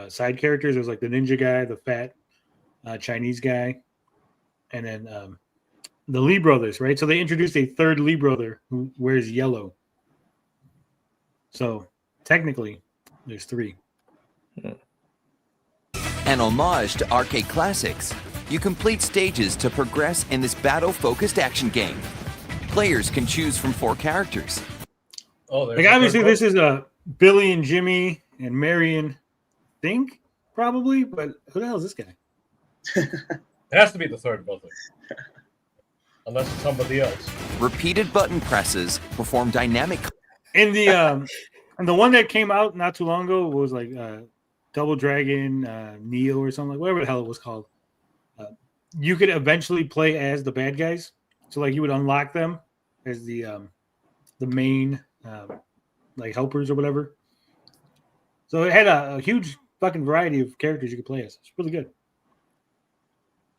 side characters. There was like the ninja guy, the fat Chinese guy, and then the Lee brothers, right? So they introduced a 3rd Lee brother who wears yellow. So technically, there's 3. An homage to arcade classics, you complete stages to progress in this battle-focused action game. Players can choose from 4 characters. Obviously, this is Billy and Jimmy and Marion, think probably, but who the hell is this guy? It has to be the 3rd brother, unless it's somebody else. Repeated button presses perform dynamic. And the one that came out not too long ago was like Double Dragon Neo or something, like whatever the hell it was called. You could eventually play as the bad guys, so like you would unlock them as the main like helpers or whatever. So it had a huge fucking variety of characters you could play as. It's really good.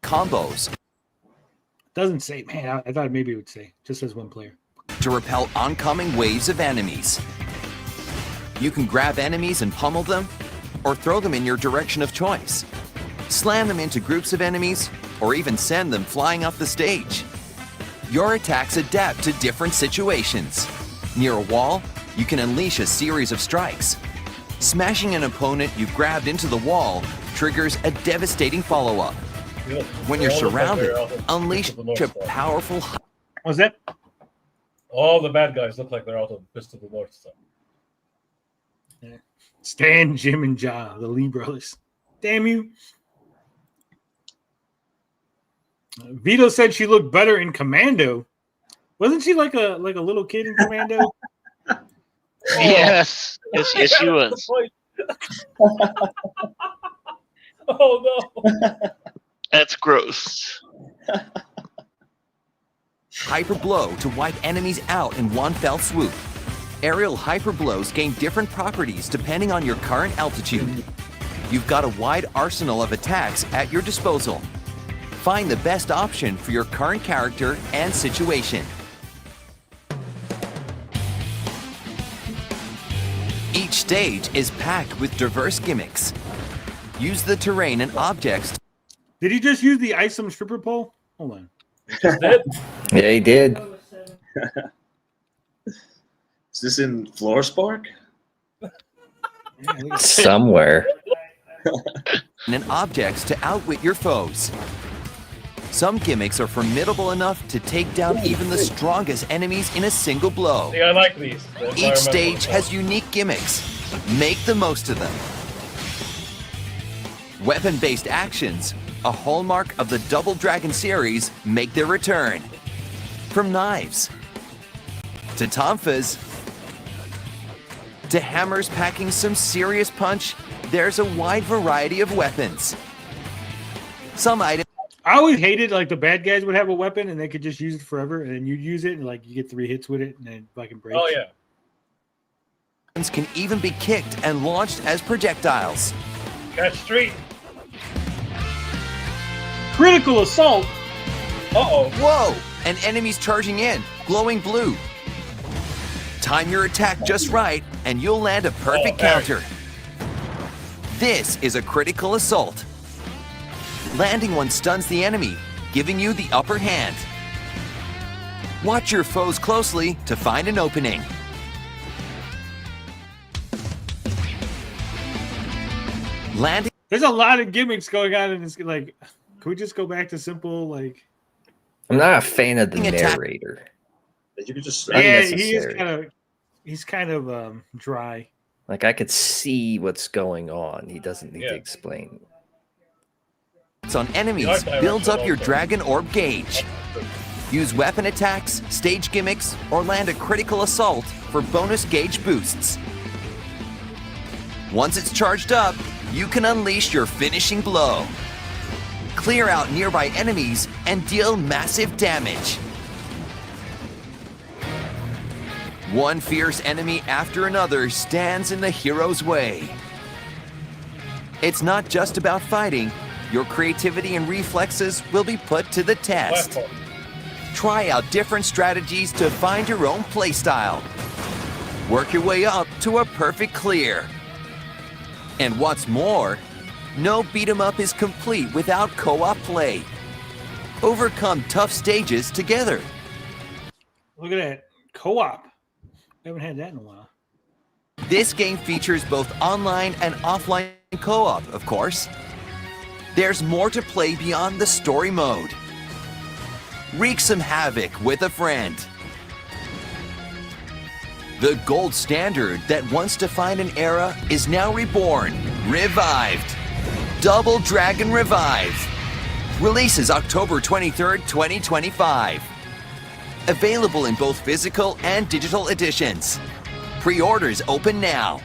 Combos. Doesn't say, man. I thought maybe it would say just as 1 player. To repel oncoming waves of enemies. You can grab enemies and pummel them, or throw them in your direction of choice. Slam them into groups of enemies, or even send them flying off the stage. Your attacks adapt to different situations. Near a wall, you can unleash a series of strikes. Smashing an opponent you've grabbed into the wall triggers a devastating follow-up. When you're surrounded, unleash a powerful... What's that? All the bad guys look like they're out of Fist of the North Star. Yeah. Stan, Jim, and Ja, the Lee brothers. Damn you. Vito said she looked better in Commando. Wasn't she like a little kid in Commando? Yes, yes, she was. Oh no! That's gross. Hyper blow to wipe enemies out in one fell swoop. Aerial hyper blows gain different properties depending on your current altitude. You've got a wide arsenal of attacks at your disposal. Find the best option for your current character and situation. Each stage is packed with diverse gimmicks. Use the terrain and objects. Did he just use the Isom stripper pole? Hold on. Yeah, he did. Is this in Floor Somewhere. And objects to outwit your foes. Some gimmicks are formidable enough to take down even the strongest enemies in a single blow. See, I like these. Each stage has unique gimmicks. Make the most of them. Weapon-based actions, a hallmark of the Double Dragon series, make their return. From knives, to tonfas, to hammers packing some serious punch, there's a wide variety of weapons. Some items... I always hated like the bad guys would have a weapon and they could just use it forever, and then you'd use it and like you get 3 hits with it and then fucking breaks. Oh yeah. Can even be kicked and launched as projectiles. Catch street. Critical assault. Uh-oh. Whoa! An enemy's charging in, glowing blue. Time your attack just right, and you'll land a perfect counter. This is a critical assault. Landing one stuns the enemy, giving you the upper hand. Watch your foes closely to find an opening. Landing. There's a lot of gimmicks going on in this. Like, can we just go back to simple? Like, I'm not a fan of the Attack. narrator. You could just yeah, he's kind of dry. Like, I could see what's going on. He doesn't need to explain. On enemies builds up your dragon orb gauge. Use weapon attacks, stage gimmicks, or land a critical assault for bonus gauge boosts. Once it's charged up, you can unleash your finishing blow. Clear out nearby enemies and deal massive damage. One fierce enemy after another stands in the hero's way. It's not just about fighting. Your creativity and reflexes will be put to the test. Try out different strategies to find your own playstyle. Work your way up to a perfect clear. And what's more, no beat-em-up is complete without co-op play. Overcome tough stages together. Look at that. Co-op. Haven't had that in a while. This game features both online and offline co-op, of course. There's more to play beyond the story mode. Wreak some havoc with a friend. The gold standard that once defined an era is now reborn, revived. Double Dragon Revive. Releases October 23rd, 2025. Available in both physical and digital editions. Pre-orders open now.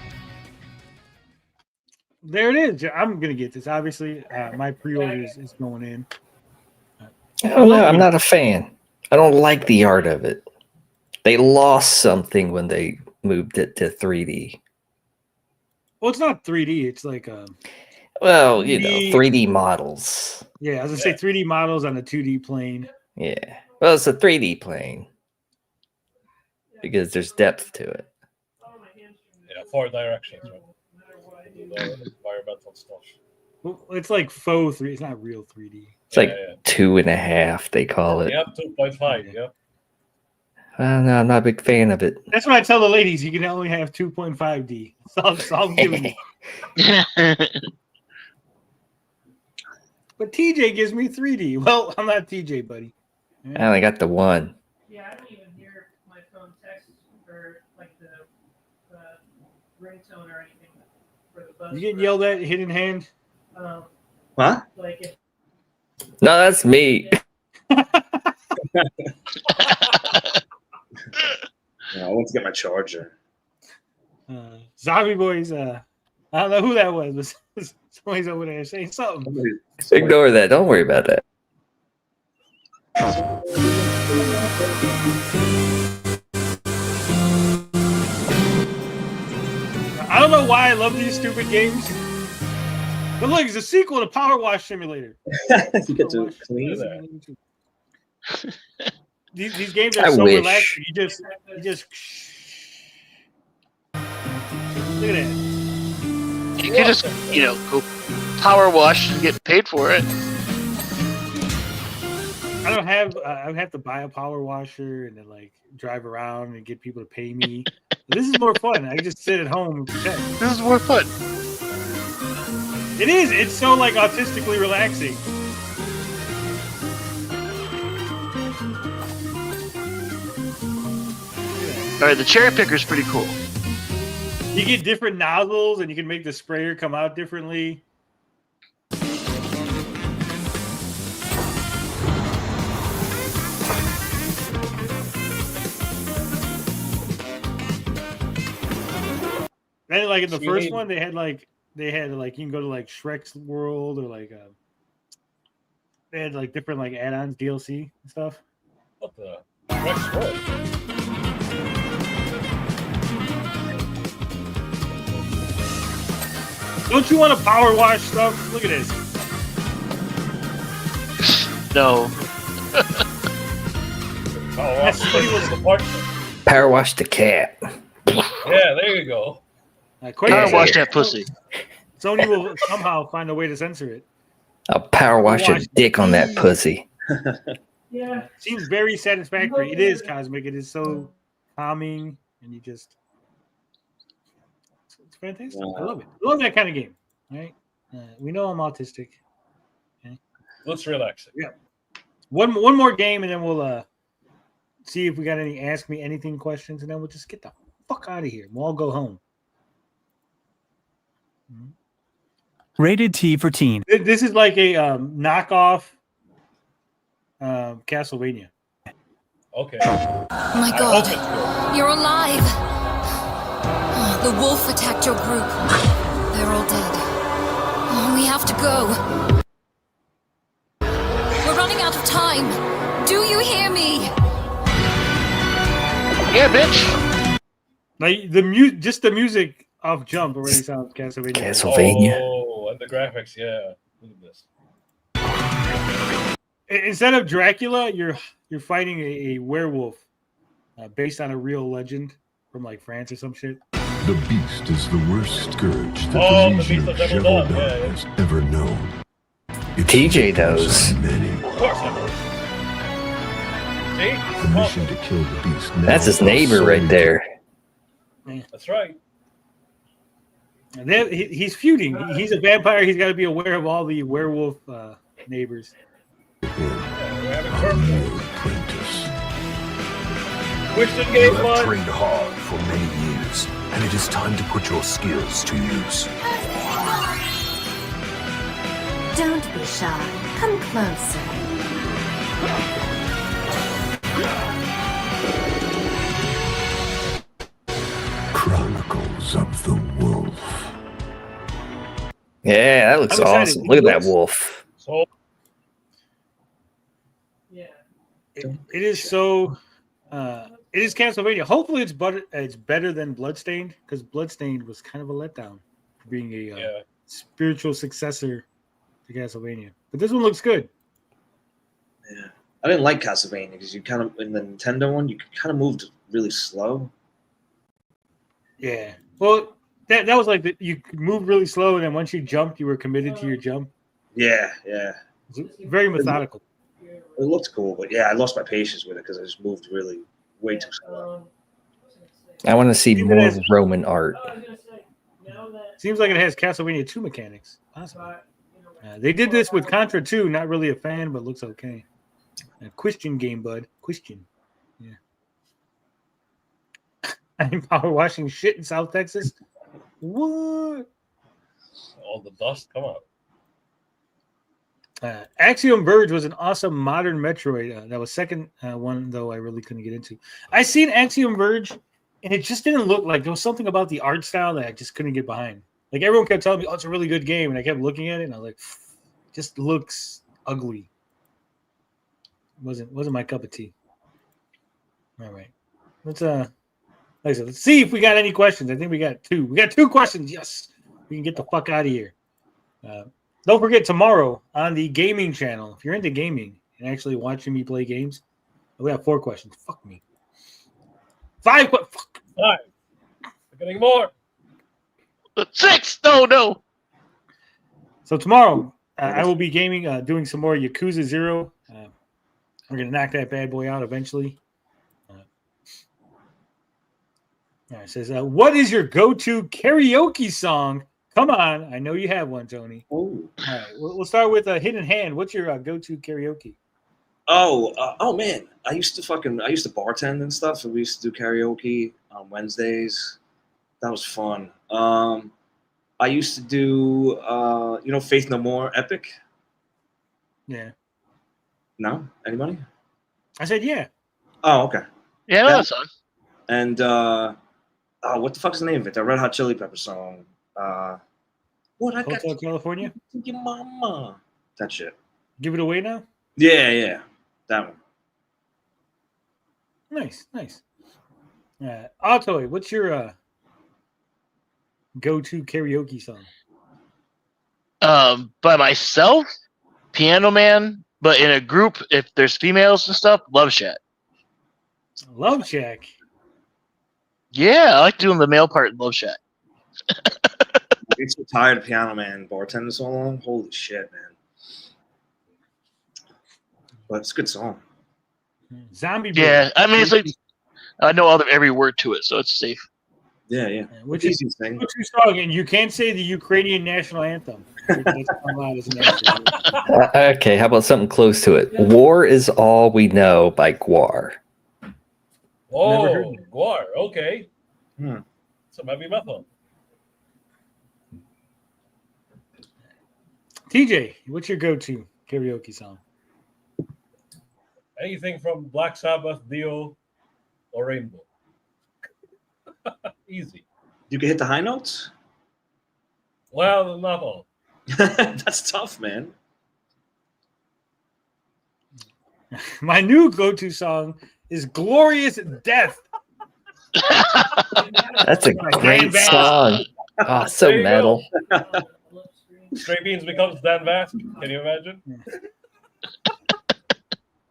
There it is. I'm gonna get this. Obviously, my pre-order is going in. I don't know. I'm not a fan. I don't like the art of it. They lost something when they moved it to 3D. Well, it's not 3D. It's like well, 3D models. Yeah, I was gonna say 3D models on a 2D plane. Yeah. Well, it's a 3D plane because there's depth to it. Yeah, 4 directions, right? The environmental stuff. Well, it's like faux 3D. It's not real 3D. It's like 2.5, they call it. Yep, 2.5. Yep. No, I'm not a big fan of it. That's what I tell the ladies. You can only have 2.5D. That's all I'm giving you. But TJ gives me 3D. Well, I'm not TJ, buddy. I only got the one. Yeah, I don't even hear my phone text or like the ringtone or anything for the buzz. You getting yelled at, hidden hand? What? Like if No, that's me. Yeah, I went to get my charger. Zombie Boys, I don't know who that was, but somebody's over there saying something. Ignore that. Don't worry about that. I don't know why I love these stupid games. But look, it's a sequel to Power Wash Simulator. You get to clean. These games are I so wish. relaxing. You just look at that. You can just, go power wash and get paid for it. I don't have. I would have to buy a power washer and then like drive around and get people to pay me. This is more fun. I can just sit at home and pretend. This is more fun. It is. It's so like autistically relaxing. All right, the cherry picker is pretty cool. You get different nozzles and you can make the sprayer come out differently. And like in the first one, they had like you can go to like Shrek's world or like they had like different like add-ons, DLC and stuff. What the Shrek's world? Don't you want to power wash stuff? Look at this. No. Power wash the cat. Yeah, there you go. Power wash that pussy. Sony will somehow find a way to censor it. I'll power wash your dick on that pussy. Yeah, seems very satisfactory. It is cosmic. It is so calming, and you just it's fantastic. I love it. I love that kind of game. Right? We know I'm autistic. Okay? Let's relax it. Yeah. One more game, and then we'll see if we got any Ask Me Anything questions, and then we'll just get the fuck out of here. We'll all go home. Rated T for teen. This is like a knockoff Castlevania. Okay. My God, you're alive. The wolf attacked your group. They're all dead. We have to go. We're running out of time. Do you hear me? Yeah, bitch. Like just the music off Jump already sounds Castlevania. Oh, and the graphics, yeah. Look at this. Instead of Dracula, you're fighting a werewolf based on a real legend from like France or some shit. The beast is the worst scourge that the the beast legion of has ever done, Sheldon has ever known. TJ knows. Of course I know. See? The mission to kill the beast. now That's his neighbor is right there. That's right. And then he's feuding. He's a vampire. He's got to be aware of all the werewolf neighbors. Wishton You game have one. trained hard for many years, and it is time to put your skills to use. Don't be shy. Come closer. Chronicles of the Wolf. Yeah, that looks awesome. Look at that wolf. So, It is so. It is Castlevania. Hopefully, it's better than Bloodstained, because Bloodstained was kind of a letdown for being a spiritual successor to Castlevania. But this one looks good. Yeah, I didn't like Castlevania because you kind of in the Nintendo one you kind of moved really slow. Yeah. Well, That was like you moved really slow, and then once you jumped, you were committed to your jump. Yeah. Very methodical. It looked cool, but yeah, I lost my patience with it because I just moved really way too slow. I want to see more Roman art. Seems like it has Castlevania 2 mechanics. Awesome. They did this with Contra 2. Not really a fan, but looks okay. Question game, bud. Question. Yeah. I'm power washing shit in South Texas. What? All the dust, come on. Axiom Verge was an awesome modern Metroid. That was second one, though I really couldn't get into. I seen Axiom Verge, and it just didn't look like there was something about the art style that I just couldn't get behind. Like everyone kept telling me, "Oh, it's a really good game," and I kept looking at it, and I was like, "Just looks ugly." Wasn't my cup of tea. All right, let's like I said, let's see if we got any questions. I think we got 2. We got 2 questions. Yes, we can get the fuck out of here. Don't forget tomorrow on the gaming channel. If you're into gaming and actually watching me play games, we have 4 questions. Fuck me. 5. Fuck. 5. We're getting more. 6. No. So tomorrow I will be gaming, doing some more Yakuza 0. We're gonna knock that bad boy out eventually. It says, "What is your go-to karaoke song?" Come on, I know you have one, Tony. Oh. All right, we'll start with Hidden Hand. What's your go-to karaoke? Oh man, I used to bartend and stuff, and we used to do karaoke on Wednesdays. That was fun. I used to do Faith No More, Epic. Yeah. No, anybody? I said yeah. Oh, okay. Yeah, I know that song. And what the fuck's the name of it? The Red Hot Chili Pepper song. What I got? Hotel California. Your mama. That shit. Give it away now. Yeah, that one. Nice. Altoy, what's your go-to karaoke song? By myself, Piano Man, but in a group, if there's females and stuff, Love Shack. Love Shack. Yeah, I like doing the male part in Love Shack. I'm so tired of Piano Man bartending so long. Holy shit, man. But it's a good song. Zombie. Yeah, I mean, it's like I know every word to it, so it's safe. Yeah. Which is too strong, and you can't say the Ukrainian national anthem. That's not allowed as an answer. Okay, how about something close to it? War is All We Know by Guar. Oh, Guar. Okay. Some heavy metal. TJ, what's your go-to karaoke song? Anything from Black Sabbath, Dio, or Rainbow. Easy. You can hit the high notes? Well, not all. That's tough, man. My new go-to song is Glorious Death. That's a great song. Oh, so metal. Stray Beans becomes Dan Vask. Can you imagine?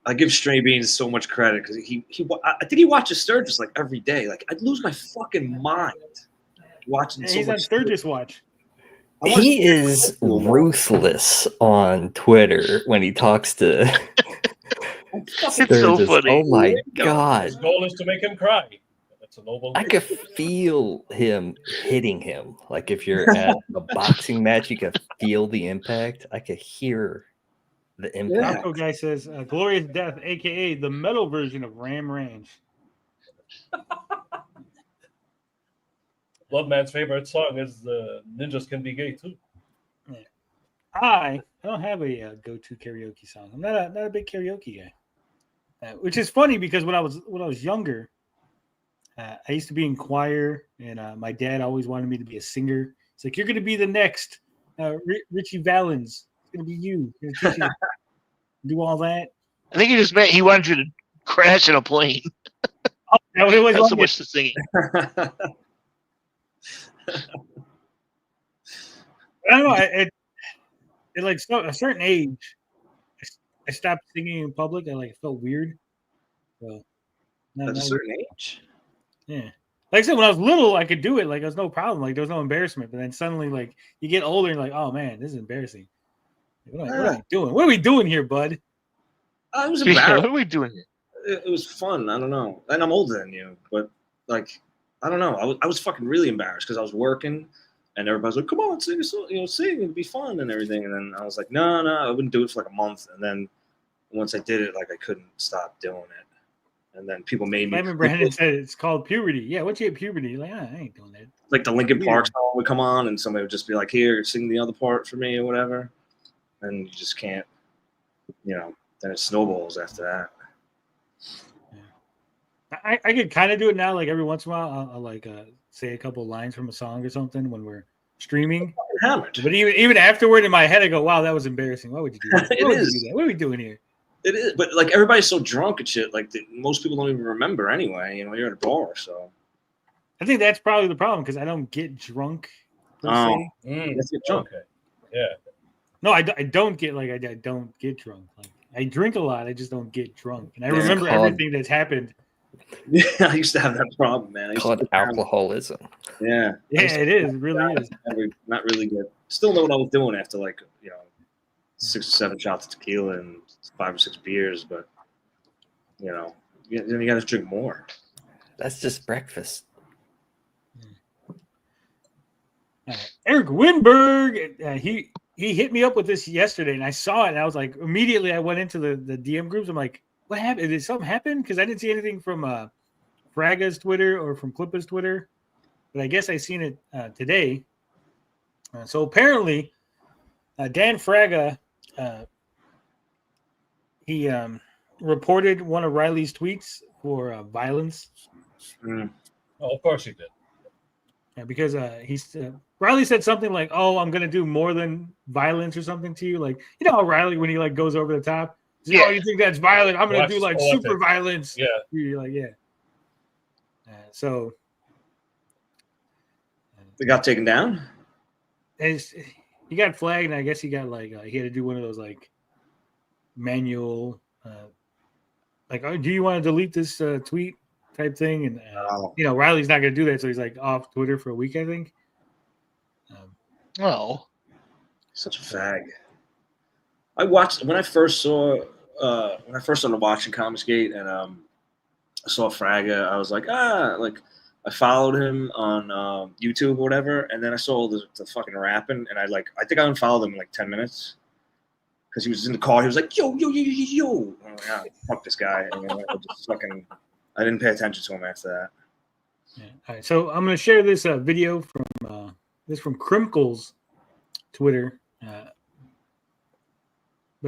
I give Stray Beans so much credit because I think he watches Sturgis like every day. Like I'd lose my fucking mind watching. He's on Sturgis Watch. He is ruthless on Twitter when he talks to It's so funny. Oh my god! His goal is to make him cry. That's a noble. I could feel him hitting him. Like if you're at a boxing match, you could feel the impact. I could hear the impact. Taco guy says Glorious Death, aka the metal version of Ram Ranch. Bloodman's favorite song is "Ninjas Can Be Gay Too." Yeah. I don't have a go-to karaoke song. I'm not a big karaoke guy, which is funny because when I was younger, I used to be in choir, and my dad always wanted me to be a singer. It's like, you're going to be the next Richie Valens. It's going to be you. You're gonna teach you to do all that. I think he just meant he wanted you to crash in a plane. Oh, that was Not so much the singing. I don't know. At like a certain age, I stopped singing in public. I felt weird. So, At a certain age. Yeah. Like I said, when I was little, I could do it. Like there was no problem. Like there was no embarrassment. But then suddenly, like you get older, and you're like, oh man, this is embarrassing. What are we doing? What are we doing here, bud? I was Yeah, embarrassed. what are we doing here? It was fun. I don't know, and I'm older than you, but like, I don't know. I was fucking really embarrassed because I was working, and everybody's like, "Come on, sing a song, sing, it'd be fun and everything." And then I was like, "No, I wouldn't do it for like a month." And then once I did it, like I couldn't stop doing it. And then people made me. Clement Brandon said it's called puberty. Yeah, once you hit puberty, you're like, I ain't doing that. Like the Linkin Park song would come on, and somebody would just be like, "Here, sing the other part for me," or whatever. And you just can't, then it snowballs after that. I could kind of do it now. Like every once in a while, I'll like say a couple lines from a song or something when we're streaming. But even afterward, in my head, I go, "Wow, that was embarrassing. Why would you do that? Why would you do that? What are we doing here?" It is, but like everybody's so drunk and shit. Like most people don't even remember anyway. You're at a bar, so. I think that's probably the problem because I don't get drunk. Per se. Let's get drunk. Okay. Yeah. No, I don't get I don't get drunk. Like I drink a lot, I just don't get drunk. And I remember everything that's happened. Yeah, I used to have that problem, man. I Called alcoholism. Yeah. Yeah, it is. It really is. Not really good. Still know what I was doing after 6 or 7 shots of tequila and 5 or 6 beers, but then you got to drink more. That's just breakfast. Eric Winberg, he hit me up with this yesterday, and I saw it, and I was like, immediately I went into the DM groups. I'm like, what happened? Did something happen? Because I didn't see anything from Fraga's Twitter or from Clippa's Twitter, but I guess I seen it today. So apparently, Dan Fraga, he reported one of Riley's tweets for violence. Mm. Oh, of course he did. Yeah, because Riley said something like, "Oh, I'm gonna do more than violence or something to you." Like, how Riley when he goes over the top. He's like, "Oh, you think that's violent? I'm gonna do super violence." Yeah. You're like, yeah. So They got taken down. He got flagged, and I guess he got he had to do one of those manual, "Oh, do you want to delete this tweet?" type thing, and Riley's not going to do that, so he's off Twitter for a week, I think. Such a fag. I watched when I first started watching Comicsgate, and I saw Fraga. I was like, I followed him on YouTube or whatever, and then I saw the fucking rapping, and I think I unfollowed him in 10 minutes because he was in the car. He was like, yo. And I'm like, fuck this guy. And I didn't pay attention to him after that. Yeah. All right, so I'm going to share this video from Crinkle's Twitter, but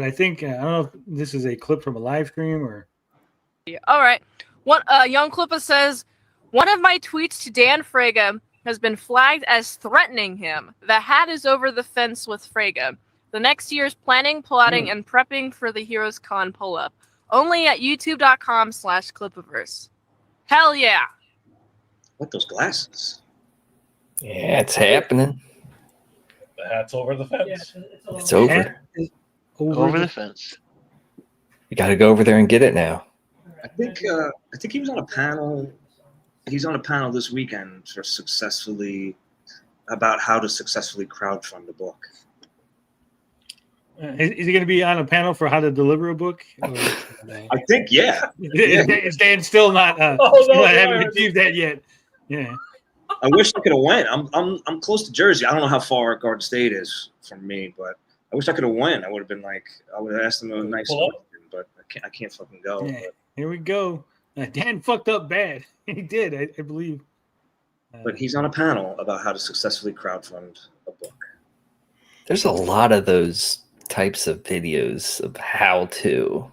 I think I don't know if this is a clip from a live stream or. All right, Young Clippa says one of my tweets to Dan Fraga has been flagged as threatening him. The hat is over the fence with Fraga. The next year's planning, plotting, and prepping for the Heroes Con pull-up. Only at youtube.com/Clippaverse. Hell yeah. What those glasses? Yeah, it's happening. The hat's over the fence. It's over. Over the fence. You got to go over there and get it now. I think he was on a panel. He's on a panel this weekend about how to successfully crowdfund a book. Is he going to be on a panel for how to deliver a book? Or, I think, yeah. Is Dan still not? Haven't achieved that yet. Yeah. I wish I could have went. I'm close to Jersey. I don't know how far Garden State is from me, but I wish I could have went. I would have been I would have asked him a nice question, but I can't fucking go. Yeah. Here we go. Dan fucked up bad. He did, I believe. But he's on a panel about how to successfully crowdfund a book. There's a lot of those types of videos of how to,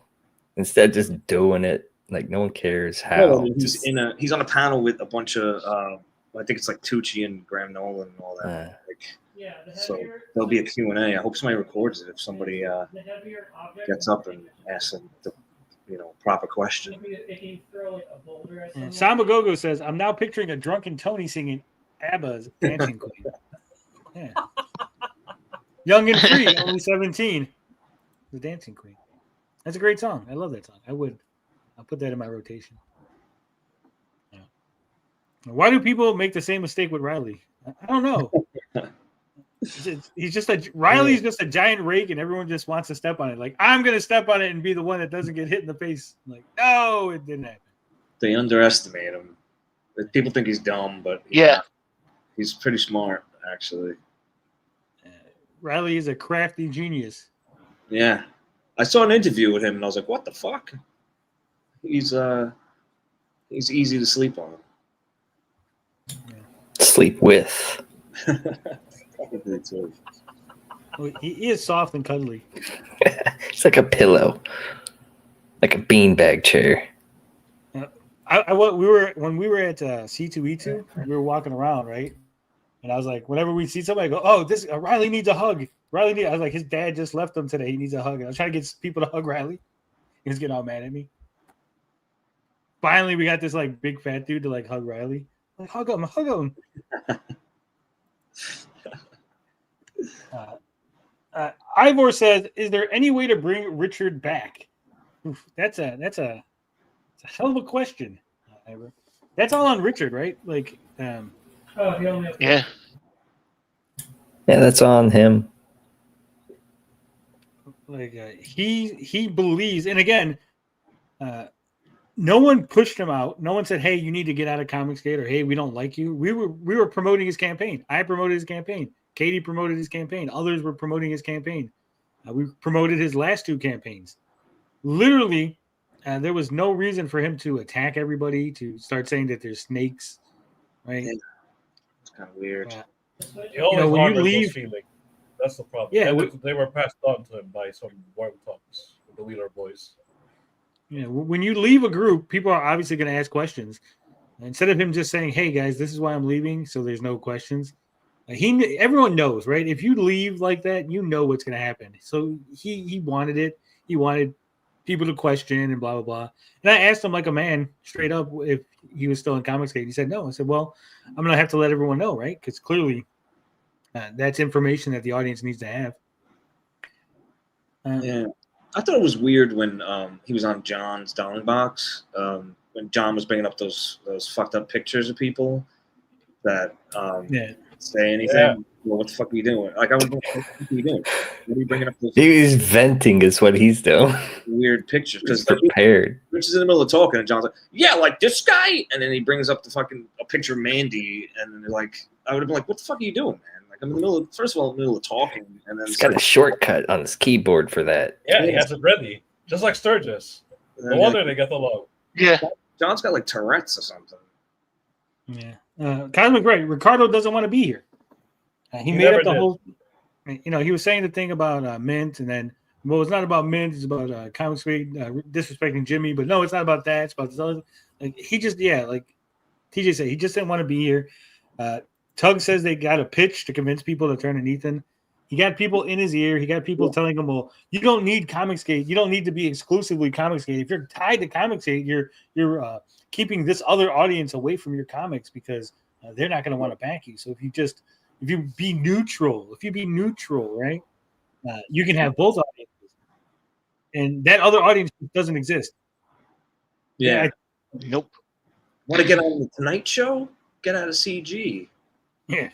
instead of just doing it. No one cares how. Well, he's on a panel with a bunch of I think it's Tucci and Graham Nolan and all that. So there'll be a Q&A. I hope somebody records it if somebody gets up and asks them the proper question. Samba Gogo says, "I'm now picturing a drunken Tony singing ABBA's Dancing Queen." Yeah. Young and free, only 17. The Dancing Queen. That's a great song. I love that song. I'll put that in my rotation. Yeah. Why do people make the same mistake with Riley? I don't know. He's just Riley's just a giant rake, and everyone just wants to step on it. Like, I'm gonna step on it and be the one that doesn't get hit in the face. Like, no, it didn't happen. They underestimate him. People think he's dumb, but he's pretty smart actually. Riley is a crafty genius. Yeah, I saw an interview with him, and I was like, "What the fuck?" He's easy to sleep on. Sleep with. Well, he is soft and cuddly. It's like a pillow, like a beanbag chair. When we were at C2E2, we were walking around, right? And I was like, whenever we see somebody, I go, "Oh, this Riley needs a hug." I was like, his dad just left him today. He needs a hug. And I was trying to get people to hug Riley. He was getting all mad at me. Finally, we got this like big fat dude to like hug Riley. Like, hug him. Ivor says, "Is there any way to bring Richard back?" Oof, that's a hell of a question, Ivor. That's all on Richard, right? Like, Oh, he only has Yeah. Yeah, that's on him. Like he believes, and again, no one pushed him out. No one said, "Hey, you need to get out of Comicsgate," or "Hey, we don't like you." We were promoting his campaign. I promoted his campaign. Katie promoted his campaign. Others were promoting his campaign. We promoted his last two campaigns. Literally, there was no reason for him to attack everybody, to start saying that there's snakes, right? It's kind of weird. He always when you harbored leave, those feelings. That's the problem. Yeah, they were passed on to him by some warm talks with the Wheeler boys. Yeah, when you leave a group, people are obviously going to ask questions. Instead of him just saying, "Hey guys, this is why I'm leaving," so there's no questions. Everyone knows, right? If you leave like that, you know what's going to happen. So he wanted it. He wanted people to question and blah blah blah. And I asked him like a man, straight up, if he was still in Comicsgate. He said no. I said, "Well, I'm going to have to let everyone know, right? Because clearly, that's information that the audience needs to have." Yeah, I thought it was weird when he was on John's Darling Box. When John was bringing up those fucked up pictures of people that say anything. Yeah. Well, what the fuck are you doing? Like, I would. What the fuck are you doing? What are you bringing up those He's venting, is what he's doing. weird pictures? He's Because prepared. Rich is in the middle of talking, and John's like, "Yeah, like this guy," and then he brings up a picture of Mandy, and they're like, I would have been like, "What the fuck are you doing, man?" Like, I'm in the middle of, first of all, in the middle of talking, and then He's got a shortcut on his keyboard for that. Yeah, he has it ready, just like Sturgis. No wonder they get along. Yeah, John's got like Tourette's or something. Yeah, Cosmic Ray. Ricardo doesn't want to be here. He made never up the did. whole. He was saying the thing about Mint, and then it's not about Mint. It's about Comicsgate disrespecting Jimmy. But no, it's not about that. It's about this other. Like he just like TJ said, he just didn't want to be here. Tug says they got a pitch to convince people to turn on Ethan. He got people in his ear. He got people telling him, "Well, you don't need Comicsgate. You don't need to be exclusively Comicsgate. If you're tied to Comicsgate, you're keeping this other audience away from your comics because they're not going to want to back you. So if you be neutral, right, you can have both audiences, and that other audience doesn't exist." Yeah. Nope. Want to get on the Tonight Show? Get out of CG. Yeah.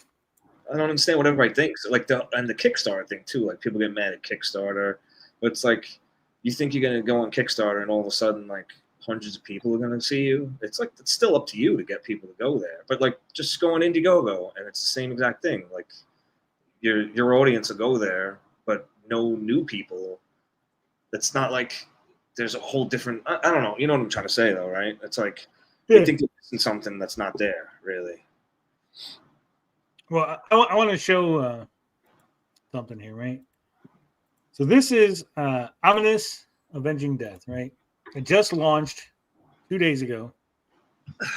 I don't understand what everybody thinks. Like the Kickstarter thing too. Like people get mad at Kickstarter, but it's like you think you're gonna go on Kickstarter and all of a sudden like hundreds of people are gonna see you. It's like it's still up to you to get people to go there. But like just go on Indiegogo and it's the same exact thing. Like your audience will go there, but no new people. It's not like there's a whole different. I don't know. You know what I'm trying to say though, right? It's like you think you're missing something that's not there really. Well, I want to show something here, right? So this is Ominous Avenging Death, right? It just launched 2 days ago.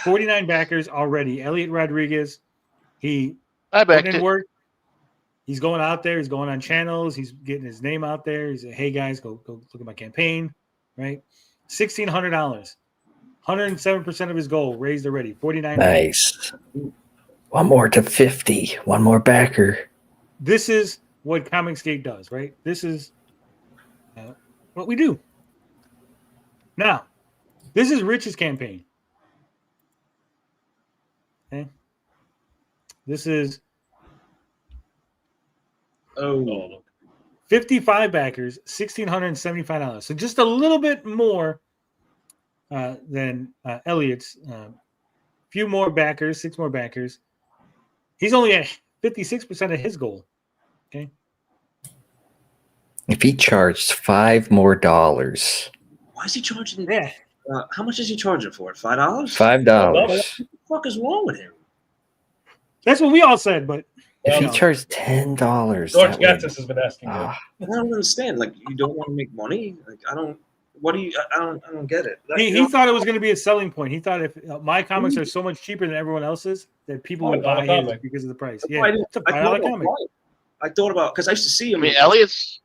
49 backers already. Elliot Rodriguez, he put in work. He's going out there. He's going on channels. He's getting his name out there. He's like, "Hey guys, go look at my campaign," right? $1,600, 107% of his goal raised already. 49. Nice. One more to 50. One more backer. This is what Comicsgate does, right? This is what we do. Now, this is Rich's campaign. This is look. 55 backers, $1,675. So just a little bit more than Elliot's. Few more backers, 6 more backers. He's only at 56% of his goal. Okay. If he charged $5 more, Why is he charging? Yeah. How much is he charging for it? $5? $5. What the fuck is wrong with him? That's what we all said, but If he charged $10, George Gattis has been asking you. I don't understand. Like, you don't want to make money? Like, I don't. What do you? I don't get it. Like, he thought it was going to be a selling point. He thought if my comics are so much cheaper than everyone else's, that people would buy his because of the price. Yeah, it's a $5 comic. I thought about because I used to see him. I mean, Elliot's.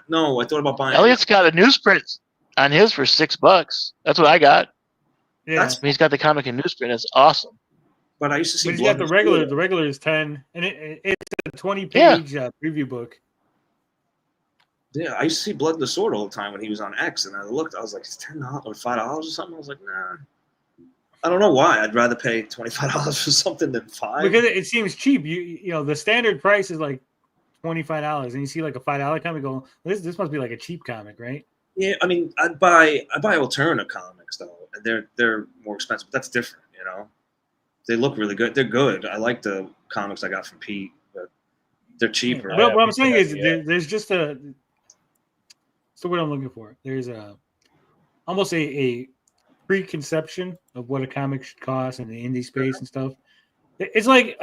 No, I thought about buying. Elliot's got a newsprint on his for $6. That's what I got. Yeah, I mean, he's got the comic in newsprint. It's awesome. But I used to see. But he's got the regular. The regular is 10, and it's a 20-page preview book. Yeah, I used to see Blood and the Sword all the time when he was on X, and I looked. I was like, it's $10 or $5 or something. I was like, nah. I don't know why. I'd rather pay $25 for something than $5. Because it seems cheap. You know the standard price is like $25, and you see like a $5 comic. Go, this must be like a cheap comic, right? Yeah, I mean, I buy alternative comics though, and they're more expensive. But that's different, you know. They look really good. They're good. I like the comics I got from Pete, but they're cheaper. But what I'm saying is, there's just a. So what I'm looking for, there's almost a preconception of what a comic should cost in the indie space and stuff. It's like,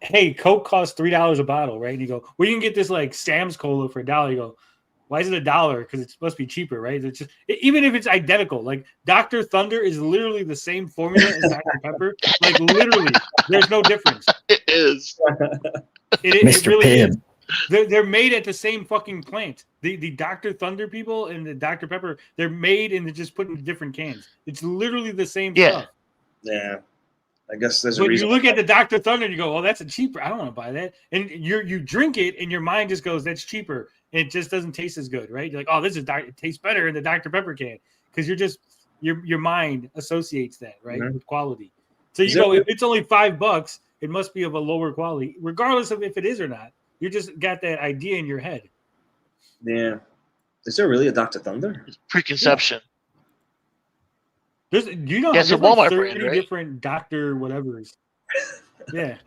hey, Coke costs $3 a bottle, right? And you go, well, you can get this like Sam's Cola for $1. You go, why is it $1? Because it's supposed to be cheaper, right? It's just, even if it's identical, like Dr. Thunder is literally the same formula as Dr. Pepper. Like literally, there's no difference. It is. It really is. They're made at the same fucking plant. The Dr. Thunder people and the Dr. Pepper, they're made and they're just put in different cans. It's literally the same stuff. Yeah. I guess there's a When reason. you look at the Dr. Thunder and you go, oh, that's a cheaper. I don't want to buy that. And you drink it and your mind just goes, that's cheaper. And it just doesn't taste as good, right? You're like, oh, it tastes better in the Dr. Pepper can. Because you're just your mind associates that, right? Mhm. With quality. So you go, if it's only $5, it must be of a lower quality, regardless of if it is or not. You just got that idea in your head. Yeah. Is there really a Dr. Thunder? Preconception. There's, you know, It's there's a Walmart like 30 brand, right? different Dr. whatevers. Yeah.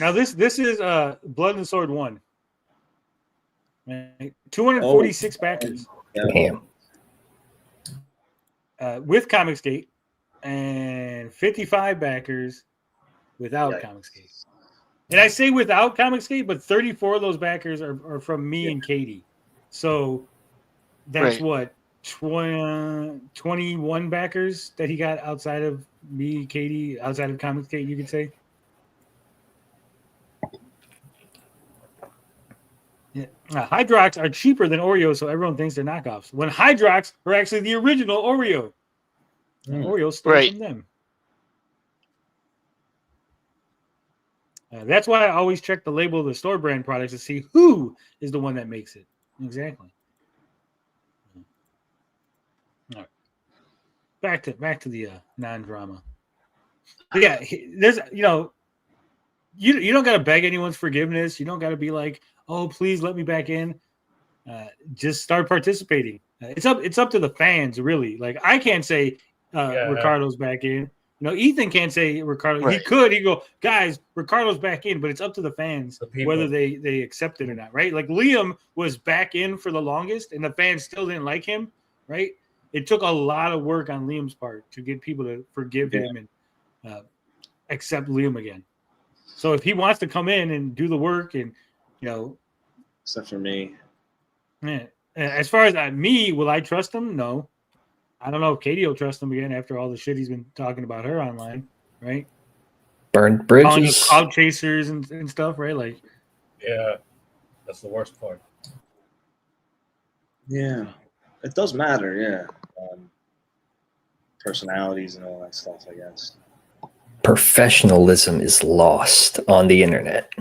Now this is Blood and Sword 1. Right? 246 backers. Damn. With Comicsgate and 55 backers without Comicsgate. And I say without Comicsgate, but 34 of those backers are from me and Katie. So that's what 21 backers that he got outside of me, Katie, outside of Comicsgate, you could say. Yeah. Hydrox are cheaper than Oreo, so everyone thinks they're knockoffs. When Hydrox are actually the original Oreo. Oreo stole from them. That's why I always check the label of the store brand products to see who is the one that makes it. Exactly. All right. Back to the non-drama. But yeah, there's you don't got to beg anyone's forgiveness. You don't got to be like, oh, please let me back in. Just start participating. It's up to the fans, really. Like I can't say Ricardo's back in. Ethan can't say Ricardo. Right. He could. He go, guys, Ricardo's back in, but it's up to the fans whether they accept it or not, right? Like Liam was back in for the longest, and the fans still didn't like him, right? It took a lot of work on Liam's part to get people to forgive him and accept Liam again. So if he wants to come in and do the work, and except for me, as far as me, will I trust him? No. I don't know if Katie will trust him again after all the shit he's been talking about her online, right? Burned Calling bridges. us cloud chasers and stuff, right? Like, yeah, that's the worst part. Yeah, it does matter. Yeah, personalities and all that stuff. I guess Professionalism is lost on the internet.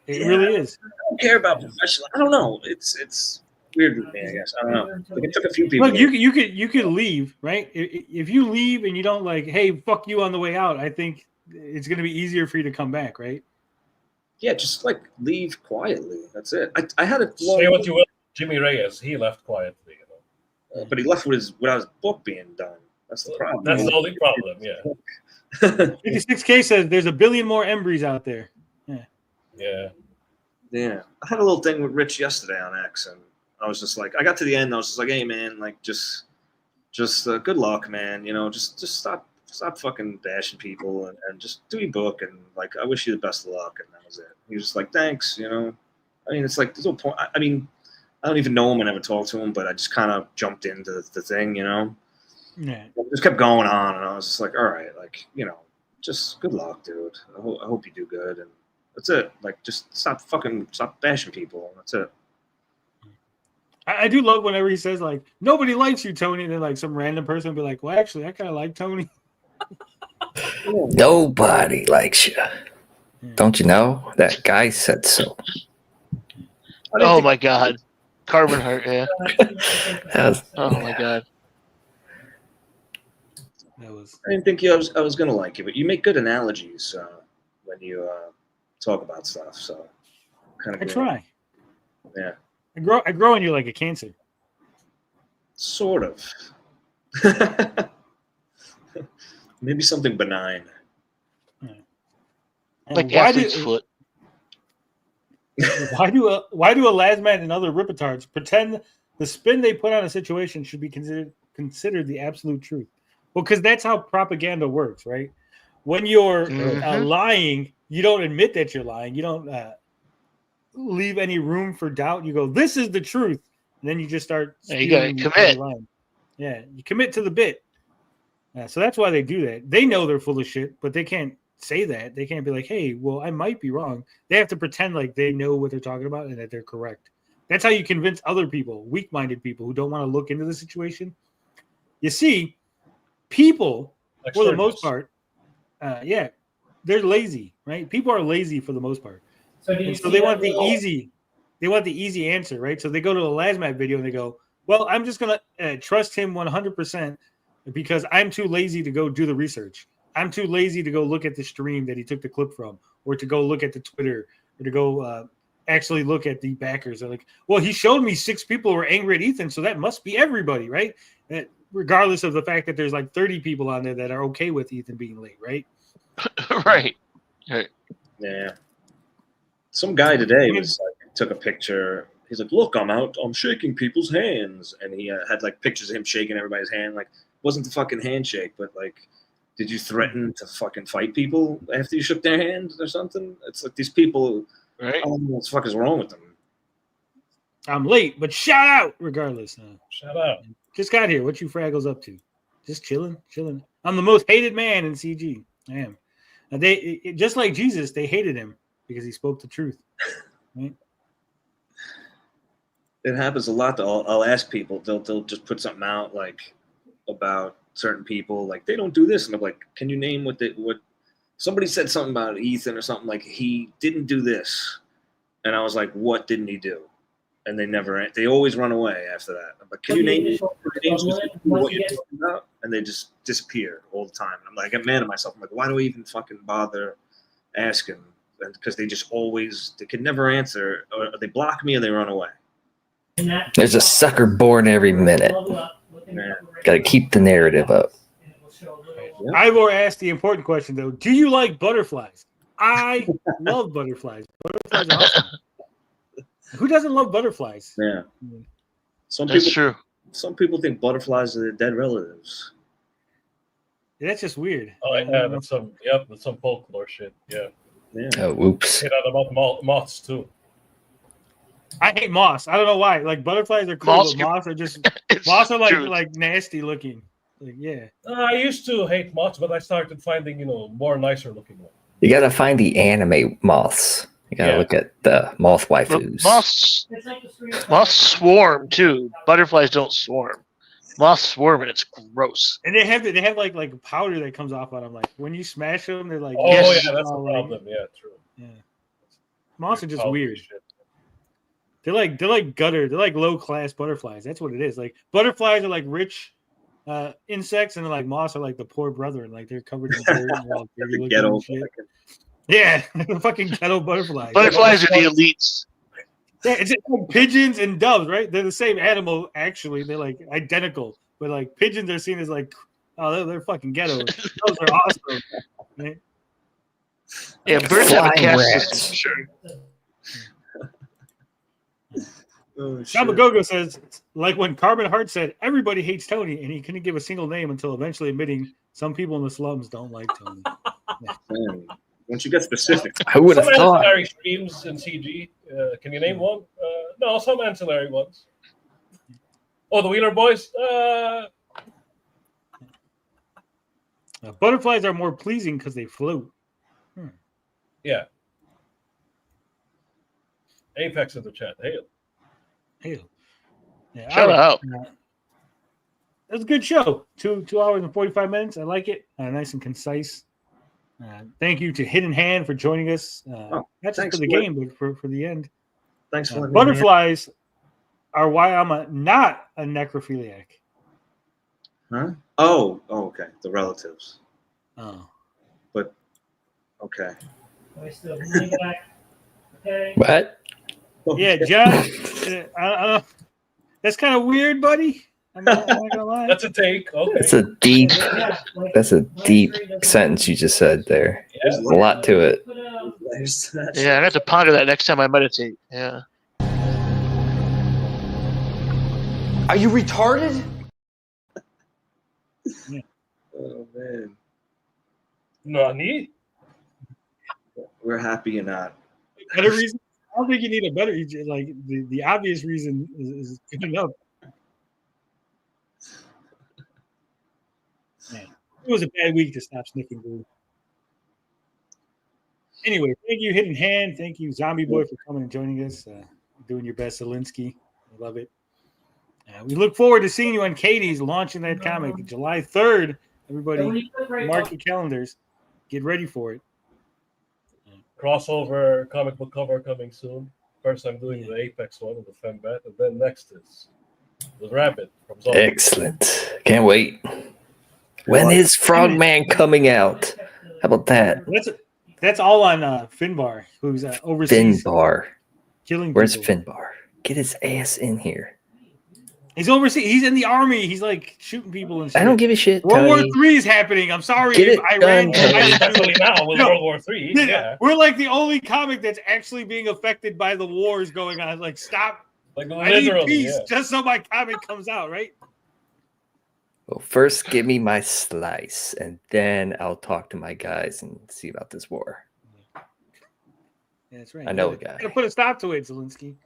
It really is. I don't care about professional. I don't know. It's weird with me, I guess. I don't know. Like, it took a few people. Look, you could leave, right? If you leave and you don't like, hey, fuck you on the way out, I think it's gonna be easier for you to come back, right? Yeah, just like leave quietly. That's it. I had a Say what you will, Jimmy Reyes. He left quietly, but he left without his book being done. That's the problem. That's the only problem. Yeah. 56K says there's a billion more Embries out there. Yeah. Yeah. Yeah. I had a little thing with Rich yesterday on X, and I was just like, I got to the end, I was just like, hey man, like just good luck, man. You know, just stop fucking bashing people and just do your book, and like I wish you the best of luck, and that was it. He was just like, thanks, you know. I mean, it's like there's no point. I mean, I don't even know him. I never talked to him, but I just kind of jumped into the thing, you know. Yeah. It just kept going on, and I was just like, all right, like, you know, just good luck, dude. I hope you do good, and that's it. Like, just stop bashing people. That's it. I do love whenever he says like nobody likes you, Tony, and then like some random person will be like, well, actually, I kind of like Tony. Nobody likes you. Don't you know? That guy said so. Oh my God, Carbon Heart, yeah. Oh my God. I didn't think I was gonna like you, but you make good analogies when you talk about stuff. So kind of. I try. Yeah. I grow on you like a cancer. Sort of. Maybe something benign. Like athlete's foot. Why do a Lasmat and other ripitards pretend the spin they put on a situation should be considered the absolute truth? Well, because that's how propaganda works, right? When you're lying, you don't admit that you're lying. You don't leave any room for doubt. You go, "This is the truth," and then you just start. You gotta commit. Yeah, you commit to the bit. So that's why they do that. They know they're full of shit, but they can't say that. They can't be like, "Hey, well, I might be wrong." They have to pretend like they know what they're talking about and that they're correct. That's how you convince other people, weak-minded people who don't want to look into the situation. You see, people, for the most part, they're lazy, right? People are lazy for the most part. So they want the easy. They want the easy answer, right? So they go to a Lasmat video and they go, "Well, I'm just gonna trust him 100% because I'm too lazy to go do the research. I'm too lazy to go look at the stream that he took the clip from, or to go look at the Twitter, or to go actually look at the backers." They're like, "Well, he showed me 6 people who were angry at Ethan, so that must be everybody, right?" Regardless of the fact that there's like 30 people on there that are okay with Ethan being late, right? Right. Yeah. Some guy today was like, took a picture. He's like, "Look, I'm shaking people's hands," and he had like pictures of him shaking everybody's hand. Like, it wasn't the fucking handshake, but like, did you threaten to fucking fight people after you shook their hands or something? It's like these people. Right. I don't know what the fuck is wrong with them. I'm late, but shout out regardless. Shout out. Just got here. What you Fraggles up to? Just chilling. I'm the most hated man in CG. I am. They just like Jesus, they hated him because he spoke the truth. Right? It happens a lot. Though. I'll ask people. They'll just put something out like about certain people. Like, they don't do this, and I'm like, can you name what somebody said something about Ethan or something, like he didn't do this, and I was like, what didn't he do? And they always run away after that. But can you name what you're talking about? And they just disappear all the time. And I'm like, I get mad at myself. I'm like, why do I even fucking bother asking? Because they could never answer, or they block me or they run away. There's a sucker born every minute. Got to keep the narrative up. Ivor asked the important question though: do you like butterflies? I love butterflies. Butterflies are awesome. Who doesn't love butterflies? Yeah. That's true. Some people think butterflies are their dead relatives. Yeah, that's just weird. Oh, that's some folklore shit. Yeah. Oh, whoops. Hit out about moths too. I hate moths. I don't know why. Like, butterflies are cool, but moths are just moths are like nasty looking. Like, yeah. I used to hate moths, but I started finding more nicer looking ones. You got to find the anime moths. You got to look at the moth waifus. Moths swarm too. Butterflies don't swarm. Moths swarm and it's gross. And they have like powder that comes off on them. Like when you smash them, they're like, yeah, that's the problem. Yeah, true. Yeah. Moths are just weird. They're like gutter. They're like low class butterflies. That's what it is. Like butterflies are like rich insects, and like moths are like the poor brother, and like they're covered in dirt and all dirty looking Ghetto. and shit. Yeah, the fucking ghetto butterflies. Butterflies are the elites. Yeah, it's like pigeons and doves, right? They're the same animal. Actually, they're like identical, but like pigeons are seen as like, oh, they're fucking ghetto. Doves are awesome. Right? Yeah, birds have a Flying caste rats. system, sure. Samagogo says, like when Carbon Heart said, everybody hates Tony, and he couldn't give a single name until eventually admitting some people in the slums don't like Tony. Man, once you get specific, Who would have Some thought? ancillary streams in CG. Can you name one? No, some ancillary ones. Oh, the Wheeler Boys. Butterflies are more pleasing because they float. Yeah. Apex in the chat. Hail. Hail. Yeah, Shout out. That was a good show. 2 hours and 45 minutes. I like it. Nice and concise. Thank you to Hidden Hand for joining us. Not just thanks for the for- game, but for the end. thanks for letting me Butterflies are why I'm not a necrophiliac. Huh? Oh, okay. The relatives. Oh. But okay. What? Yeah, John. That's kind of weird, buddy. I'm not gonna lie. That's a take. Okay. That's a deep. That's a deep sentence you just said there. There's a lot to it. Yeah, I have to ponder that next time I meditate. Yeah. Are you retarded? Oh man, Nani? we're happy you're not. Better reason? I don't think you need a better. Like the obvious reason is good enough. Man, it was a bad week to stop sniffing glue. Anyway, thank you, Hidden Hand. Thank you, Zombie Boy, for coming and joining us. Doing your best, Zelensky. I love it. We look forward to seeing you on Katie's launching that comic July 3rd. Everybody, mark your calendars. Get ready for it. Crossover comic book cover coming soon. First, I'm doing the Apex one with the Fembat, and then next is the Rabbit from Zombie. Excellent. Can't wait. When is Frogman coming out? How about that? That's all on Finbar, who's overseas. Finbar. Killing Where's people. Finbar? Get his ass in here. He's overseas. He's in the army. He's like shooting people and shit. I don't give a shit. World War Tony. III is happening. I'm sorry Get if it Iran. done, Tony. Especially now with World War III. Yeah. We're like the only comic that's actually being affected by the wars going on. Like, stop. Like I need literally, peace yeah. just so my comic comes out, right? Well, first give me my slice, and then I'll talk to my guys and see about this war. Yeah, that's right. I know a You guy. gotta put a stop to it, Zelensky.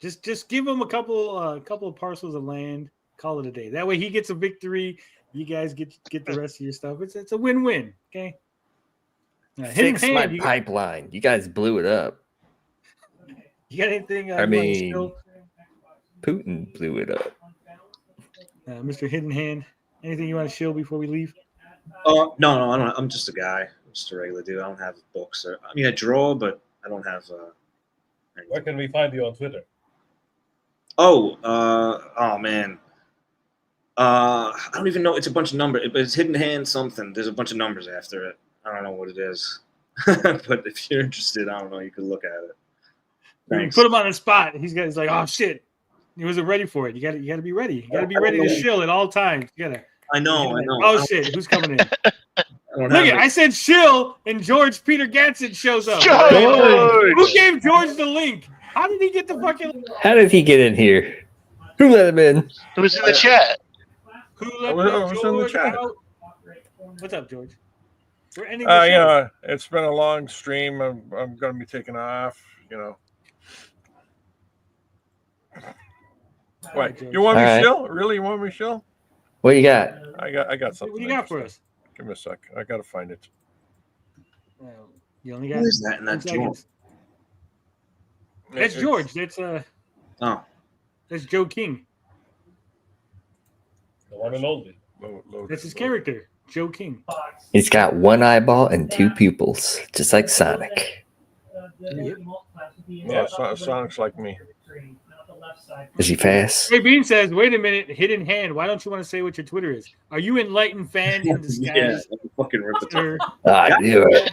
Just give him a couple of parcels of land. Call it a day. That way he gets a victory. You guys get the rest of your stuff. It's a win-win. Okay. Fix my pipeline. You guys blew it up. You got anything? I you wanna mean, spill? Putin blew it up. Mr. Hidden Hand, anything you want to shill before we leave? No, I don't. I'm just a guy. I'm just a regular dude. I don't have books. I mean, I draw, but I don't have. Where can we find you on Twitter? Oh man. I don't even know. It's a bunch of numbers. It's Hidden Hand something. There's a bunch of numbers after it. I don't know what it is. But if you're interested, I don't know. You can look at it. You Thanks. put him on the spot. He's like, oh shit. He wasn't ready for it. You gotta be ready. You gotta be ready to shill at all times. You gotta. I know. Oh shit, who's coming in? don't Look have at, it. I said shill, and George Peter Gatson shows up. George! Who gave George the link? How did he get the fucking? How did he get in here? Who let him in? It was in the chat. Who let was in the George chat. out? What's up, George? We're ending the show. Yeah, it's been a long stream. I'm going to be taking off. What? You want me All right. shill? Really? You want me shill? What you got? I got something. What do you got for us? Give me a sec. I got to find it. You only got. Who is that in that 10 drawer? seconds. That's It's- George. That's Oh, That's Joe King. The one and only. That's his character, Joe King. He's got one eyeball and two pupils, just like Sonic. Yeah, sounds like me. Is he fast? Ray Bean says, "Wait a minute, hidden hand. Why don't you want to say what your Twitter is? Are you enlightened fan in disguise?" Yeah, fucking rip it. Sir? I knew it.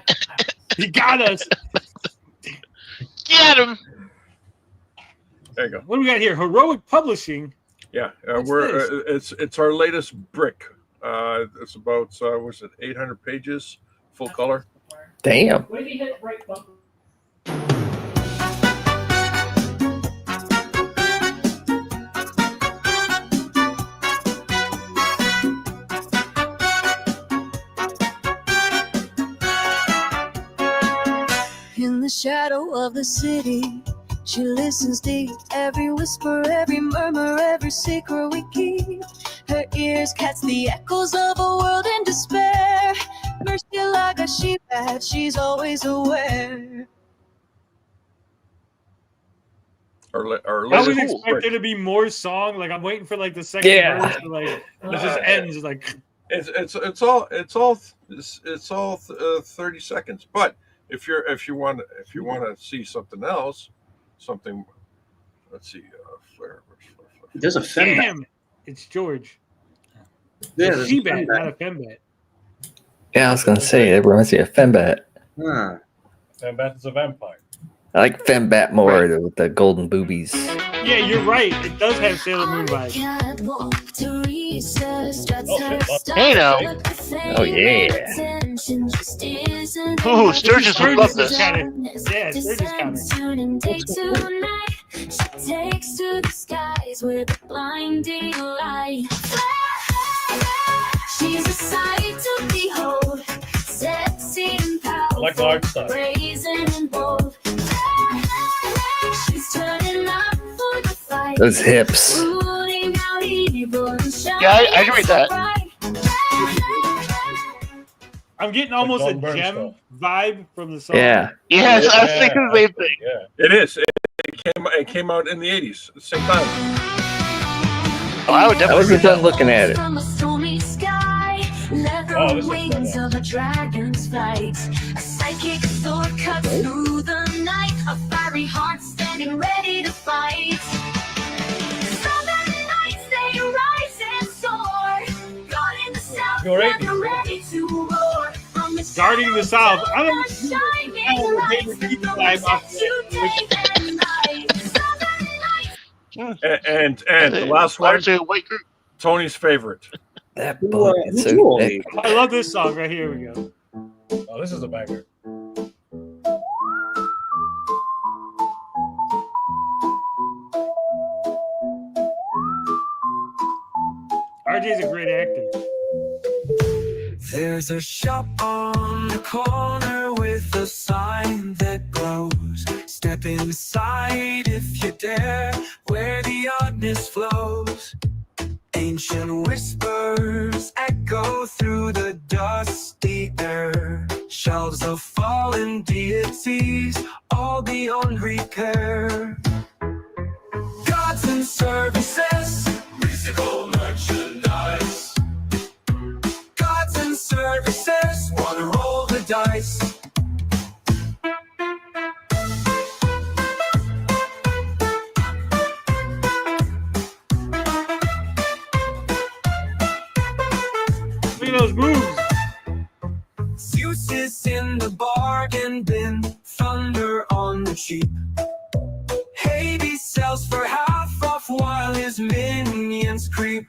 He got us. Get him. There you go. What do we got here? Heroic Publishing. Yeah, What's it's our latest brick. It's about was it 800 pages, full color. Damn. What if you hit right bumper? In the shadow of the city, she listens deep. Every whisper, every murmur, every secret we keep. Her ears catch the echoes of a world in despair. Murcielaga, she bad, she's always aware. Our I would latest expect brick. there to be more song. Like I'm waiting for like the second verse. To, like it just ends like. It's all 30 seconds. But if you want to see something else, something, let's see, There's a fembat. Damn, it's George. Yeah, It's there's a She-Bat, fembat. not a fembat. Yeah, I was gonna say it reminds me of Fembat. Huh. Fembat is a vampire. I like Fembat more with the golden boobies. Yeah, you're right. It does have Sailor Moon vibes. Hey now. Oh yeah. Ooh, Sturgis would love this. Yeah, Sturgis counter. She takes to the skies with a blinding light. She's a sight to behold, sexy and powerful, like the art style. brazen and bold. She's turning up for the fight. Those hips. Rooting out evil and Yeah, I can read that. I'm getting almost a John Byrne gem stuff. vibe from the song. Yeah. Yes, I was thinking the same thing. Yeah. It is. It came out in the 80s, at the same time. Oh, I would I definitely wasn't read that. done looking at it. From a stormy sky, leather Oh, this is wings better. of a dragon's flight. A psychic sword cuts through the night. A fiery heart standing ready to fight. Southern nights they rise and soar. Guarding the south, You're right. never ready to roar. From the Guarding the South. I don't shining know what lights, favorite the vibe off set you day and night. Southern nights. And the last one, Largely a white group. Tony's favorite. That Who, bug who's is so you, thick. Ollie? I love this song right here. We go. Oh, this is a banger. RJ's a great actor. There's a shop on the corner with a sign that glows. Step inside if you dare, where the oddness flows. Ancient whispers echo through the dusty air. Shelves of fallen deities, all beyond repair. Gods and services, musical merchandise. Gods and services, wanna roll the dice. Look at those moves. Zeus is in the bargain bin, thunder on the cheap. Hades sells for half off while his minions creep.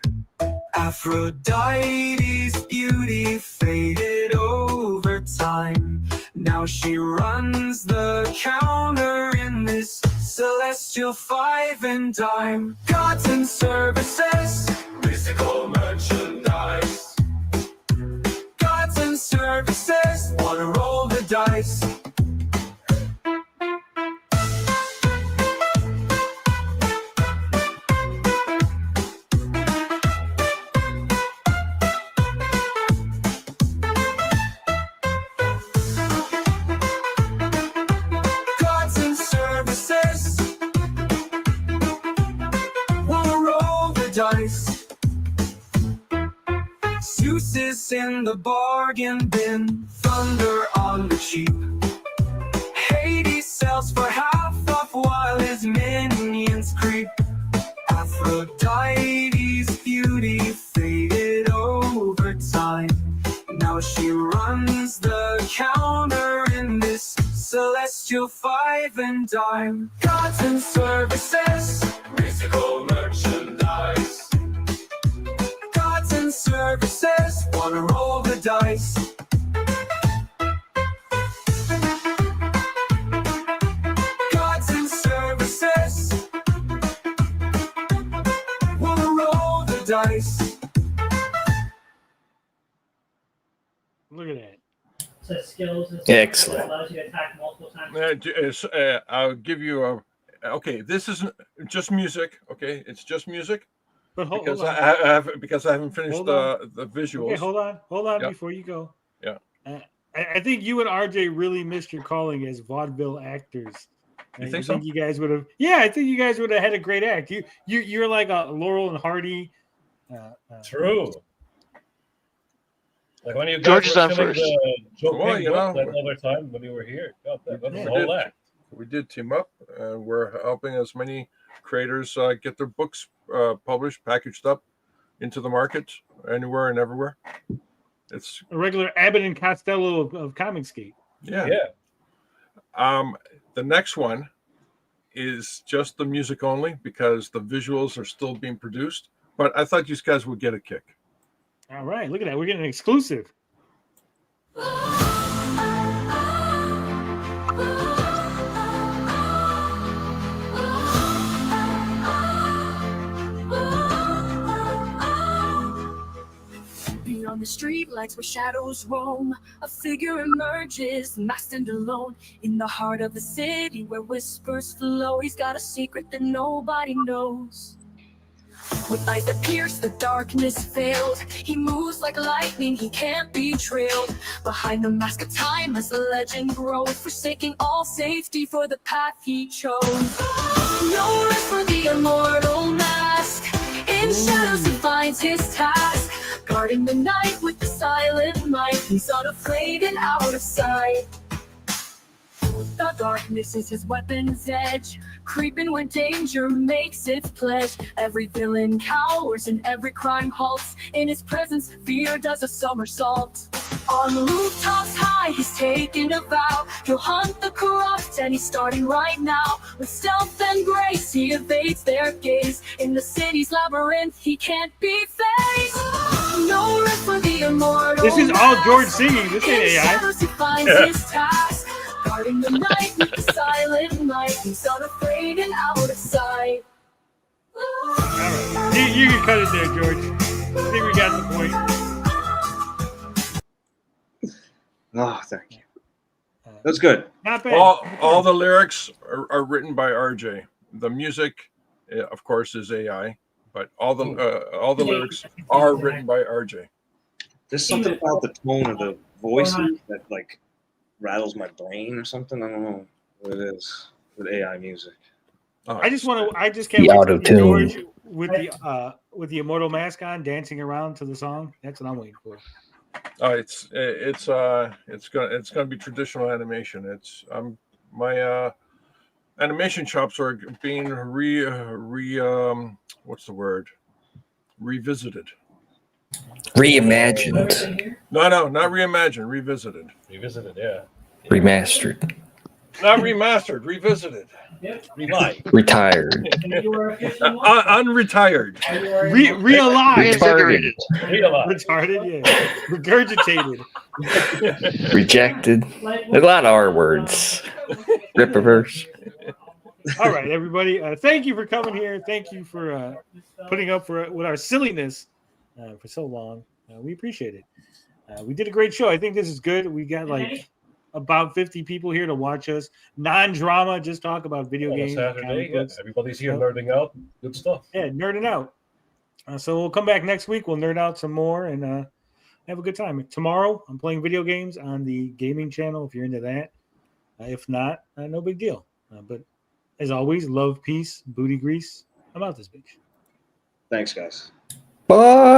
Aphrodite's beauty faded over time. Now she runs the counter in this celestial five and dime. Gods and services, mystical merchandise. Gods and services, wanna roll the dice. Gods and services, wanna roll the dice. Zeus is in the bargain bin, thunder on the cheap. Hades sells for half off while his minions creep. Aphrodite's beauty faded over time. Now she runs the counter in this celestial 5 and dime. Gods and services, musical merchandise. Gods and services, wanna roll the dice. Gods and services, wanna roll the dice. Look at that. So skills and Excellent. that allows you to attack multiple times. I'll give you a. Okay, this isn't just music. Okay, it's just music. But hold because on. I haven't finished Hold on. the visuals. Okay, hold on Yep. before you go. Yeah. I think you and RJ really missed your calling as vaudeville actors. You I think so? you guys would have. Yeah, I think you guys would have had a great act. You're like a Laurel and Hardy. True. Like when you guys George is were on filming first. the Joe Well, Pig you book know, that other time when you were here. God, that was we a whole did. act. We did team up, and we're helping as many creators get their books published, packaged up into the market anywhere and everywhere. It's A regular Abbott and Costello of Comicsgate. yeah. Yeah. The next one is just the music only because the visuals are still being produced. But I thought you guys would get a kick. All right, look at that. We're getting an exclusive. Beyond the street lights where shadows roam, a figure emerges, masked and alone. In the heart of the city where whispers flow, he's got a secret that nobody knows. With eyes that pierce the darkness veiled, he moves like lightning, he can't be trailed. Behind the mask of time as the legend grows, forsaking all safety for the path he chose. No rest for the immortal mask, in shadows he finds his task. Guarding the night with the silent might, he's unafraid and out of sight. The darkness is his weapon's edge, creeping when danger makes its pledge. Every villain cowers and every crime halts. In his presence, fear does a somersault. On rooftops high, he's taken a vow. He'll hunt the corrupt, and he's starting right now. With stealth and grace, he evades their gaze. In the city's labyrinth, he can't be faced. No rest for the immortal. This is all George singing. This ain't In AI. shadows, he finds his task. Guarding the night with the silent might, he's unafraid and out of sight. All right. You can cut it there, George. I think we got the point. Oh, thank you. That's good. Not bad. All the lyrics are written by RJ. The music, of course, is AI, but all the lyrics are written by RJ. There's something about the tone of the voices that like rattles my brain or something. I don't know what it is with AI music. I just can't The wait to see auto-tune. George with the immortal mask on, dancing around to the song. That's what I'm waiting for. It's gonna be traditional animation. It's my animation chops are being what's the word? Revisited. Reimagined. No, not reimagined. Revisited. Revisited, yeah. Remastered. Not remastered. Revisited. Yep. Relive. Retired. Unretired. Realigned. Reinvigorated. Retarded, yeah. Regurgitated. Rejected. A lot of R words. Rip reverse. All right, everybody. Thank you for coming here. Thank you for putting up with our silliness for so long. We appreciate it. We did a great show. I think this is good. We got like about 50 people here to watch us. Non-drama, just talk about video games. Saturday, yeah. Everybody's here nerding out. Good stuff. Yeah, nerding out. So we'll come back next week. We'll nerd out some more and have a good time. Tomorrow, I'm playing video games on the gaming channel if you're into that. If not, no big deal. But as always, love, peace, booty grease. I'm out this bitch. Thanks, guys. Bye.